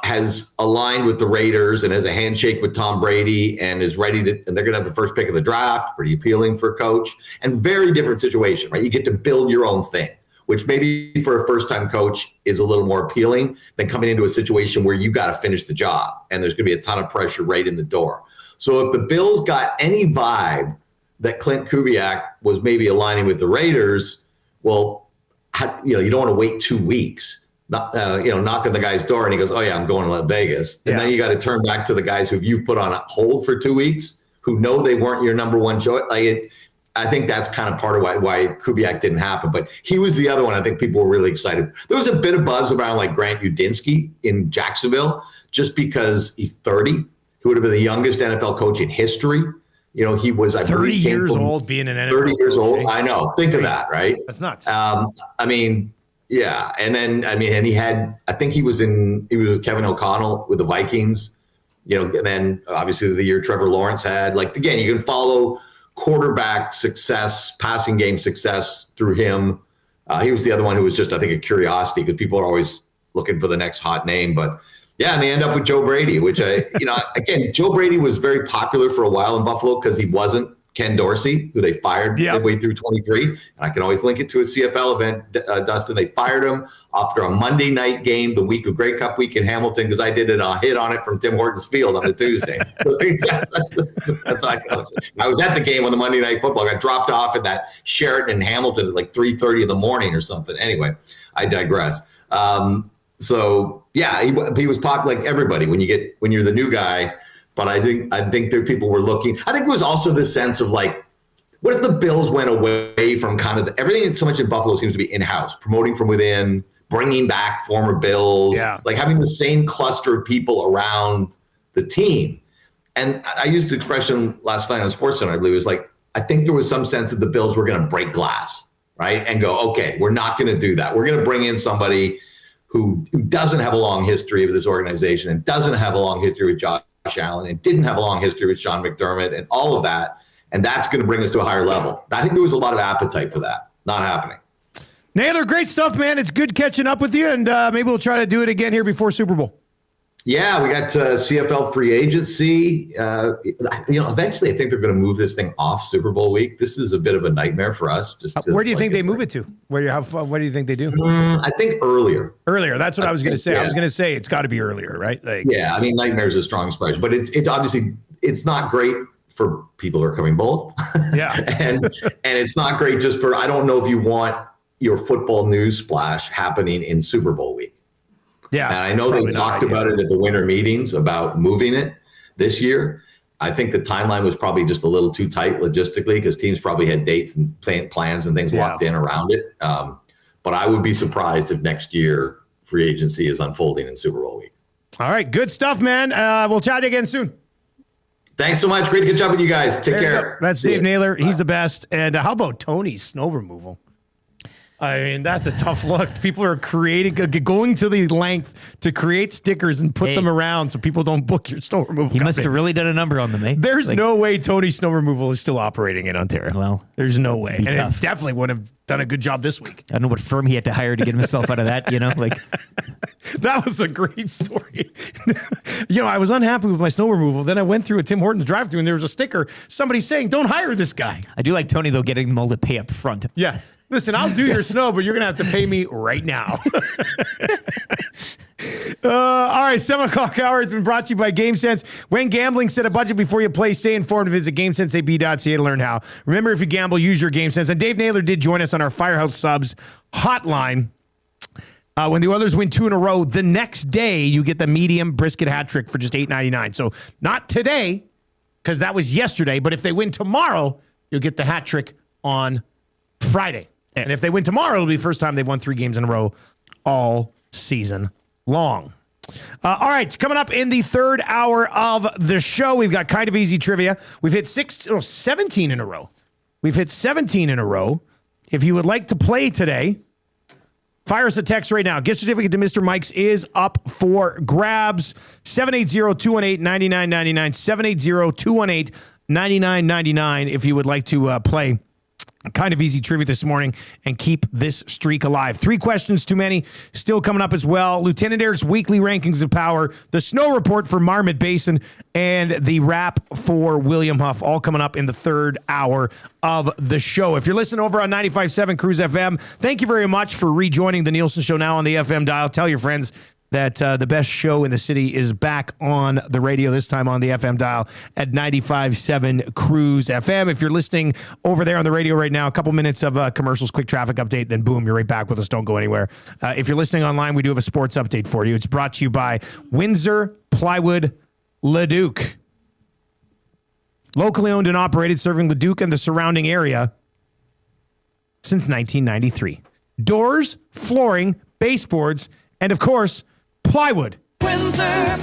has aligned with the Raiders and has a handshake with Tom Brady and is ready to, and they're going to have the first pick of the draft, pretty appealing for a coach, and very different situation, right? You get to build your own thing, which maybe for a first-time coach is a little more appealing than coming into a situation where you got to finish the job and there's going to be a ton of pressure right in the door. So if the Bills got any vibe that Clint Kubiak was maybe aligning with the Raiders, well, you don't want to wait 2 weeks, knock on the guy's door and he goes, oh yeah, I'm going to Vegas. And then you got to turn back to the guys who you've put on hold for 2 weeks, who know they weren't your number one choice. I think that's kind of part of why Kubiak didn't happen. But he was the other one. I think people were really excited. There was a bit of buzz around like Grant Udinski in Jacksonville, just because he's 30. He would have been the youngest NFL coach in history. You know, he was 30 years old being an NFL 30 years coach, old. eh? I know. Think of that, right? That's nuts. I mean, yeah. And then, I mean, and he had, I think he was with Kevin O'Connell with the Vikings, you know, and then obviously the year Trevor Lawrence had. Like, again, you can follow quarterback success, passing game success through him. He was the other one who was just, I think, a curiosity because people are always looking for the next hot name. But yeah, and they end up with Joe Brady, which again, Joe Brady was very popular for a while in Buffalo because he wasn't Ken Dorsey, who they fired midway through 23. And I can always link it to a CFL event, Dustin. They fired him after a Monday night game the week of Grey Cup week in Hamilton because I did a hit on it from Tim Hortons Field on the Tuesday. That's how I was at the game on the Monday Night Football. I got dropped off at that Sheraton in Hamilton at like 3:30 in the morning or something. Anyway, I digress. So yeah, he was popular like everybody when you're the new guy. But I think that people were looking. I think it was also the sense of like, what if the Bills went away from kind of everything so much in Buffalo seems to be in-house, promoting from within, bringing back former Bills, like having the same cluster of people around the team. And I used the expression last night on SportsCenter, I believe it was like, I think there was some sense that the Bills were going to break glass, right? And go, okay, we're not going to do that. We're going to bring in somebody who doesn't have a long history with this organization and doesn't have a long history with Josh Allen and didn't have a long history with Sean McDermott and all of that. And that's going to bring us to a higher level. I think there was a lot of appetite for that. Not happening. Naylor, great stuff, man. It's good catching up with you. And maybe we'll try to do it again here before Super Bowl. Yeah, we got CFL free agency. Eventually I think they're going to move this thing off Super Bowl week. This is a bit of a nightmare for us. Where do you think they move it to? What do you think they do? I think earlier. Earlier. That's what I was going to say. Yeah. I was going to say it's got to be earlier, right? Yeah, I mean, nightmare is a strong expression, but it's obviously it's not great for people who are covering both. Yeah, and it's not great just for. I don't know if you want your football news splash happening in Super Bowl week. Yeah, and I know they talked about it at the winter meetings about moving it this year. I think the timeline was probably just a little too tight logistically because teams probably had dates and plans and things locked in around it. But I would be surprised if next year free agency is unfolding in Super Bowl week. All right, good stuff, man. We'll chat again soon. Thanks so much. Great to catch up with you guys. Take care. That's Dave Naylor. He's the best. And how about Tony's snow removal? I mean, that's a tough look. People are going to the length to create stickers and put them around so people don't book your snow removal. He must have really done a number on them, eh? There's no way Tony's snow removal is still operating in Ontario. Well, there's no way. And tough. it definitely would have done a good job this week. I don't know what firm he had to hire to get himself out of that, That was a great story. I was unhappy with my snow removal. Then I went through a Tim Hortons drive-thru and there was a sticker, somebody saying, don't hire this guy. I do like Tony, though, getting them all to pay up front. Yeah. Listen, I'll do your snow, but you're going to have to pay me right now. All right, 7 o'clock hour has been brought to you by GameSense. When gambling, set a budget before you play. Stay informed. Visit GameSenseAB.ca to learn how. Remember, if you gamble, use your GameSense. And Dave Naylor did join us on our Firehouse Subs hotline. When the Oilers win 2 in a row, the next day you get the medium brisket hat trick for just $8.99. So not today, because that was yesterday, but if they win tomorrow, you'll get the hat trick on Friday. And if they win tomorrow, it'll be the first time they've won 3 games in a row all season long. All right, coming up in the third hour of the show, we've got kind of easy trivia. We've hit 17 in a row. We've hit 17 in a row. If you would like to play today, fire us a text right now. Gift certificate to Mr. Mike's is up for grabs. 780-218-9999. 780-218-9999 if you would like to play kind of easy trivia this morning and keep this streak alive. 3 questions too many still coming up as well. Lieutenant Eric's weekly rankings of power, the snow report for Marmot Basin, and the wrap for William Huff, all coming up in the third hour of the show. If you're listening over on 95.7 Cruise FM, thank you very much for rejoining the Nielsen Show now on the FM dial. Tell your friends that the best show in the city is back on the radio, this time on the FM dial at 95.7 Cruise FM. If you're listening over there on the radio right now, a couple minutes of commercials, quick traffic update, then boom, you're right back with us. Don't go anywhere. If you're listening online, we do have a sports update for you. It's brought to you by Windsor Plywood Leduc. Locally owned and operated, serving Leduc and the surrounding area since 1993. Doors, flooring, baseboards, and of course, plywood. Windsor,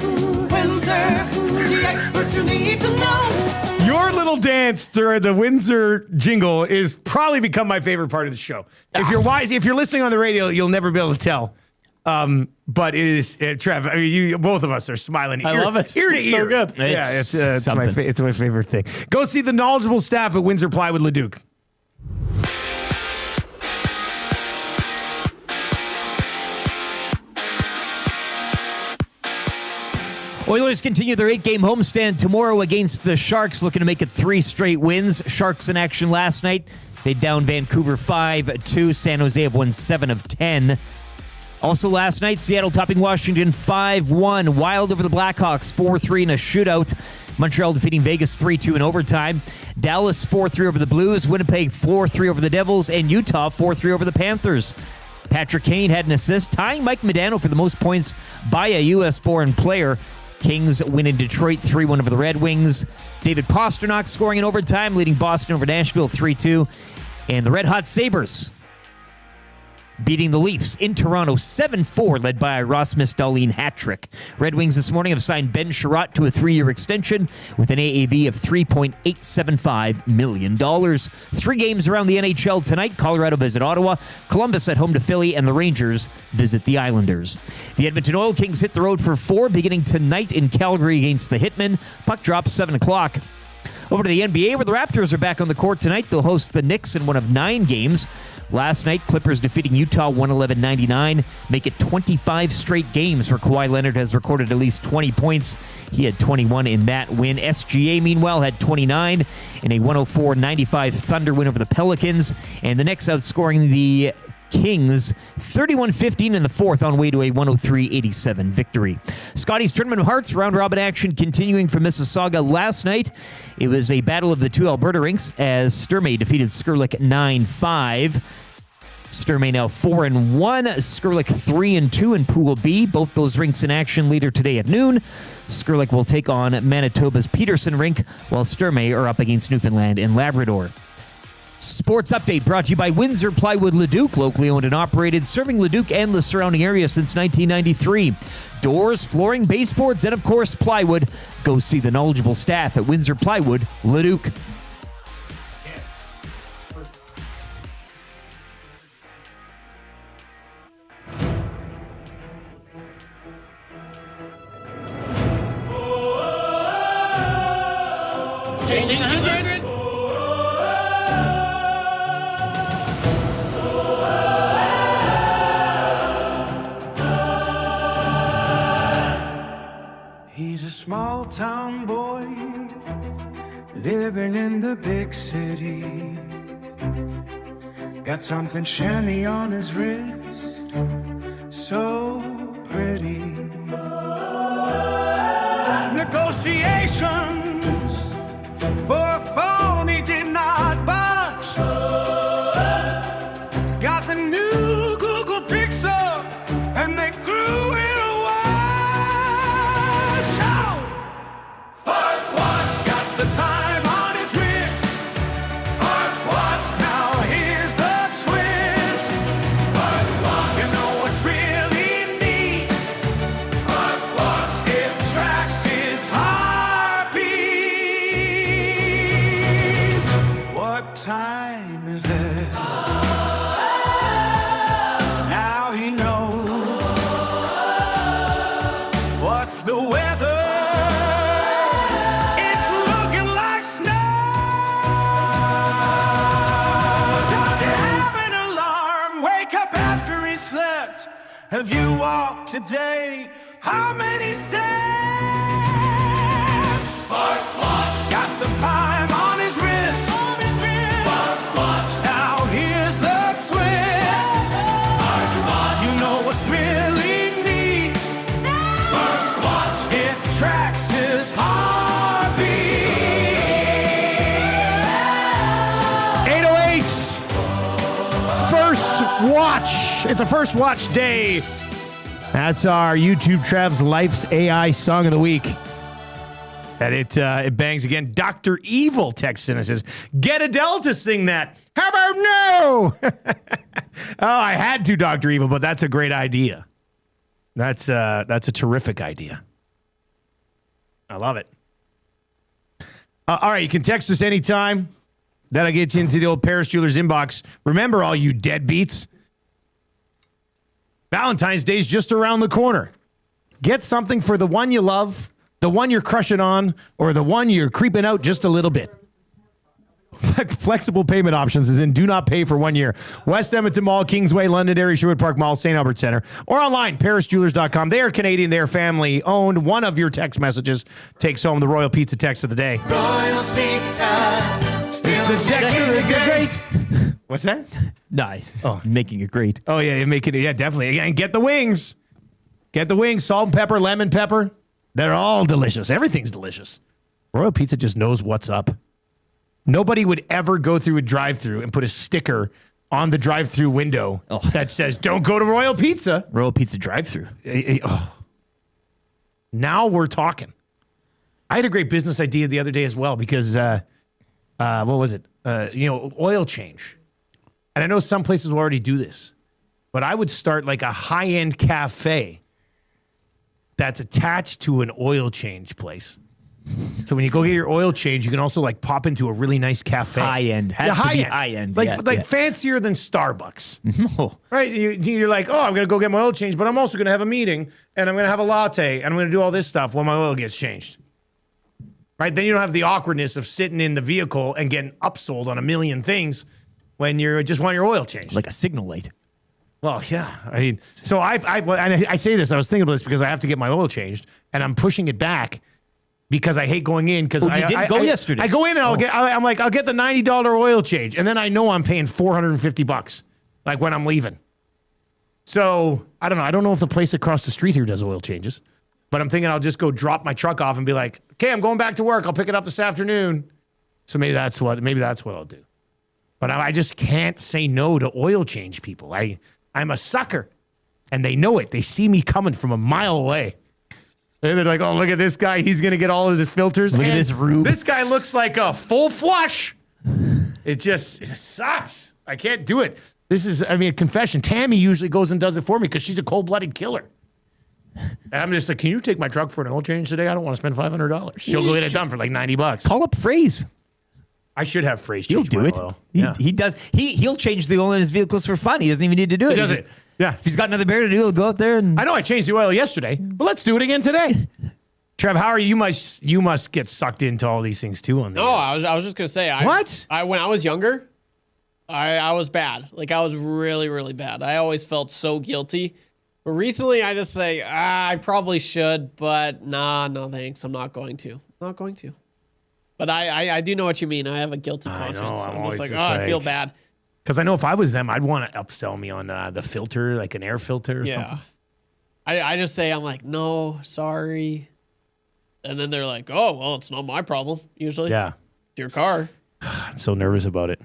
the experts you need to know. Your little dance during the Windsor jingle is probably become my favorite part of the show. If you're listening on the radio, you'll never be able to tell. But it is, Trev. I mean, both of us are smiling. I love it. Ear to It's ear. so good. Yeah, it's my favorite thing. Go see the knowledgeable staff at Windsor Plywood Leduc. Oilers continue their 8-game homestand tomorrow against the Sharks, looking to make it 3 straight wins. Sharks in action last night. They downed Vancouver 5-2. San Jose have won 7 of 10. Also last night, Seattle topping Washington 5-1. Wild over the Blackhawks 4-3 in a shootout. Montreal defeating Vegas 3-2 in overtime. Dallas 4-3 over the Blues. Winnipeg 4-3 over the Devils. And Utah 4-3 over the Panthers. Patrick Kane had an assist, tying Mike Modano for the most points by a U.S. foreign player. Kings win in Detroit 3-1 over the Red Wings. David Pastrnak scoring in overtime, leading Boston over Nashville 3-2. And the Red Hot Sabres beating the Leafs in Toronto 7-4, led by Rasmus Dahlin hat-trick. Red Wings this morning have signed Ben Sherratt to a 3-year extension with an AAV of $3.875 million. 3 games around the NHL tonight. Colorado visit Ottawa, Columbus at home to Philly, and the Rangers visit the Islanders. The Edmonton Oil Kings hit the road for 4 beginning tonight in Calgary against the Hitmen. Puck drops 7 o'clock. Over to the NBA, where the Raptors are back on the court tonight. They'll host the Knicks in one of 9 games. Last night, Clippers defeating Utah 111-99, make it 25 straight games where Kawhi Leonard has recorded at least 20 points. He had 21 in that win. SGA, meanwhile, had 29 in a 104-95 Thunder win over the Pelicans. And the Knicks outscoring the Kings 31-15 in the fourth on way to a 103-87 victory. Scotty's Tournament of Hearts round-robin action continuing from Mississauga last night. It was a battle of the 2 Alberta rinks as Sturmey defeated Skurlik 9-5. Sturmey now 4-1, Skurlik 3-2 in Pool B. Both those rinks in action later today at noon. Skurlik will take on Manitoba's Peterson rink, while Sturmey are up against Newfoundland and Labrador. Sports update brought to you by Windsor Plywood Leduc, locally owned and operated, serving Leduc and the surrounding area since 1993. Doors, flooring, baseboards, and of course plywood. Go see the knowledgeable staff at Windsor Plywood Leduc. Changing 100. He's a small town boy living in the big city. Got something shiny on his wrist, so pretty. Negotiations for a phone he did not budge. Got the new Google Pixel and they threw it away. First watch, got the time on his wrist. First watch, now here's the twist. First watch, you know what's really neat. First watch, it tracks his heartbeat. What time is it? Now he knows. What's the weather? It's looking like snow. Does it have an alarm? Wake up after he slept. Have you walked today? How many steps? First watch, Got the time on his wrist. first watch, Now here's the twist. first watch, You know what's really neat? first watch. It tracks his heartbeat. 808. First watch. It's a first watch day. That's our YouTube Trev's Life's AI Song of the Week. And it bangs again. Dr. Evil texts in and says, get Adele to sing that. How about no? Oh, I had to, Dr. Evil, but that's a great idea. That's a terrific idea. I love it. All right, you can text us anytime. That'll get you into the old Paris Jewelers inbox. Remember, all you deadbeats, Valentine's Day's just around the corner. Get something for the one you love, the one you're crushing on, or the one you're creeping out just a little bit. Flexible payment options is in do not pay for 1 year. West Edmonton Mall, Kingsway, Londonderry, Sherwood Park Mall, St. Albert Center, or online, parisjewelers.com. They are Canadian. They are family owned. One of your text messages takes home the Royal Pizza text of the day. Royal Pizza. Still It's the text of the day. What's that? Nice. Oh, making it great. Oh, yeah, you're making it. Yeah, definitely. And get the wings. Get the wings. Salt and pepper, lemon pepper. They're all delicious. Everything's delicious. Royal Pizza just knows what's up. Nobody would ever go through a drive-thru and put a sticker on the drive-thru window that says, don't go to Royal Pizza. Royal Pizza drive-thru. Now we're talking. I had a great business idea the other day as well because, what was it? Oil change. And I know some places will already do this, but I would start like a high-end cafe that's attached to an oil change place. So when you go get your oil change, you can also like pop into a really nice cafe. High end. Has to be high end. Like fancier than Starbucks. Right? You're like, I'm going to go get my oil change, but I'm also going to have a meeting and I'm going to have a latte and I'm going to do all this stuff when my oil gets changed. Right? Then you don't have the awkwardness of sitting in the vehicle and getting upsold on a million things when you just want your oil changed. Like a signal light. Well, yeah. I mean, so I say this, I was thinking about this because I have to get my oil changed and I'm pushing it back. Because I hate going in. Because you didn't go yesterday. I go in and I'll get the $90 oil change, and then I know I'm paying $450 like when I'm leaving. So I don't know. I don't know if the place across the street here does oil changes, but I'm thinking I'll just go drop my truck off and be like, okay, I'm going back to work. I'll pick it up this afternoon. So maybe that's what I'll do. But I just can't say no to oil change people. I'm a sucker, and they know it. They see me coming from a mile away. And they're like, oh, look at this guy. He's going to get all of his filters. Look at this rube. This guy looks like a full flush. It sucks. I can't do it. This is, a confession. Tammy usually goes and does it for me because she's a cold-blooded killer. And I'm just like, can you take my truck for an oil change today? I don't want to spend $500. She'll go get it done for like $90. Call up Phrase. I should have Phrase He'll change do my it. oil. He does. He'll change the oil in his vehicles for fun. He doesn't even need to do it. He does it. Yeah. If he's got another bear to do, he'll go out there and... I know I changed the oil yesterday, but let's do it again today. Trev, how are you? You must get sucked into all these things too. On the I was just gonna say. When I was younger, I was bad. Like I was really, really bad. I always felt so guilty. But recently, I just say I probably should, but no thanks. I'm not going to. But I do know what you mean. I have a guilty conscience. I'm just like, I feel bad. Because I know if I was them, I'd want to upsell me on the filter, like an air filter or something. I just say, I'm like, no, sorry. And then they're like, oh, well, it's not my problem, usually. Yeah. It's your car. I'm so nervous about it.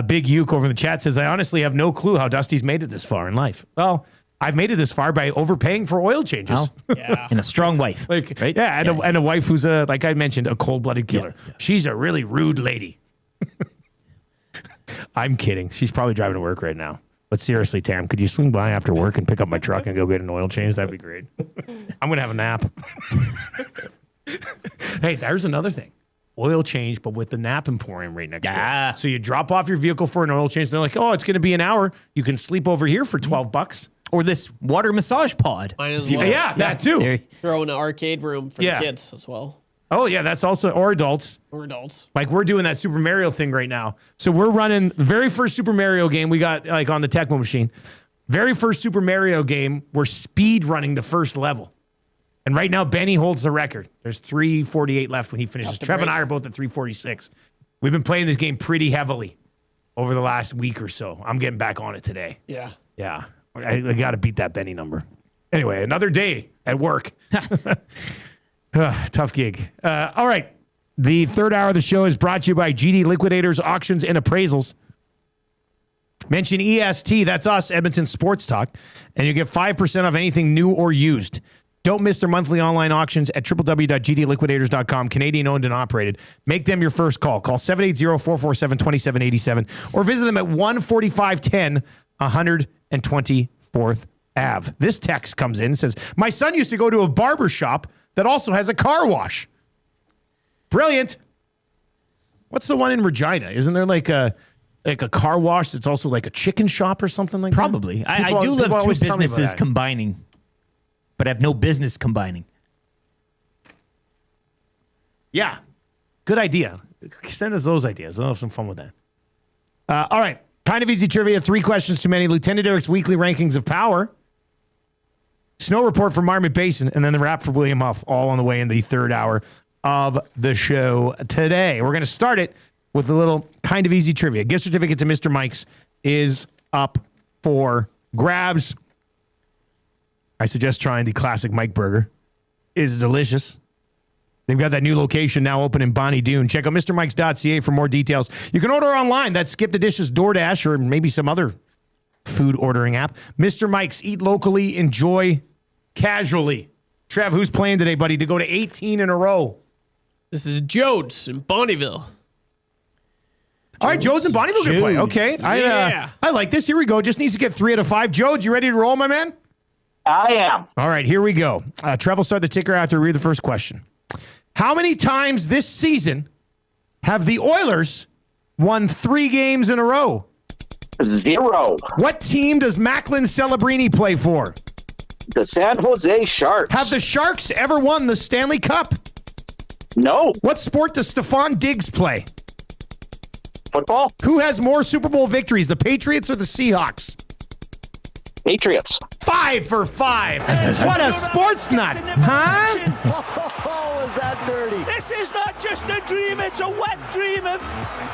Big Uke over in the chat says, I honestly have no clue how Dusty's made it this far in life. Well, I've made it this far by overpaying for oil changes. Yeah. And a strong wife. Right? Yeah, and a wife who's, like I mentioned, a cold-blooded killer. Yeah. She's a really rude lady. I'm kidding. She's probably driving to work right now. But seriously, Tam, could you swing by after work and pick up my truck and go get an oil change? That'd be great. I'm going to have a nap. Hey, there's another thing. Oil change, but with the nap emporium right next door. So you drop off your vehicle for an oil change. And they're like, oh, it's going to be an hour. You can sleep over here for $12. Or this water massage pod. Might as well. Yeah, that too. Throw in an arcade room for the kids as well. Oh, yeah, that's also, or adults. Like, we're doing that Super Mario thing right now. So we're running the very first Super Mario game we got, like, on the Tecmo machine. Very first Super Mario game, we're speed running the first level. And right now, Benny holds the record. There's 3:48 left when he finishes. Trev and I are both at 3:46. We've been playing this game pretty heavily over the last week or so. I'm getting back on it today. Yeah. Yeah. I got to beat that Benny number. Anyway, another day at work. Tough gig. All right. The third hour of the show is brought to you by GD Liquidators, Auctions, and Appraisals. Mention EST, that's us, Edmonton Sports Talk, and you get 5% off anything new or used. Don't miss their monthly online auctions at www.gdliquidators.com. Canadian owned and operated. Make them your first call. Call 780-447-2787 or visit them at 14510 124th Ave. This text comes in and says, my son used to go to a barber shop that also has a car wash. Brilliant. What's the one in Regina? Isn't there like a car wash that's also like a chicken shop or something like Probably. that? I do love two businesses combining, but have no business combining. Yeah. Good idea. Send us those ideas. We'll have some fun with that. All right. Kind of easy trivia. 3 questions too many. Lieutenant Eric's weekly rankings of power. Snow report from Marmot Basin. And then the wrap for William Huff. All on the way in the third hour of the show today. We're going to start it with a little kind of easy trivia. Gift certificate to Mr. Mike's is up for grabs. I suggest trying the classic Mike Burger. It's delicious. They've got that new location now open in Bonnie Doon. Check out MrMikes.ca for more details. You can order online. That's Skip the Dishes, DoorDash, or maybe some other food ordering app. Mr. Mike's. Eat locally. Enjoy casually. Trev, who's playing today, buddy, to go to 18 in a row? This is Jodes in Bonneville. All right, Jodes and Bonneville can play. Okay. I like this. Here we go. Just needs to get 3 out of 5. Jodes, you ready to roll, my man? I am. All right, here we go. Trev will start the ticker after we read the first question. How many times this season have the Oilers won 3 games in a row? 0. What team does Macklin Celebrini play for? The San Jose Sharks. Have the Sharks ever won the Stanley Cup? No. What sport does Stephon Diggs play? Football. Who has more Super Bowl victories, the Patriots or the Seahawks? Patriots. 5 for 5. What a sports nut, huh? Oh, is that dirty? This is not just a dream, it's a wet dream of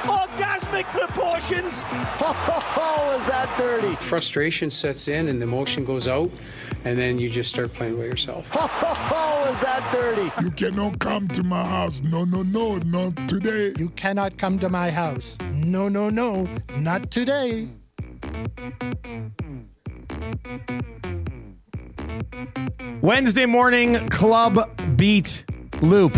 orgasmic proportions. Oh, is that dirty? Frustration sets in and the emotion goes out, and then you just start playing by yourself. Oh, is that dirty? You cannot come to my house. No, not today. You cannot come to my house. No, not today. Wednesday morning club beat loop.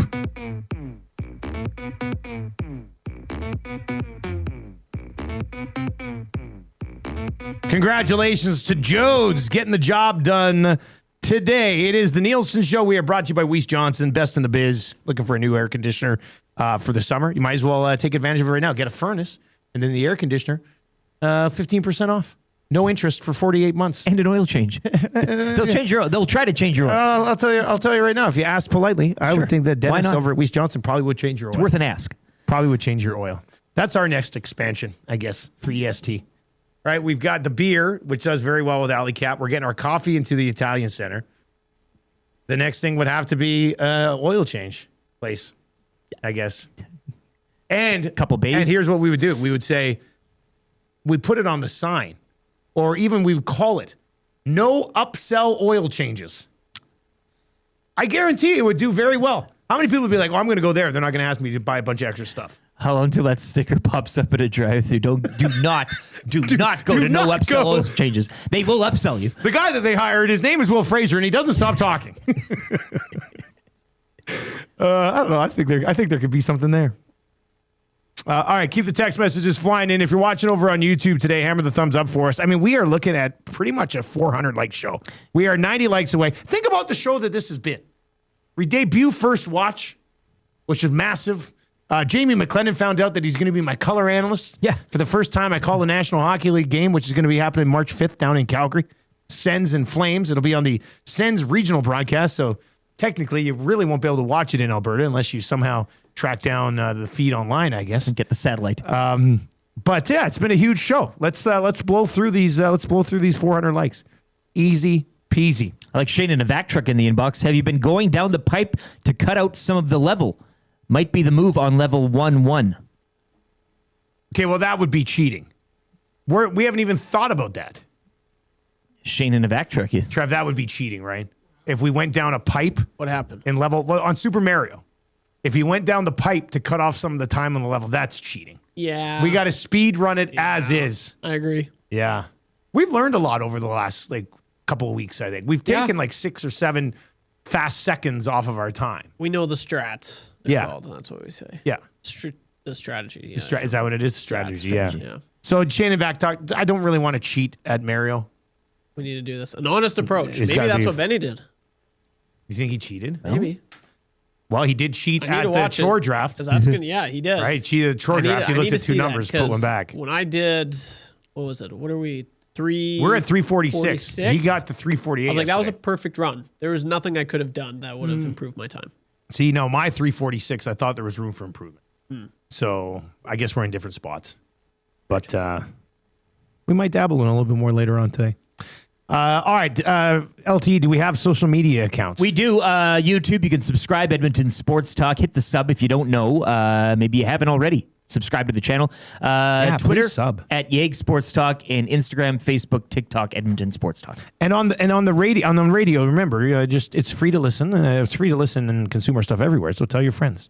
Congratulations to Jodes getting the job done today. It is the Nielson Show. We are brought to you by Weiss Johnson, best in the biz. Looking for a new air conditioner for the summer? You might as well take advantage of it right now. Get a furnace and then the air conditioner, 15% off. No interest for 48 months. And an oil change. They'll try to change your oil. I'll tell you right now, if you ask politely, I would think that Dennis over at Weiss Johnson probably would change your oil. It's worth an ask. Probably would change your oil. That's our next expansion, I guess, for EST. All right, we've got the beer, which does very well with Alley Cap. We're getting our coffee into the Italian Center. The next thing would have to be oil change place, I guess. And a couple bays. And here's what we would do. We would say, we put it on the sign. Or even we would call it no upsell oil changes. I guarantee it would do very well. How many people would be like, I'm going to go there. They're not going to ask me to buy a bunch of extra stuff. How long till that sticker pops up at a drive-thru? Do not go to no upsell oil changes. They will upsell you. The guy that they hired, his name is Will Fraser, and he doesn't stop talking. I don't know. I think there could be something there. All right, keep the text messages flying in. If you're watching over on YouTube today, hammer the thumbs up for us. I mean, we are looking at pretty much a 400-like show. We are 90 likes away. Think about the show that this has been. We debut First Watch, which is massive. Jamie McClennon found out that he's going to be my color analyst. Yeah. For the first time, I call the National Hockey League game, which is going to be happening March 5th down in Calgary. Sens and Flames. It'll be on the Sens regional broadcast, so technically you really won't be able to watch it in Alberta unless you somehow track down the feed online, I guess, and get the satellite. But yeah, it's been a huge show. Let's blow through these. Let's blow through these 400 likes. Easy peasy. I like Shane in a vac truck in the inbox. Have you been going down the pipe to cut out some of the level? Might be the move on level 1-1. Okay, well that would be cheating. We haven't even thought about that. Shane in a vac truck. Yes. Trev, that would be cheating, right? If we went down a pipe. What happened? In level on Super Mario. If you went down the pipe to cut off some of the time on the level, that's cheating. Yeah. We got to speed run it as is. I agree. Yeah. We've learned a lot over the last couple of weeks, I think. We've taken 6 or 7 fast seconds off of our time. We know the strats. They're Yeah. called, that's what we say. Yeah. The strategy. Is that what it is? Strategy. strategy, Yeah. yeah. So Shane and Vac talk. I don't really want to cheat at Mario. We need to do this. An honest approach. It's Maybe gotta that's be- what Benny did. You think he cheated? Maybe. Well, he did cheat I need at to the watch chore it, draft. 'cause that's gonna, yeah, he did. Right, cheated at the chore draft. He looked at two numbers, put one back. When I did, what was it? What are we? We're at 346. He got to 348. I was like, that was a yesterday. perfect run. There was nothing I could have done that would have improved my time. See, no, my 346. I thought there was room for improvement. Hmm. So I guess we're in different spots, but we might dabble in a little bit more later on today. All right, LT, do we have social media accounts? We do. YouTube, you can subscribe, Edmonton Sports Talk. Hit the sub if you don't know. Maybe you haven't already. Subscribe to the channel. Twitter, please sub. at Yeg Sports Talk, and Instagram, Facebook, TikTok, Edmonton Sports Talk. And on the radio, remember, it's free to listen. It's free to listen and consume our stuff everywhere. So tell your friends.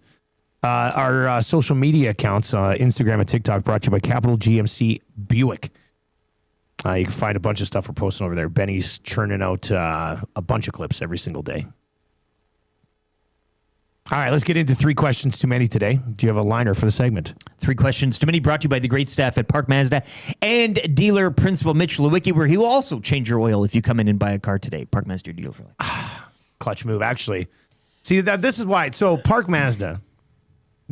Our social media accounts, Instagram and TikTok, brought to you by Capital GMC Buick. You can find a bunch of stuff we're posting over there. Benny's churning out a bunch of clips every single day. All right, let's get into 3 questions too many today. Do you have a liner for the segment? 3 questions too many, brought to you by the great staff at Park Mazda and dealer principal Mitch Lewicki, where he will also change your oil if you come in and buy a car today. Park Mazda, your dealer for life. Clutch move, actually. See, this is why. So Park Mazda,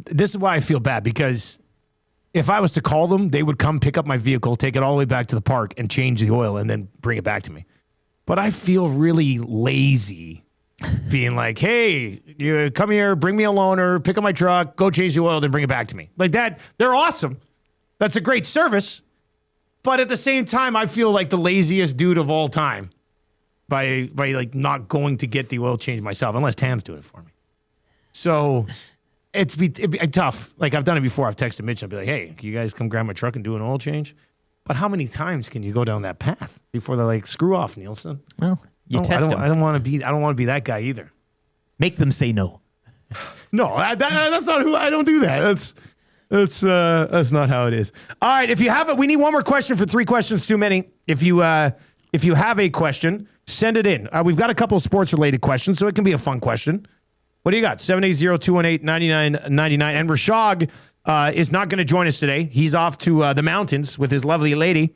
this is why I feel bad, because if I was to call them, they would come pick up my vehicle, take it all the way back to the park, and change the oil, and then bring it back to me. But I feel really lazy being like, hey, you come here, bring me a loaner, pick up my truck, go change the oil, then bring it back to me. Like that, they're awesome. That's a great service. But at the same time, I feel like the laziest dude of all time by like not going to get the oil change myself, unless Tam's doing it for me. So it'd be tough. Like, I've done it before. I've texted Mitch. I'll be like, hey, can you guys come grab my truck and do an oil change? But how many times can you go down that path before they're like, screw off, Nielson? Well, you test them. I don't want to be that guy either. Make them say no. No, that's not who. I don't do that. That's not how it is. All right, if you have it, we need one more question for 3 questions too many. If you have a question, send it in. We've got a couple of sports related questions, so it can be a fun question. What do you got? 780-218-9999. And Rashog is not going to join us today. He's off to the mountains with his lovely lady.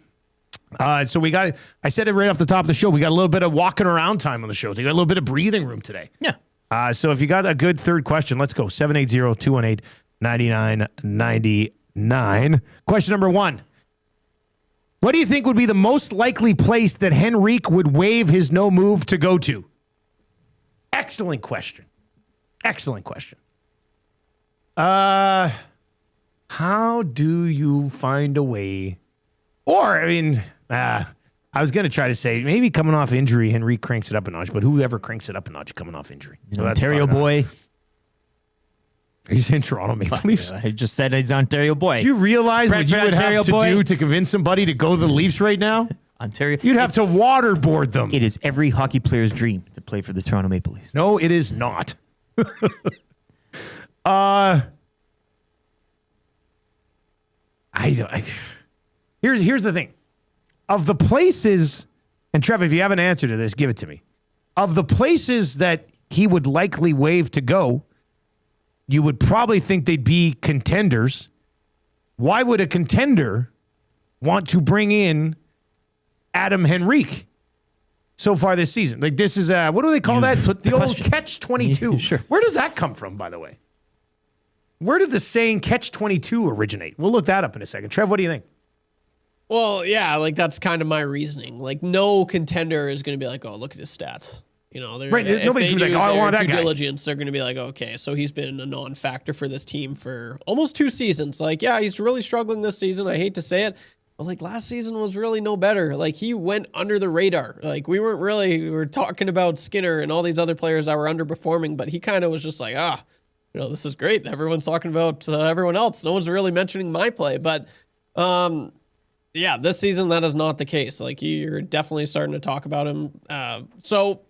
So we got, I said it right off the top of the show, we got a little bit of walking around time on the show. So we got a little bit of breathing room today. Yeah. So if you got a good third question, let's go. 780-218-9999. Question number 1. What do you think would be the most likely place that Henrique would waive his no move to go to? Excellent question. Excellent question. How do you find a way? Or, I mean, I was going to try to say maybe coming off injury, Henrique cranks it up a notch, but whoever cranks it up a notch coming off injury? So that's Ontario boy. He's in Toronto Maple Leafs. I just said he's Ontario boy. Do you realize what you would have to do to convince somebody to go to the Leafs right now? Ontario. You'd have to waterboard them. It is every hockey player's dream to play for the Toronto Maple Leafs. No, it is not. Here's the thing. Of the places, and Trev, if you have an answer to this, give it to me. Of the places that he would likely waive to go, you would probably think they'd be contenders. Why would a contender want to bring in Adam Henrique so far this season? Like, this is what do they call that? The old catch-22. Sure. Where does that come from, by the way? Where did the saying catch-22 originate? We'll look that up in a second. Trev, what do you think? Well, yeah, like that's kind of my reasoning. Like, no contender is going to be like, oh, look at his stats. You know, right? Nobody's going to be like, oh, I want that guy. Diligence, they're going to be like, okay, so he's been a non-factor for this team for almost 2 seasons. Like, yeah, he's really struggling this season. I hate to say it, but like last season was really no better. Like, he went under the radar. Like, we were talking about Skinner and all these other players that were underperforming, but he kind of was just like, you know, this is great. Everyone's talking about everyone else. No one's really mentioning my play, but yeah, this season that is not the case. Like, you're definitely starting to talk about him. So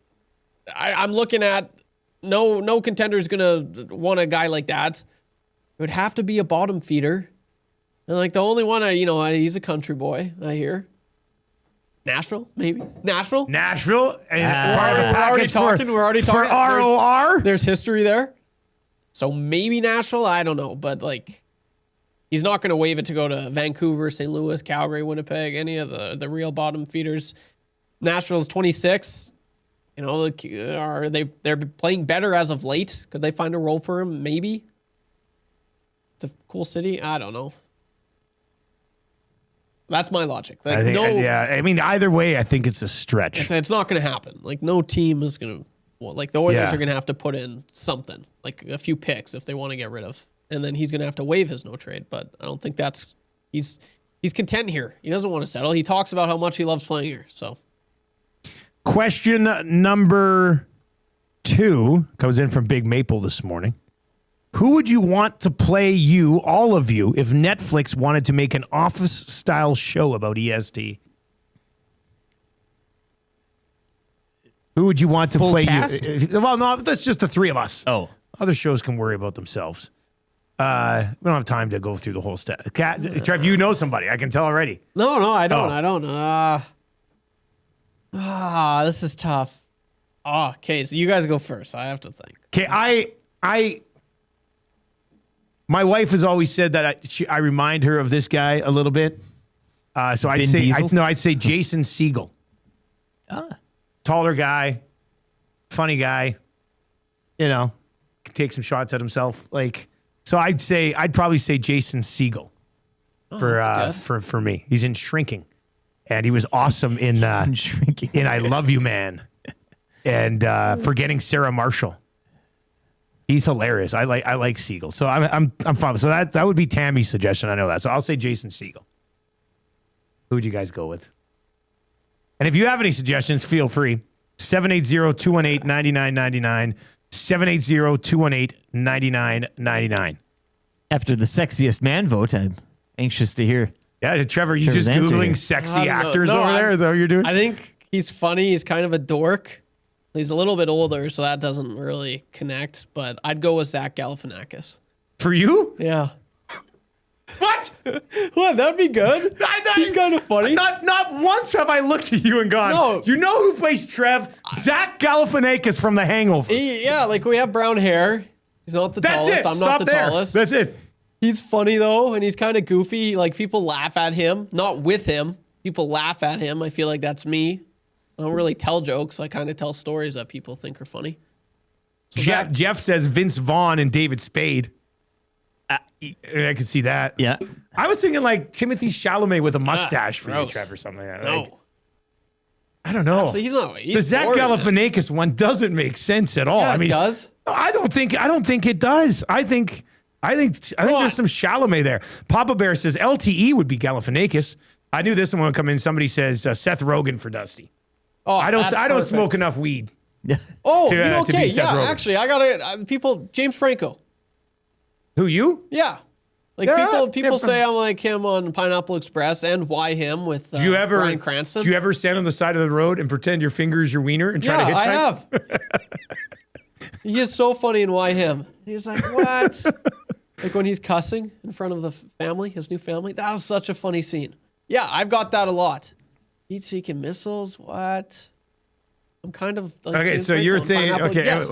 I'm looking at no contender is gonna want a guy like that. It would have to be a bottom feeder, and like the only one he's a country boy. I hear. Nashville, maybe. Nashville? Nashville. And We're already talking. For ROR? There's history there. So maybe Nashville. I don't know. But, like, he's not going to waive it to go to Vancouver, St. Louis, Calgary, Winnipeg, any of the real bottom feeders. Nashville's 26. You know, they're playing better as of late. Could they find a role for him? Maybe. It's a cool city. I don't know. That's my logic. Like, I mean, either way, I think it's a stretch. It's not going to happen. Like, no team is going to. Well, like, the Oilers are going to have to put in something, like a few picks if they want to get rid of. And then he's going to have to waive his no trade. But I don't think that's. He's content here. He doesn't want to settle. He talks about how much he loves playing here. So. Question number 2 comes in from Big Maple this morning. Who would you want to play you, all of you, if Netflix wanted to make an office-style show about EST? Who would you want to Full play cast? you? Well, no, that's just the 3 of us. Oh. Other shows can worry about themselves. We don't have time to go through the whole stuff. Trev, you know somebody. I can tell already. No, I don't. Oh. I don't. This is tough. Okay, so you guys go first. I have to think. Okay, my wife has always said that I remind her of this guy a little bit. So I'd say Jason Segel. Taller guy, funny guy. You know, can take some shots at himself. Like, so I'd probably say Jason Segel for me. He's in Shrinking, and he was awesome in Shrinking. In I Love You, Man, and Forgetting Sarah Marshall. He's hilarious. I like Segel. So I'm fine. So that would be Tammy's suggestion. I know that. So I'll say Jason Segel. Who would you guys go with? And if you have any suggestions, feel free. 780-218-9999. 780-218-9999. After the sexiest man vote, I'm anxious to hear. Yeah, Trevor, you just Googling sexy actors over there? Is that what you're doing? I think he's funny. He's kind of a dork. He's a little bit older, so that doesn't really connect. But I'd go with Zach Galifianakis. For you? Yeah. What? What? That'd be good. He's kind of funny. Not once have I looked at you and gone, No. You know who plays Trev? Zach Galifianakis from The Hangover. Yeah, like we have brown hair. He's not the That's tallest. it. I'm Stop not the there. tallest. That's it. He's funny, though, and he's kind of goofy. Like, people laugh at him. Not with him. People laugh at him. I feel like that's me. I don't really tell jokes. I kind of tell stories that people think are funny. So Jeff says Vince Vaughn and David Spade. I can see that. Yeah. I was thinking like Timothy Chalamet with a mustache for you, gross. Trev, or something like that. No. Like, I don't know. So he's the Zach boring, Galifianakis one doesn't make sense at all. Yeah, I mean, it does. I don't think it does. I think there's some Chalamet there. Papa Bear says LTE would be Galifianakis. I knew this one would come in. Somebody says Seth Rogen for Dusty. Oh, I don't smoke enough weed. Oh, to okay. be Seth Yeah, Rogen. actually, I got it. James Franco. Who, you? Yeah. Like, people say I'm like him on Pineapple Express, and why him with Bryan Cranston. Do you ever stand on the side of the road and pretend your finger is your wiener and try to hitchhike? I have. He is so funny in Why Him. He's like, what? Like when he's cussing in front of the family, his new family. That was such a funny scene. Yeah, I've got that a lot. Heat-seeking missiles, what? I'm kind of like okay, James so Franco you're on thinking, Pineapple. okay, Yes,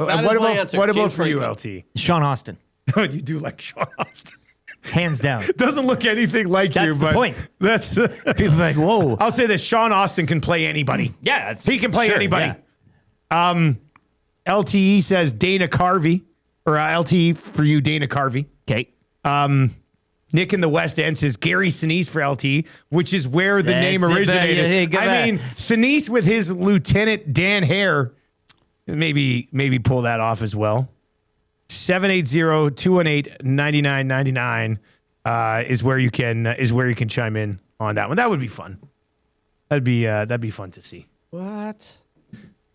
what about for you, LT? Sean Austin. You do like Sean Austin. Hands down. Doesn't look anything like you, That's the but point. That's people are like, whoa. I'll say this: Sean Austin can play anybody. Yeah, he can play anybody. Yeah. LTE says Dana Carvey, or LTE for you, Dana Carvey. Okay. Nick in the West End says Gary Sinise for LTE, which is where the name originated. I mean, Sinise with his Lieutenant Dan Hare, maybe pull that off as well. 780-218-9999 is where you can chime in on that one. That would be fun. That'd be fun to see. What?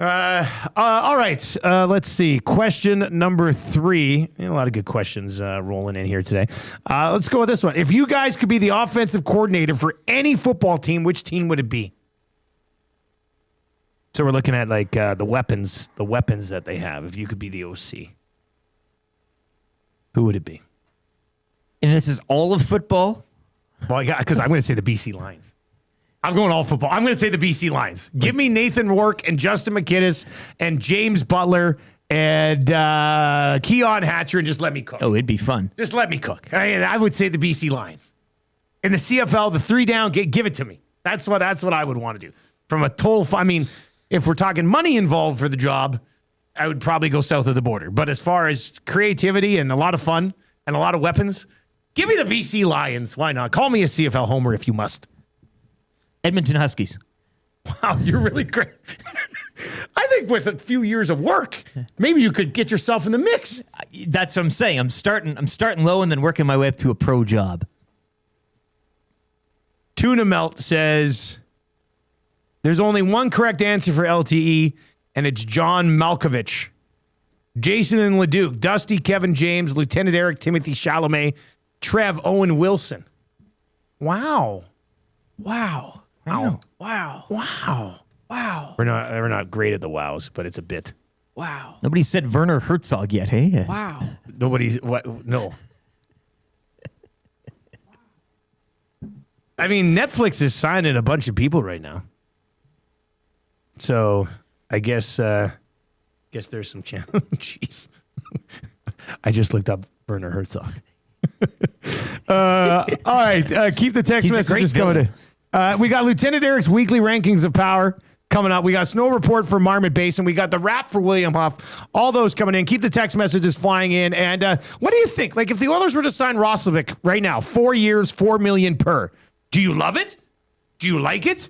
All right. Let's see. Question number 3. A lot of good questions rolling in here today. Let's go with this one. If you guys could be the offensive coordinator for any football team, which team would it be? So we're looking at like the weapons that they have. If you could be the OC, who would it be? And this is all of football? Well, because I'm going to say the BC Lions. I'm going all football. I'm going to say the BC Lions. Give me Nathan Rourke and Justin McKinnis and James Butler and Keon Hatcher and just let me cook. Oh, it'd be fun. Just let me cook. I would say the BC Lions. In the CFL, the 3 down, give it to me. That's what I would want to do. From a total, I mean, if we're talking money involved for the job, I would probably go south of the border. But as far as creativity and a lot of fun and a lot of weapons, give me the BC Lions. Why not? Call me a CFL homer if you must. Edmonton Huskies. Wow, you're really great. I think with a few years of work, maybe you could get yourself in the mix. That's what I'm saying. I'm starting low and then working my way up to a pro job. Tuna Melt says there's only one correct answer for LTE, and it's John Malkovich. Jason and Leduc, Dusty, Kevin James, Lieutenant Eric, Timothy Chalamet, Trev, Owen Wilson. Wow. Wow. Wow. Wow. Wow. Wow. We're not great at the wows, but it's a bit. Wow. Nobody said Werner Herzog yet, hey? Wow. Nobody's what? No. I mean, Netflix is signing a bunch of people right now, so I guess there's some chance. Jeez, I just looked up Werner Herzog. All right, keep the text messages coming in. We got Lieutenant Eric's weekly rankings of power coming up. We got snow report for Marmot Basin. We got the wrap for William Huff. All those coming in. Keep the text messages flying in. And what do you think? Like, if the Oilers were to sign Roslovic right now, 4 years, $4 million per, do you love it? Do you like it?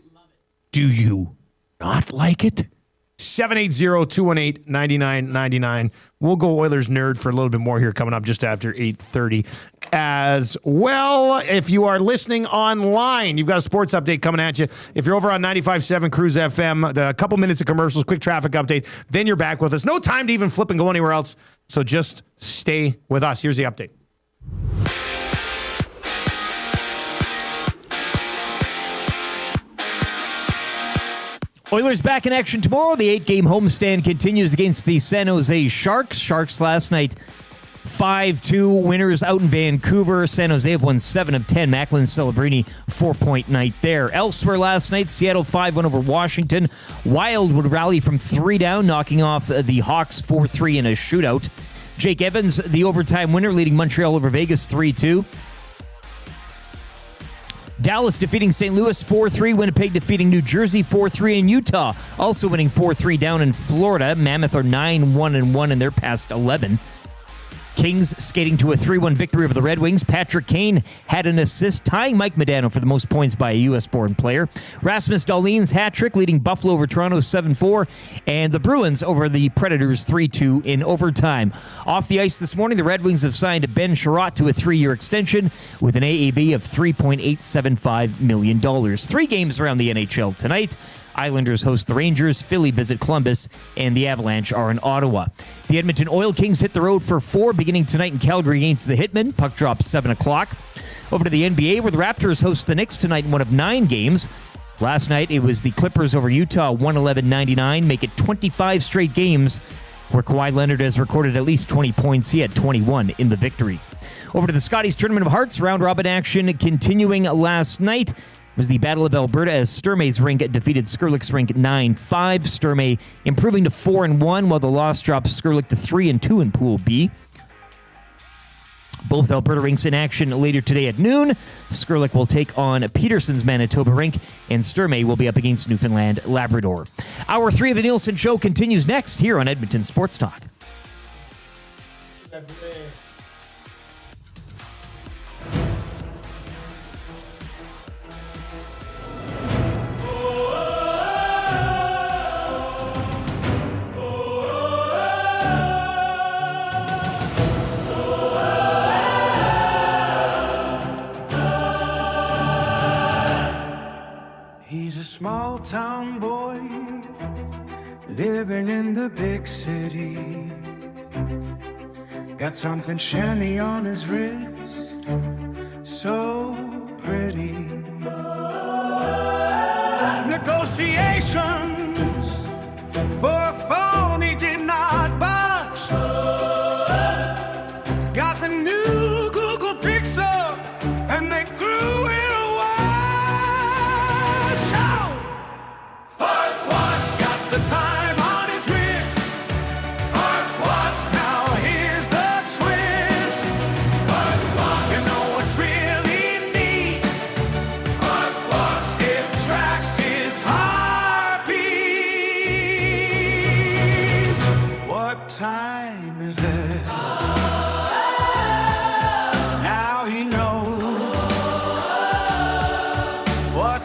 Do you not like it? 780-218-9999. We'll go Oilers nerd for a little bit more here coming up just after 8:30 as well. If you are listening online, you've got a sports update coming at you. If you're over on 95.7 Cruise FM, a couple minutes of commercials, quick traffic update, then you're back with us. No time to even flip and go anywhere else, so just stay with us. Here's the update. Oilers back in action tomorrow. The 8-game homestand continues against the San Jose Sharks. Sharks last night 5-2 winners out in Vancouver. San Jose have won 7 of 10. McLennan Celebrini 4-point night there. Elsewhere last night, Seattle 5-1 over Washington. Wild would rally from 3 down, knocking off the Hawks 4-3 in a shootout. Jake Evans, the overtime winner, leading Montreal over Vegas 3-2. Dallas defeating St. Louis 4-3. Winnipeg defeating New Jersey 4-3. And Utah also winning 4-3 down in Florida. Mammoth are 9-1-1 in their past 11. Kings skating to a 3-1 victory over the Red Wings. Patrick Kane had an assist, tying Mike Modano for the most points by a U.S.-born player. Rasmus Dahlin's hat-trick leading Buffalo over Toronto 7-4. And the Bruins over the Predators 3-2 in overtime. Off the ice this morning, the Red Wings have signed Ben Sherratt to a 3-year extension with an AAV of $3.875 million. 3 games around the NHL tonight. Islanders host the Rangers, Philly visit Columbus, and the Avalanche are in Ottawa. The Edmonton Oil Kings hit the road for 4 beginning tonight in Calgary against the Hitmen. Puck drop 7 o'clock. Over to the NBA, where the Raptors host the Knicks tonight in one of 9 games. Last night, it was the Clippers over Utah, 111-99, make it 25 straight games where Kawhi Leonard has recorded at least 20 points. He had 21 in the victory. Over to the Scotties Tournament of Hearts, round-robin action continuing last night. Was the Battle of Alberta as Sturmay's rink defeated Skurlik's rink 9-5. Sturmay improving to 4-1, while the loss drops Skurlik to 3-2 in Pool B. Both Alberta rinks in action later today at noon. Skurlik will take on Peterson's Manitoba rink, and Sturmay will be up against Newfoundland Labrador. Hour 3 of the Nielson Show continues next here on Edmonton Sports Talk. He's a small town boy living in the big city. Got something shiny on his wrist, so pretty. Negotiations for a phone he did not budge. Got the new Google Pixel and they threw it away.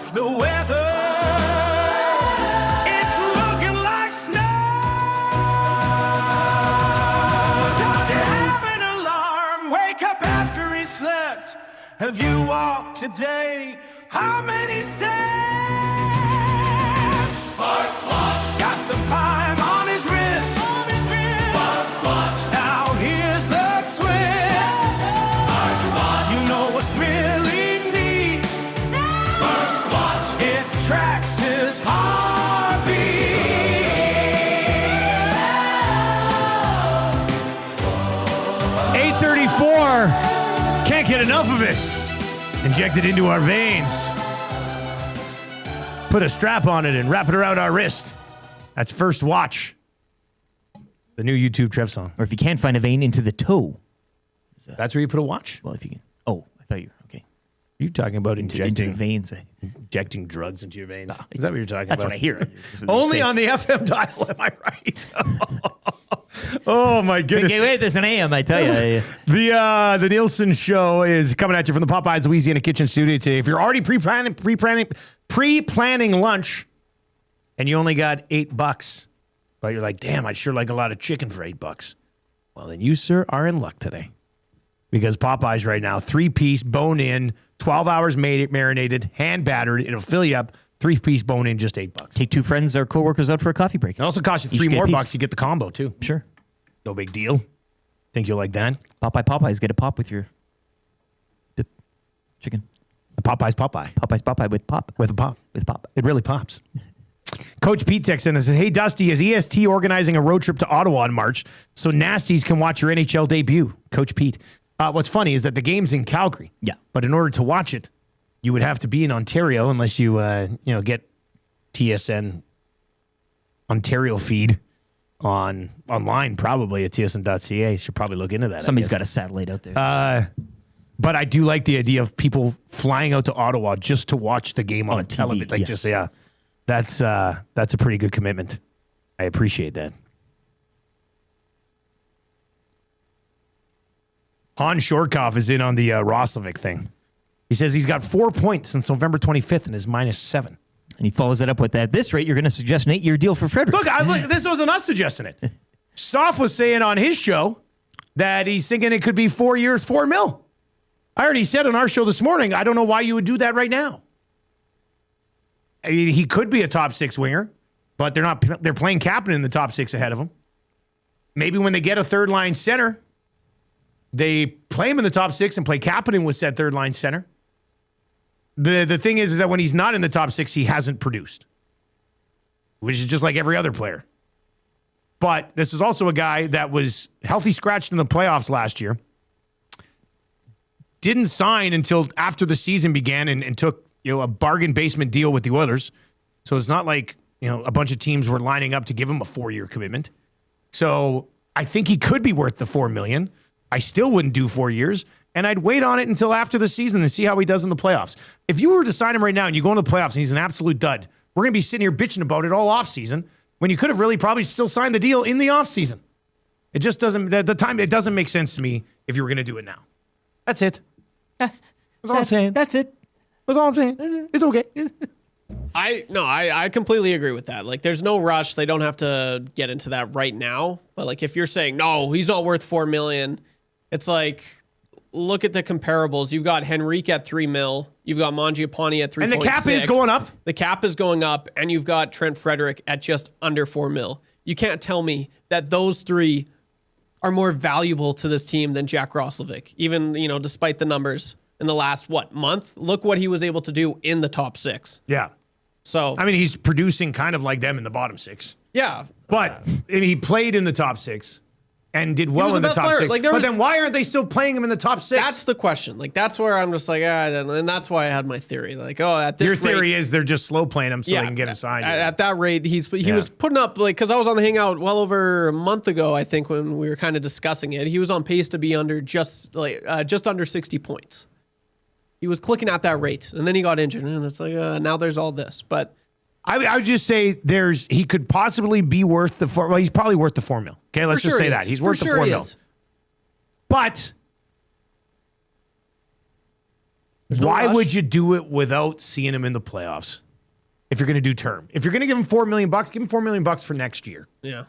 watch the weather. It's looking like snow. Does it have an alarm? Wake up after he slept. Have you walked today? How many steps? First watch. Got the time on his wrist. First watch. Now here's the twist. First watch. You know what's really neat. First watch. It tracks his heartbeat. 8:34. Can't get enough of it. Inject it into our veins. Put a strap on it and wrap it around our wrist. That's First Watch. The new YouTube Trev song. Or if you can't find a vein, into the toe. That's where you put a watch? Well, if you can. Oh, I thought you were. Okay. You're talking about Into the veins. injecting drugs into your veins. Is that what you're talking That's about? what I hear. Only on the FM dial, am I right? Oh, my goodness. Okay, wait, there's an AM, I tell you. The Nielson Show is coming at you from the Popeyes Louisiana Kitchen Studio today. If you're already pre-planning lunch and you only got $8, but you're like, damn, I'd sure like a lot of chicken for $8. Well, then you, sir, are in luck today. Because Popeyes right now, 3-piece, bone-in, 12 hours marinated, hand-battered. It'll fill you up. 3-piece bone-in, just $8. Take 2 friends or coworkers out for a coffee break. It also costs you Each $3 get a more piece. bucks. You get the combo, too. Sure. No big deal. Think you'll like that? Popeyes, get a pop with your dip chicken. The Popeyes Popeye. Popeye with pop. With a pop. With pop. It really pops. Coach Pete texts in and says, hey, Dusty, is EST organizing a road trip to Ottawa in March so Nasties can watch your NHL debut? Coach Pete. What's funny is that the game's in Calgary. Yeah. But in order to watch it, you would have to be in Ontario unless you, get TSN Ontario feed online, probably at tsn.ca. Should probably look into that. Somebody's got a satellite out there. But I do like the idea of people flying out to Ottawa just to watch the game on TV, television. That's a pretty good commitment. I appreciate that. Han Shortkoff is in on the Roslovic thing. He says he's got 4 points since November 25th and is -7. And he follows it up with, at this rate, you're going to suggest an 8-year deal for Frederick. Look, this wasn't us suggesting it. Stoff was saying on his show that he's thinking it could be 4 years, $4 million. I already said on our show this morning, I don't know why you would do that right now. I mean, he could be a top 6 winger, but they're not. They're playing Kapanen in the top 6 ahead of him. Maybe when they get a third line center, they play him in the top 6 and play Kapanen with said third line center. The thing is that when he's not in the top 6, he hasn't produced, which is just like every other player. But this is also a guy that was healthy scratched in the playoffs last year. Didn't sign until after the season began and took a bargain basement deal with the Oilers. So it's not like a bunch of teams were lining up to give him a 4-year commitment. So I think he could be worth the $4 million. I still wouldn't do 4 years, and I'd wait on it until after the season and see how he does in the playoffs. If you were to sign him right now and you go into the playoffs and he's an absolute dud, we're going to be sitting here bitching about it all offseason when you could have really probably still signed the deal in the offseason. It just doesn't, it doesn't make sense to me if you were going to do it now. That's it. That's all I'm saying. That's it. That's all I'm saying. It's okay. I completely agree with that. Like, there's no rush. They don't have to get into that right now. But like, if you're saying no, he's not worth $4 million, it's like, look at the comparables. You've got Henrique at $3 million. You've got Mangiapane at 3.6. And the cap is going up. The cap is going up, and you've got Trent Frederick at just under $4 million. You can't tell me that those three are more valuable to this team than Jack Roslovic, even despite the numbers in the last month. Look what he was able to do in the top 6. Yeah. So I mean, he's producing kind of like them in the bottom 6. Yeah. But he played in the top 6 and did well in the top player. 6. Like, but then why aren't they still playing him in the top 6? That's the question. Like, that's where I'm just like, and that's why I had my theory. Like, at this Your rate, theory is they're just slow playing him so they can get him signed. At that rate, he was putting up, because I was on the Hangout well over a month ago, I think, when we were kind of discussing it. He was on pace to be under just under 60 points. He was clicking at that rate, and then he got injured, and it's like, now there's all this. But I would just say he could possibly be worth the $4 million. Well, he's probably worth the $4 million. Okay, let's just say that. He's worth the $4 million. But Why rush. would you do it without seeing him in the playoffs? If you're going to do term, if you're going to give him $4 million, give him $4 million for next year. Yeah.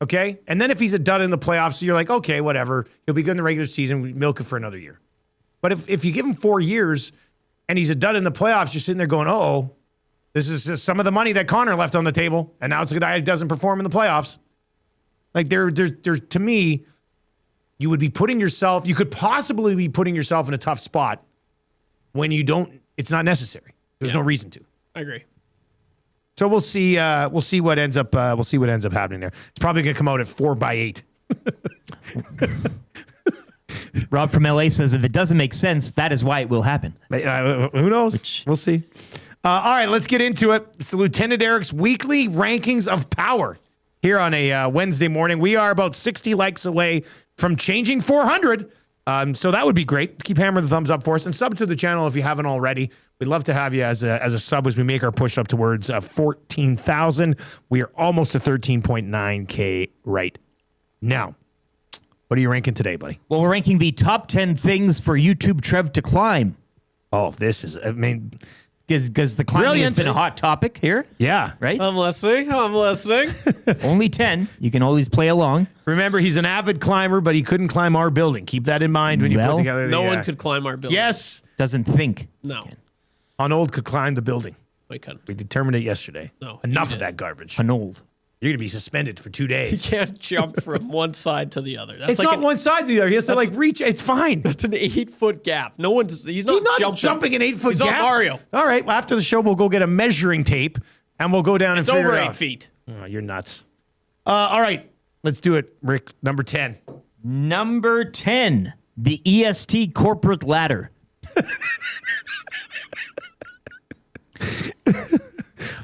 Okay. And then if he's a dud in the playoffs, you're like, okay, whatever. He'll be good in the regular season. We milk it for another year. But if you give him 4 years and he's a dud in the playoffs, you're sitting there going, oh, this is just some of the money that Connor left on the table. And now it's a guy who doesn't perform in the playoffs. Like there's to me, you could possibly be putting yourself in a tough spot when it's not necessary. There's no reason to. I agree. So we'll see what ends up happening there. It's probably going to come out at 4x8. Rob from LA says if it doesn't make sense, that is why it will happen. Who knows? We'll see. All right, let's get into it. It's Lieutenant Eric's weekly rankings of power here on a Wednesday morning. We are about 60 likes away from changing 400. So that would be great. Keep hammering the thumbs up for us and sub to the channel if you haven't already. We'd love to have you as a sub as we make our push up towards 14,000. We are almost at 13.9K right now. What are you ranking today, buddy? Well, we're ranking the top 10 things for YouTube Trev to climb. Oh, this is, because the climbing has been a hot topic here. Yeah. Right? I'm listening. Only 10. You can always play along. Remember, he's an avid climber, but he couldn't climb our building. Keep that in mind when you put together the... No one could climb our building. Yes. Doesn't think. No. Unold could climb the building. We couldn't. We determined it yesterday. No. Enough of that garbage. Unold. You're going to be suspended for 2 days. He can't jump from one side to the other. That's It's not one side to the other. He has to reach. It's fine. That's an 8-foot gap. He's not jumping an 8-foot he's gap. Not Mario. All right. Well, after the show, we'll go get a measuring tape and we'll go down and figure it out. It's over 8 feet. Oh, you're nuts. All right. Let's do it, Rick. Number 10. Number 10, the EST corporate ladder.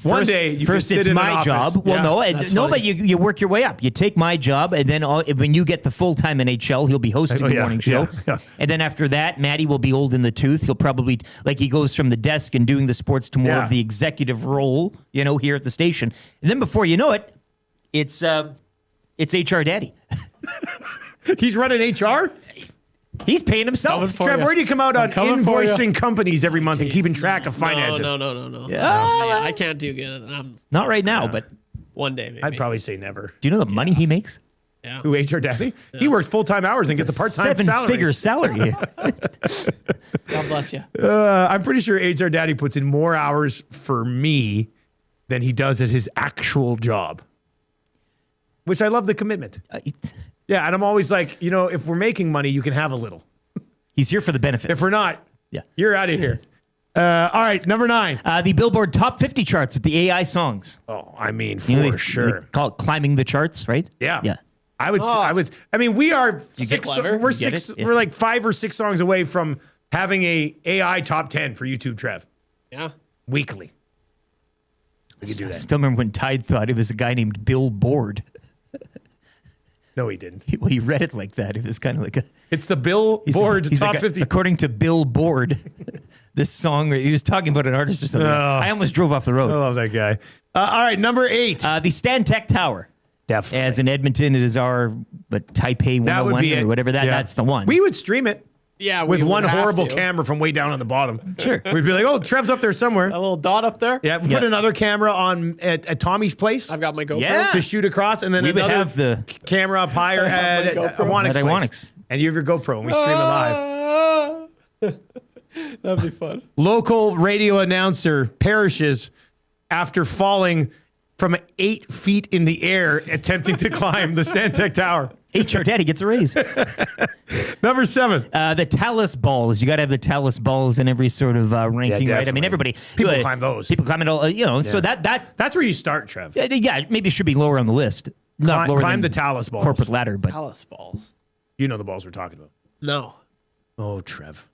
One day, you first can sit it's in my an office. job. Well, Yeah, but you work your way up. You take my job, and then when you get the full-time NHL, he'll be hosting the morning show. Yeah. And then after that, Matty will be old in the tooth. He'll probably, he goes from the desk and doing the sports to more of the executive role, here at the station. And then before you know it, it's HR Daddy. He's running HR? He's paying himself. Trev, where do you come out on invoicing companies every month and keeping track of finances? No. Yeah. I can't do good. Not right now, but one day maybe. I'd probably say never. Do you know the money he makes? Yeah. Who, HR Daddy? Yeah. He works full-time hours and gets a part-time salary. 7-figure salary. God bless you. I'm pretty sure HR Daddy puts in more hours for me than he does at his actual job, which I love the commitment. Yeah, and I'm always like, if we're making money, you can have a little. He's here for the benefits. If we're not, you're out of here. All right, number 9. The Billboard Top 50 charts with the AI songs. Oh, I mean, for sure. They call it climbing the charts, right? Yeah. Yeah. I mean, we are We're we're like 5 or 6 songs away from having a AI top 10 for YouTube Trev. Yeah. Weekly. We could do that. I still remember when Tide thought it was a guy named Bill Board. No, he didn't. He read it like that. It was kind of like it's the Billboard top 50. According to Bill Board, this song, he was talking about an artist or something. I almost drove off the road. I love that guy. All right, number 8. The Stantec Tower. Definitely. As in Edmonton, it is our Taipei 101 that would be or whatever. That's the one. We would stream it. Yeah, with one horrible camera from way down on the bottom. Sure. We'd be like, oh, Trev's up there somewhere. A little dot up there. Yeah, put another camera on at Tommy's place. I've got my GoPro. To shoot across, and then we would another have the camera up higher at Iwanix place. And you have your GoPro, and we stream it live. That'd be fun. Local radio announcer perishes after falling from 8 feet in the air attempting to climb the Stantec Tower. HR Daddy gets a raise. Number 7. The Talus balls. You got to have the Talus balls in every sort of ranking, right? I mean, everybody. People climb those. People climb it all, so that's where you start, Trev. Yeah, maybe it should be lower on the list. Not lower climb than the Talus balls. Corporate ladder, but. Talus balls. You know the balls we're talking about. No. Oh, Trev.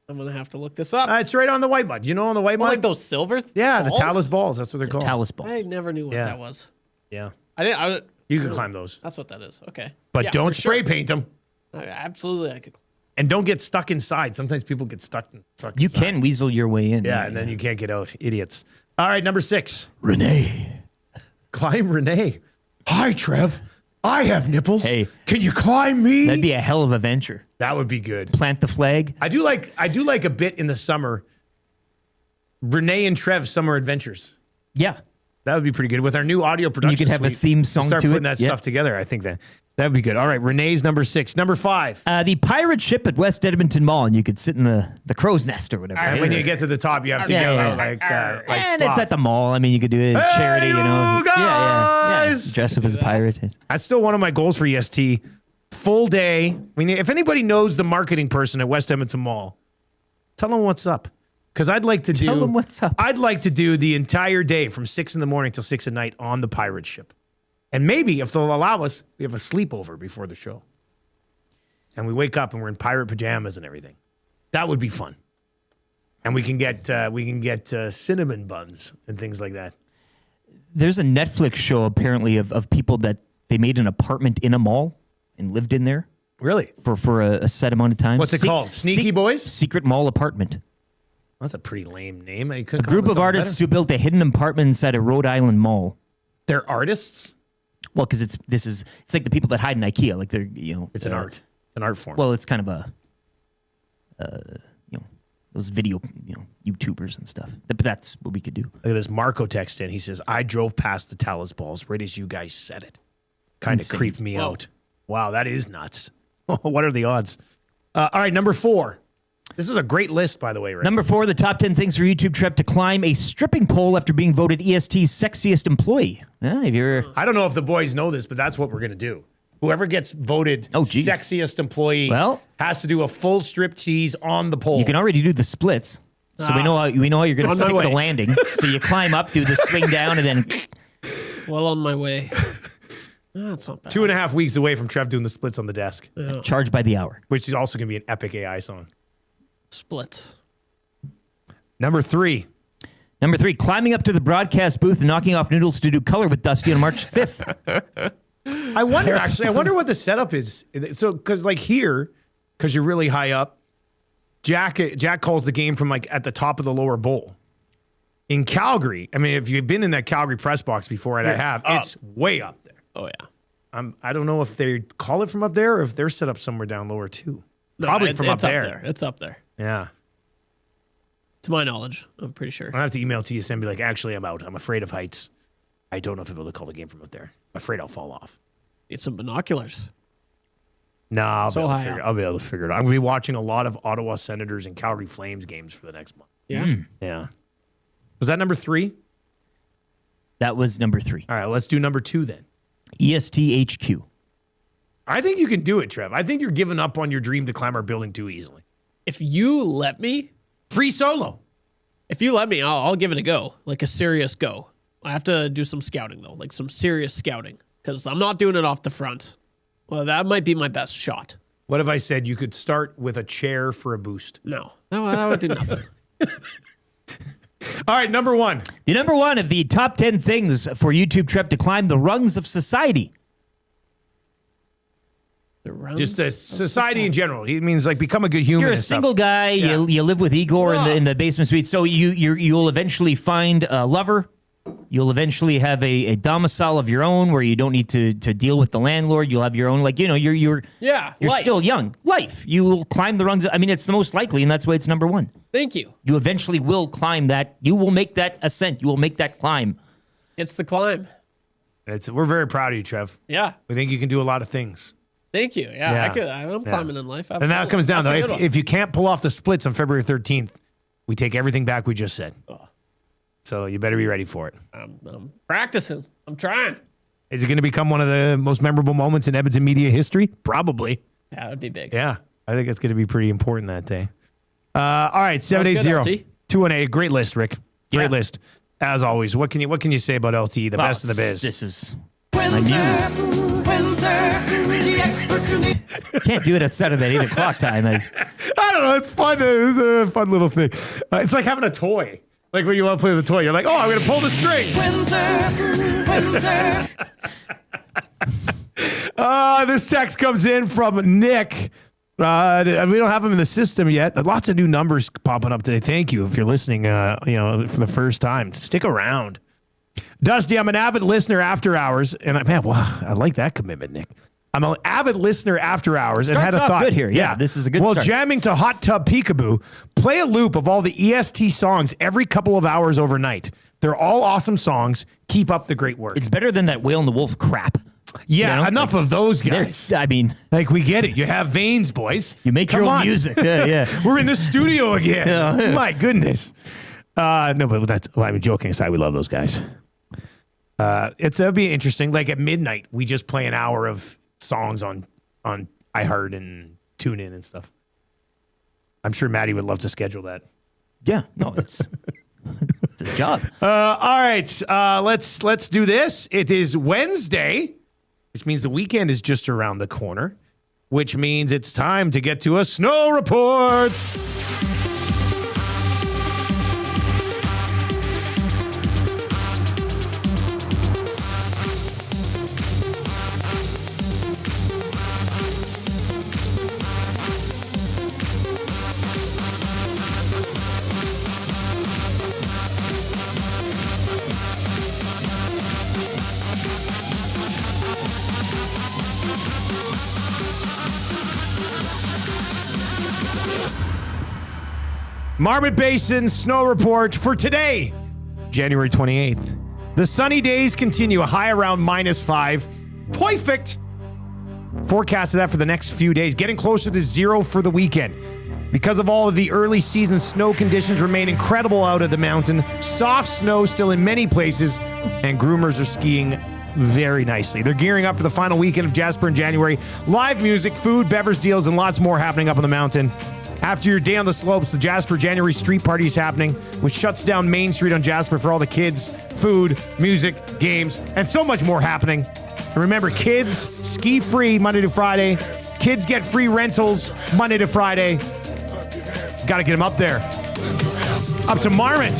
I'm going to have to look this up. It's right on the white mud. You know on the white mud? Like those silver Yeah, balls? the Talus balls. That's what they're called. Talus balls. I never knew what that was. Yeah. I didn't. You can climb those. That's what that is. Okay. But don't spray paint them. Absolutely, I could. And don't get stuck inside. Sometimes people get stuck You inside. can weasel your way in. Yeah, and then you can't get out. Idiots. All right, number 6. Renee. Climb Renee. Hi, Trev. I have nipples. Hey. Can you climb me? That'd be a hell of a venture. That would be good. Plant the flag. I do like a bit in the summer. Renee and Trev Summer Adventures. Yeah. That would be pretty good with our new audio production. You could have a suite. theme song Start to putting it. that Yeah. stuff together. I think that would be good. All right, Renee's number 6. Number 5. The pirate ship at West Edmonton Mall, and you could sit in the crow's nest or whatever. And when you get to the top, you have to yell out like and sloth. it's at the mall. I mean, you could do it Hey, charity, you know. you guys! Yeah. Dress up as a pirate. That's still one of my goals for EST. Full day. I mean, if anybody knows the marketing person at West Edmonton Mall, tell them what's up. Because I'd like to do. Tell them what's up. I'd like to do the entire day from 6 in the morning till 6 at night on the pirate ship. And maybe if they'll allow us, we have a sleepover before the show. And we wake up and we're in pirate pajamas and everything. That would be fun. And we can get cinnamon buns and things like that. There's a Netflix show apparently of people that they made an apartment in a mall and lived in there. Really? For a set amount of time. What's it called? Sneaky Boys? Secret Mall Apartment. That's a pretty lame name. A group of artists who built a hidden apartment inside a Rhode Island mall. They're artists? Well, because it's like the people that hide in IKEA. Like they're it's an art. It's an art form. Well, it's kind of a those video YouTubers and stuff. But that's what we could do. Look at this. Marco text in. He says, "I drove past the Talus balls right as you guys said it. Kind of Insane. creeped me out. Wow, that is nuts. What are the odds? All right, number 4. This is a great list, by the way, Rick. Number 4, the top 10 things for YouTube Trev to climb a stripping pole after being voted EST's sexiest employee. Yeah, have you ever... I don't know if the boys know this, but that's what we're going to do. Whoever gets voted sexiest employee has to do a full strip tease on the pole. You can already do the splits. So we know how you're going to stick the landing. So you climb up, do the swing down, and then... Well on my way. That's not bad. 2.5 weeks away from Trev doing the splits on the desk. Yeah. Charged by the hour. Which is also going to be an epic AI song. Splits. Number 3. Number 3, climbing up to the broadcast booth and knocking off Noodles to do color with Dusty on March 5th. I wonder what the setup is. So, because like here, because you're really high up, Jack calls the game from like at the top of the lower bowl. In Calgary, I mean, if you've been in that Calgary press box before, and I have, it's way up there. Oh yeah. I don't know if they call it from up there or if they're set up somewhere down lower too. No, Probably it's from up there. It's up there. Yeah. To my knowledge, I'm pretty sure. I have to email TSN and be like, actually, I'm out. I'm afraid of heights. I don't know if I'll be able to call the game from up there. I'm afraid I'll fall off. Need some binoculars. No, I'll be able to figure it out. I'm going to be watching a lot of Ottawa Senators and Calgary Flames games for the next month. Yeah. Yeah. Was that number 3? That was number 3. All right, let's do number 2 then. ESTHQ. I think you can do it, Trev. I think you're giving up on your dream to climb our building too easily. If you let me. Free solo. If you let me, I'll give it a go. Like a serious go. I have to do some scouting, though. Like some serious scouting. Because I'm not doing it off the front. Well, that might be my best shot. What if I said you could start with a chair for a boost? No. That would do nothing. All right, number 1. The number 1 of the top 10 things for YouTube Trev to climb the rungs of society. Just the society in general. It means like become a good human. You're a and stuff. single guy. Yeah. You live with Igor in the basement suite. So you'll eventually find a lover. You'll eventually have a domicile of your own where you don't need to deal with the landlord. You'll have your own, like, you're life. still young. Life. You will climb the rungs. I mean, it's the most likely, and that's why it's number 1. Thank you. You eventually will climb that. You will make that ascent. You will make that climb. It's the climb. We're very proud of you, Trev. Yeah. We think you can do a lot of things. Thank you. Yeah. I'm climbing in life. And that comes down, though. If you can't pull off the splits on February 13th, we take everything back we just said. Oh. So you better be ready for it. I'm practicing. I'm trying. Is it going to become one of the most memorable moments in Edmonton media history? Probably. Yeah, it'd be big. Yeah. I think it's going to be pretty important that day. All right, 780-218. Great list, Rick. Great list. As always. What can you say about LT, the best in the biz? This is my muse. Can't do it outside of that 8 o'clock time. I don't know. It's fun. It's a fun little thing. It's like having a toy. Like when you want to play with a toy, you're like, oh, I'm going to pull the string. This text comes in from Nick. We don't have him in the system yet. Lots of new numbers popping up today. Thank you if you're listening. For the first time, stick around. Dusty, I'm an avid listener after hours, and I like that commitment, Nick. I'm an avid listener after hours, and had a thought good here. Yeah, this is a good start. Jamming to Hot Tub Peekaboo, play a loop of all the EST songs every couple of hours overnight. They're all awesome songs. Keep up the great work. It's better than that Whale and the Wolf crap. Yeah, enough of those guys. I mean, like, we get it. You have veins, boys. You make your own music. Yeah. We're in the studio again. Yeah. My goodness. No, but I'm joking aside. We love those guys. That'd be interesting. Like at midnight, we just play an hour of songs on iHeart and TuneIn and stuff. I'm sure Maddie would love to schedule that. Yeah, no, it's his job. All right, let's do this. It is Wednesday, which means the weekend is just around the corner, which means it's time to get to a snow report. Marmot Basin snow report for today, January 28th. The sunny days continue, a high around -5. Perfect. Forecast of that for the next few days, getting closer to 0 for the weekend. Because of all of the early season snow conditions remain incredible out at the mountain. Soft snow still in many places, and groomers are skiing very nicely. They're gearing up for the final weekend of Jasper in January. Live music, food, beverage deals, and lots more happening up on the mountain. After your day on the slopes, the Jasper January Street Party is happening, which shuts down Main Street on Jasper for all the kids, food, music, games, and so much more happening. And remember, kids ski free Monday to Friday. Kids get free rentals Monday to Friday. Got to get them up there. Up to Marmot.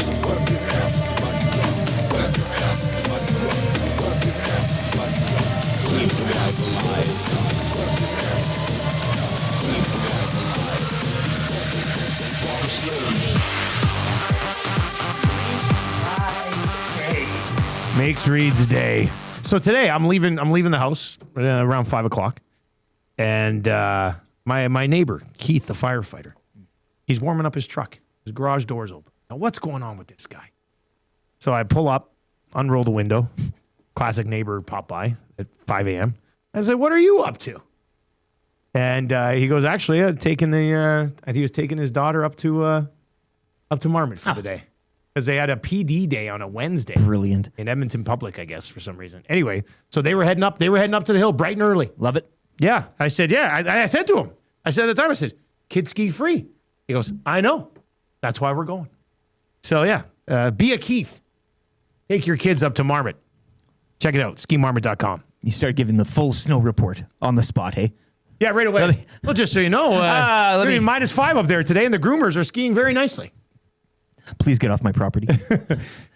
Makes Reed's day. So today I'm leaving the house around 5 o'clock, and my neighbor Keith, the firefighter, he's warming up his truck. His garage door's open. Now what's going on with this guy? So I pull up, unroll the window. Classic neighbor pop by at 5 a.m. I said, "What are you up to?" And he goes, "Actually, I think he was taking his daughter up to Marmot for the day." Because they had a PD day on a Wednesday. Brilliant. In Edmonton Public, I guess, for some reason. Anyway, so they were heading up to the hill bright and early. Love it. Yeah. I said, I said to him, at the time, I said, "Kids ski free." He goes, "I know. That's why we're going." So yeah, be a Keith. Take your kids up to Marmot. Check it out, skimarmot.com. You start giving the full snow report on the spot, hey? Yeah, right away. Well, just so you know, -5 up there today, and the groomers are skiing very nicely. Please get off my property.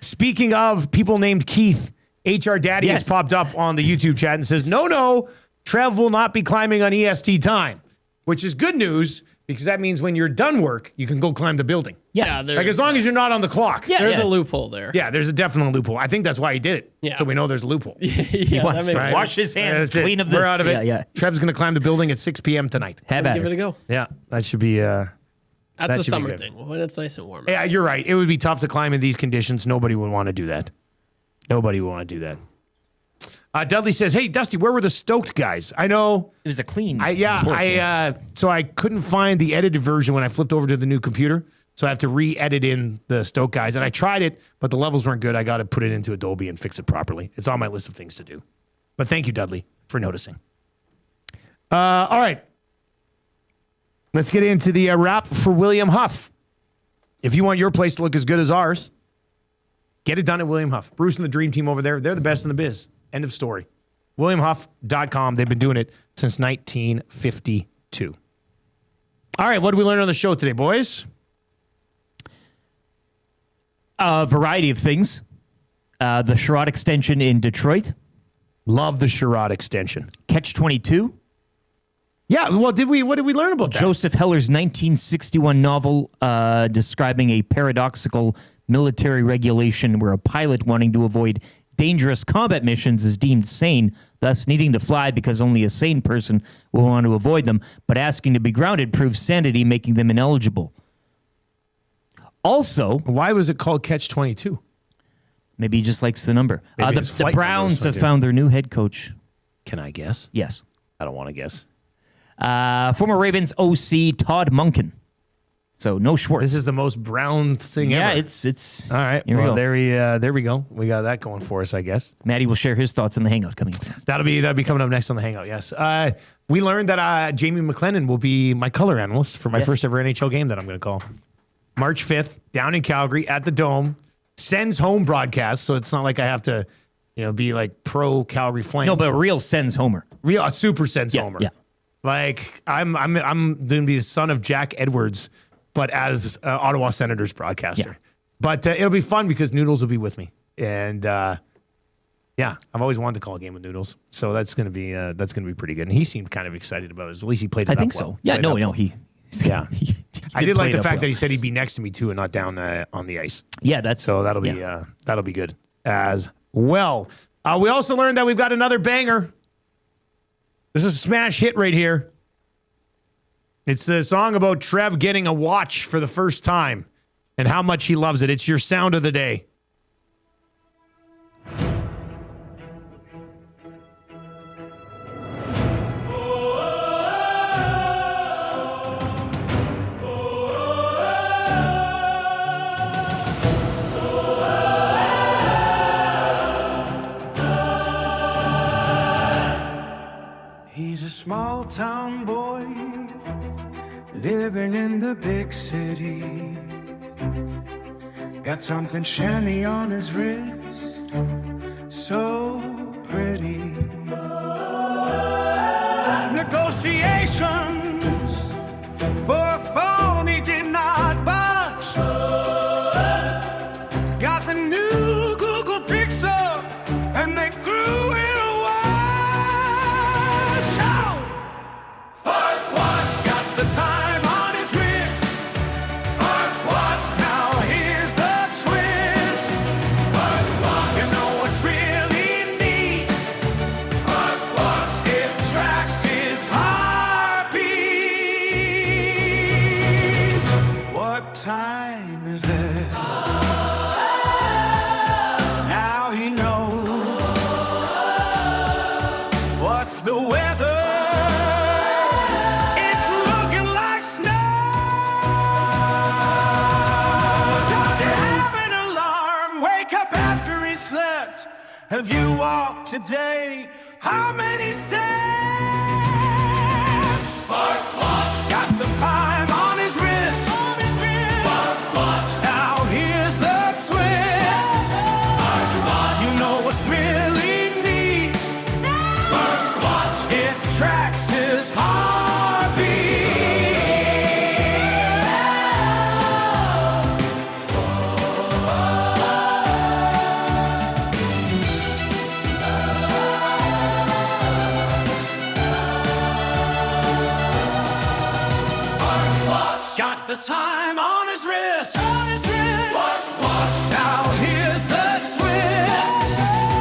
Speaking of people named Keith, HR Daddy has popped up on the YouTube chat and says, no, Trev will not be climbing on EST time, which is good news because that means when you're done work, you can go climb the building. Yeah. Like as long as you're not on the clock. Yeah, there's a loophole there. Yeah, there's a definite loophole. I think that's why he did it. Yeah. So we know there's a loophole. He wants to wash his hands clean of this. We're out of it. Yeah. Trev's going to climb the building at 6 p.m. tonight. Give it a go. Yeah, that should be... That's a summer thing. When it's nice and warm. Yeah, you're right. It would be tough to climb in these conditions. Nobody would want to do that. Nobody would want to do that. Dudley says, "Hey, Dusty, where were the Stoked guys?" I know. It was a clean. So I couldn't find the edited version when I flipped over to the new computer. So I have to re-edit in the Stoked guys. And I tried it, but the levels weren't good. I got to put it into Adobe and fix it properly. It's on my list of things to do. But thank you, Dudley, for noticing. All right. Let's get into the wrap for William Huff. If you want your place to look as good as ours, get it done at William Huff. Bruce and the Dream Team over there, they're the best in the biz. End of story. WilliamHuff.com. They've been doing it since 1952. All right, what did we learn on the show today, boys? A variety of things. The Sherrod extension in Detroit. Love the Sherrod extension. Catch 22. Yeah, well, what did we learn about that? Joseph Heller's 1961 novel describing a paradoxical military regulation where a pilot wanting to avoid dangerous combat missions is deemed sane, thus needing to fly because only a sane person will want to avoid them, but asking to be grounded proves sanity, making them ineligible. Also, why was it called Catch-22? Maybe he just likes the number. Maybe his The flight Browns number have is found their new head coach. Can I guess? Yes. I don't want to guess. Former Ravens OC Todd Monken. So no Schwartz. This is the most Brown thing ever. Yeah, it's all right. Here we Well, go. there we go. We got that going for us, I guess. Maddie will share his thoughts on the Hangout coming up. That'll be coming up next on the Hangout. Yes. We learned that Jamie McClennon will be my color analyst for my first ever NHL game that I'm going to call March 5th down in Calgary at the Dome. Sens home broadcast, so it's not like I have to, be like pro Calgary Flames. No, but real Sens homer. Real a super Sens homer. Yeah. Like I'm going to be the son of Jack Edwards, but as Ottawa Senators broadcaster. Yeah. But it'll be fun because Noodles will be with me, and I've always wanted to call a game with Noodles, so that's going to be pretty good. And he seemed kind of excited about it. At least he played it. I think up so. well. Yeah, Played it up well. Yeah. I did like the fact well. that he said he'd be next to me too, and not down on the ice. Yeah, that's so that'll be good as well. We also learned that we've got another banger. This is a smash hit right here. It's the song about Trev getting a watch for the first time and how much he loves it. It's your sound of the day. He's a small town boy living in the big city. Got something shiny on his wrist, so pretty. Negotiations for a phone he did not budge. Got the new Google Pixel and they threw it away. First watch, got the time on his wrist. First watch, now here's the twist. First watch, you know what's really neat. First watch, it tracks his heartbeat. What time is it? Now he knows. What's the weather? It's looking like snow. Does he have an alarm? Wake up after he slept. Have you walked today? How many steps? First watch, Got the time on his wrist. first watch, Now here's the twist. first watch, You know what's really neat? first watch. It tracks his heartbeat. Got the time on his wrist. First watch, Now here's the twist.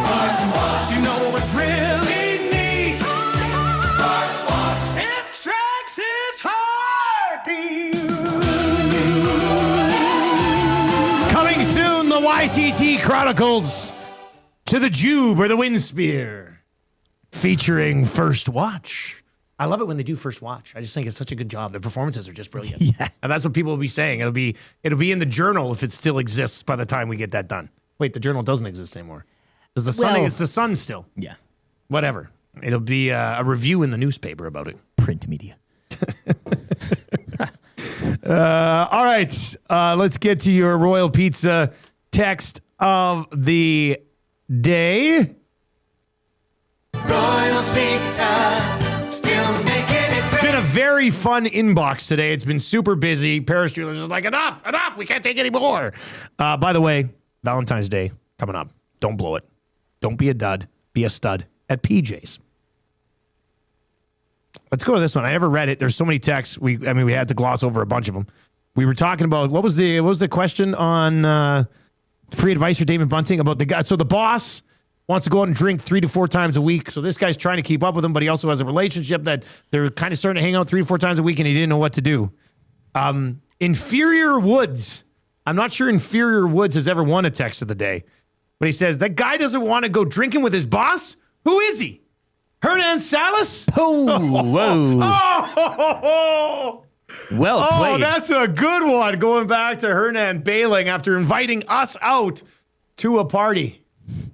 first watch, You know what's really neat? first watch. It tracks his heartbeat. Coming soon, the YTT Chronicles to the Jube or the Windspear, featuring First Watch. I love it when they do First Watch. I just think it's such a good job. The performances are just brilliant. Yeah. And that's what people will be saying. It'll be in the journal if it still exists by the time we get that done. Wait, the journal doesn't exist anymore. It's the Sun still. Yeah. Whatever. It'll be a review in the newspaper about it. Print media. All right. Let's get to your Royal Pizza text of the day. Royal Pizza, still making it It's been a very fun inbox today. It's been super busy. Paris Jewelers is like, enough. We can't take any more. By the way, Valentine's Day coming up. Don't blow it. Don't be a dud. Be a stud at PJ's. Let's go to this one. I never read it. There's so many texts. We had to gloss over a bunch of them. We were talking about what was the question on free advice for Damon Bunting about the guy. So the boss wants to go out and drink 3 to 4 times a week. So this guy's trying to keep up with him, but he also has a relationship that they're kind of starting to hang out 3 to 4 times a week, and he didn't know what to do. Inferior Woods. I'm not sure Inferior Woods has ever won a text of the day, but he says that guy doesn't want to go drinking with his boss. Who is he? Hernan Salas? Oh, whoa. Oh, well played. Oh, that's a good one. Going back to Hernan bailing after inviting us out to a party.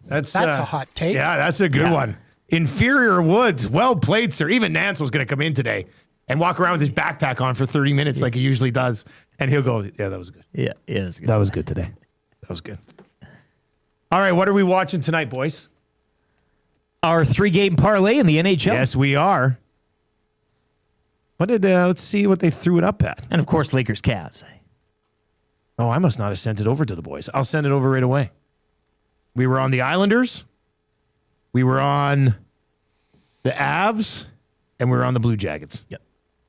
That's a hot take. Yeah, that's a good one. Inferior Woods. Well played, sir. Even Nancel's going to come in today and walk around with his backpack on for 30 minutes like he usually does. And he'll go, yeah, that was good. Yeah, it was good. That was good today. That was good. All right, what are we watching tonight, boys? Our 3-game parlay in the NHL. Yes, we are. What did, let's see what they threw it up at. And of course, Lakers Cavs. Oh, I must not have sent it over to the boys. I'll send it over right away. We were on the Islanders. We were on the Avs. And we were on the Blue Jackets. Yep.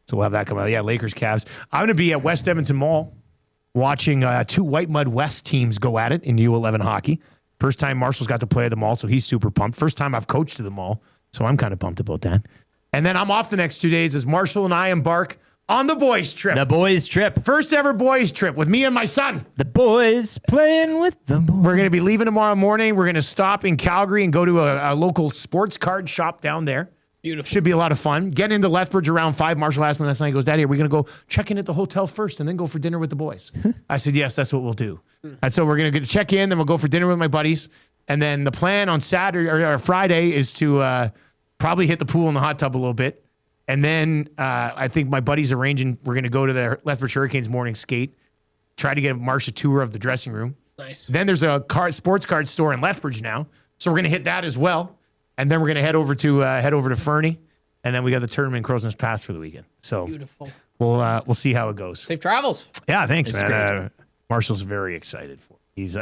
So we'll have that coming out. Yeah, Lakers, Cavs. I'm going to be at West Edmonton Mall watching 2 White Mud West teams go at it in U11 hockey. First time Marshall's got to play at the mall, so he's super pumped. First time I've coached at the mall, so I'm kind of pumped about that. And then I'm off the next 2 days as Marshall and I embark on the boys' trip. The boys' trip. First ever boys' trip with me and my son. The boys playing with the boys. We're going to be leaving tomorrow morning. We're going to stop in Calgary and go to a local sports card shop down there. Beautiful. Should be a lot of fun. Get into Lethbridge around 5. Marshall asked me last night, he goes, Daddy, are we going to go check in at the hotel first and then go for dinner with the boys? I said, yes, that's what we'll do. And so we're going to check in, then we'll go for dinner with my buddies. And then the plan on Saturday or Friday is to probably hit the pool and the hot tub a little bit. And then I think my buddy's arranging, we're going to go to the Lethbridge Hurricanes morning skate, try to get Marsh a tour of the dressing room. Nice. Then there's a sports card store in Lethbridge now. So we're going to hit that as well. And then we're going to head over to Fernie. And then we got the tournament in Crowson's Pass for the weekend. So beautiful. We'll see how it goes. Safe travels. Yeah, thanks, It's man. Marshall's very excited for it.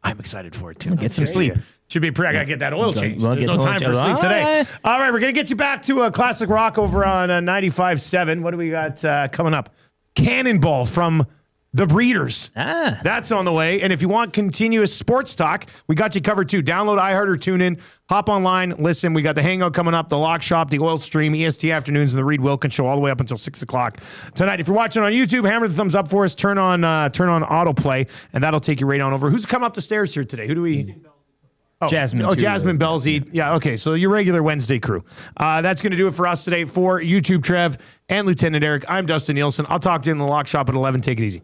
I'm excited for it too. Get some sleep. Should be pretty. I gotta get that oil change. We'll There's no time for sleep today. All right, we're gonna get you back to classic rock over on 95.7. What do we got coming up? Cannonball from the Breeders. That's on the way. And if you want continuous sports talk, we got you covered too. Download iHeart or tune in. Hop online. Listen, we got the Hangout coming up, the Lock Shop, the Oil Stream, EST Afternoons, and the Reed Wilkins Show all the way up until 6 o'clock tonight. If you're watching on YouTube, hammer the thumbs up for us. Turn on autoplay, and that'll take you right on over. Who's come up the stairs here today? Who do we... Jasmine. Jasmine Belzy. Yeah, okay. So your regular Wednesday crew. That's going to do it for us today. For YouTube Trev and Lieutenant Eric, I'm Dustin Nielsen. I'll talk to you in the Lock Shop at 11. Take it easy.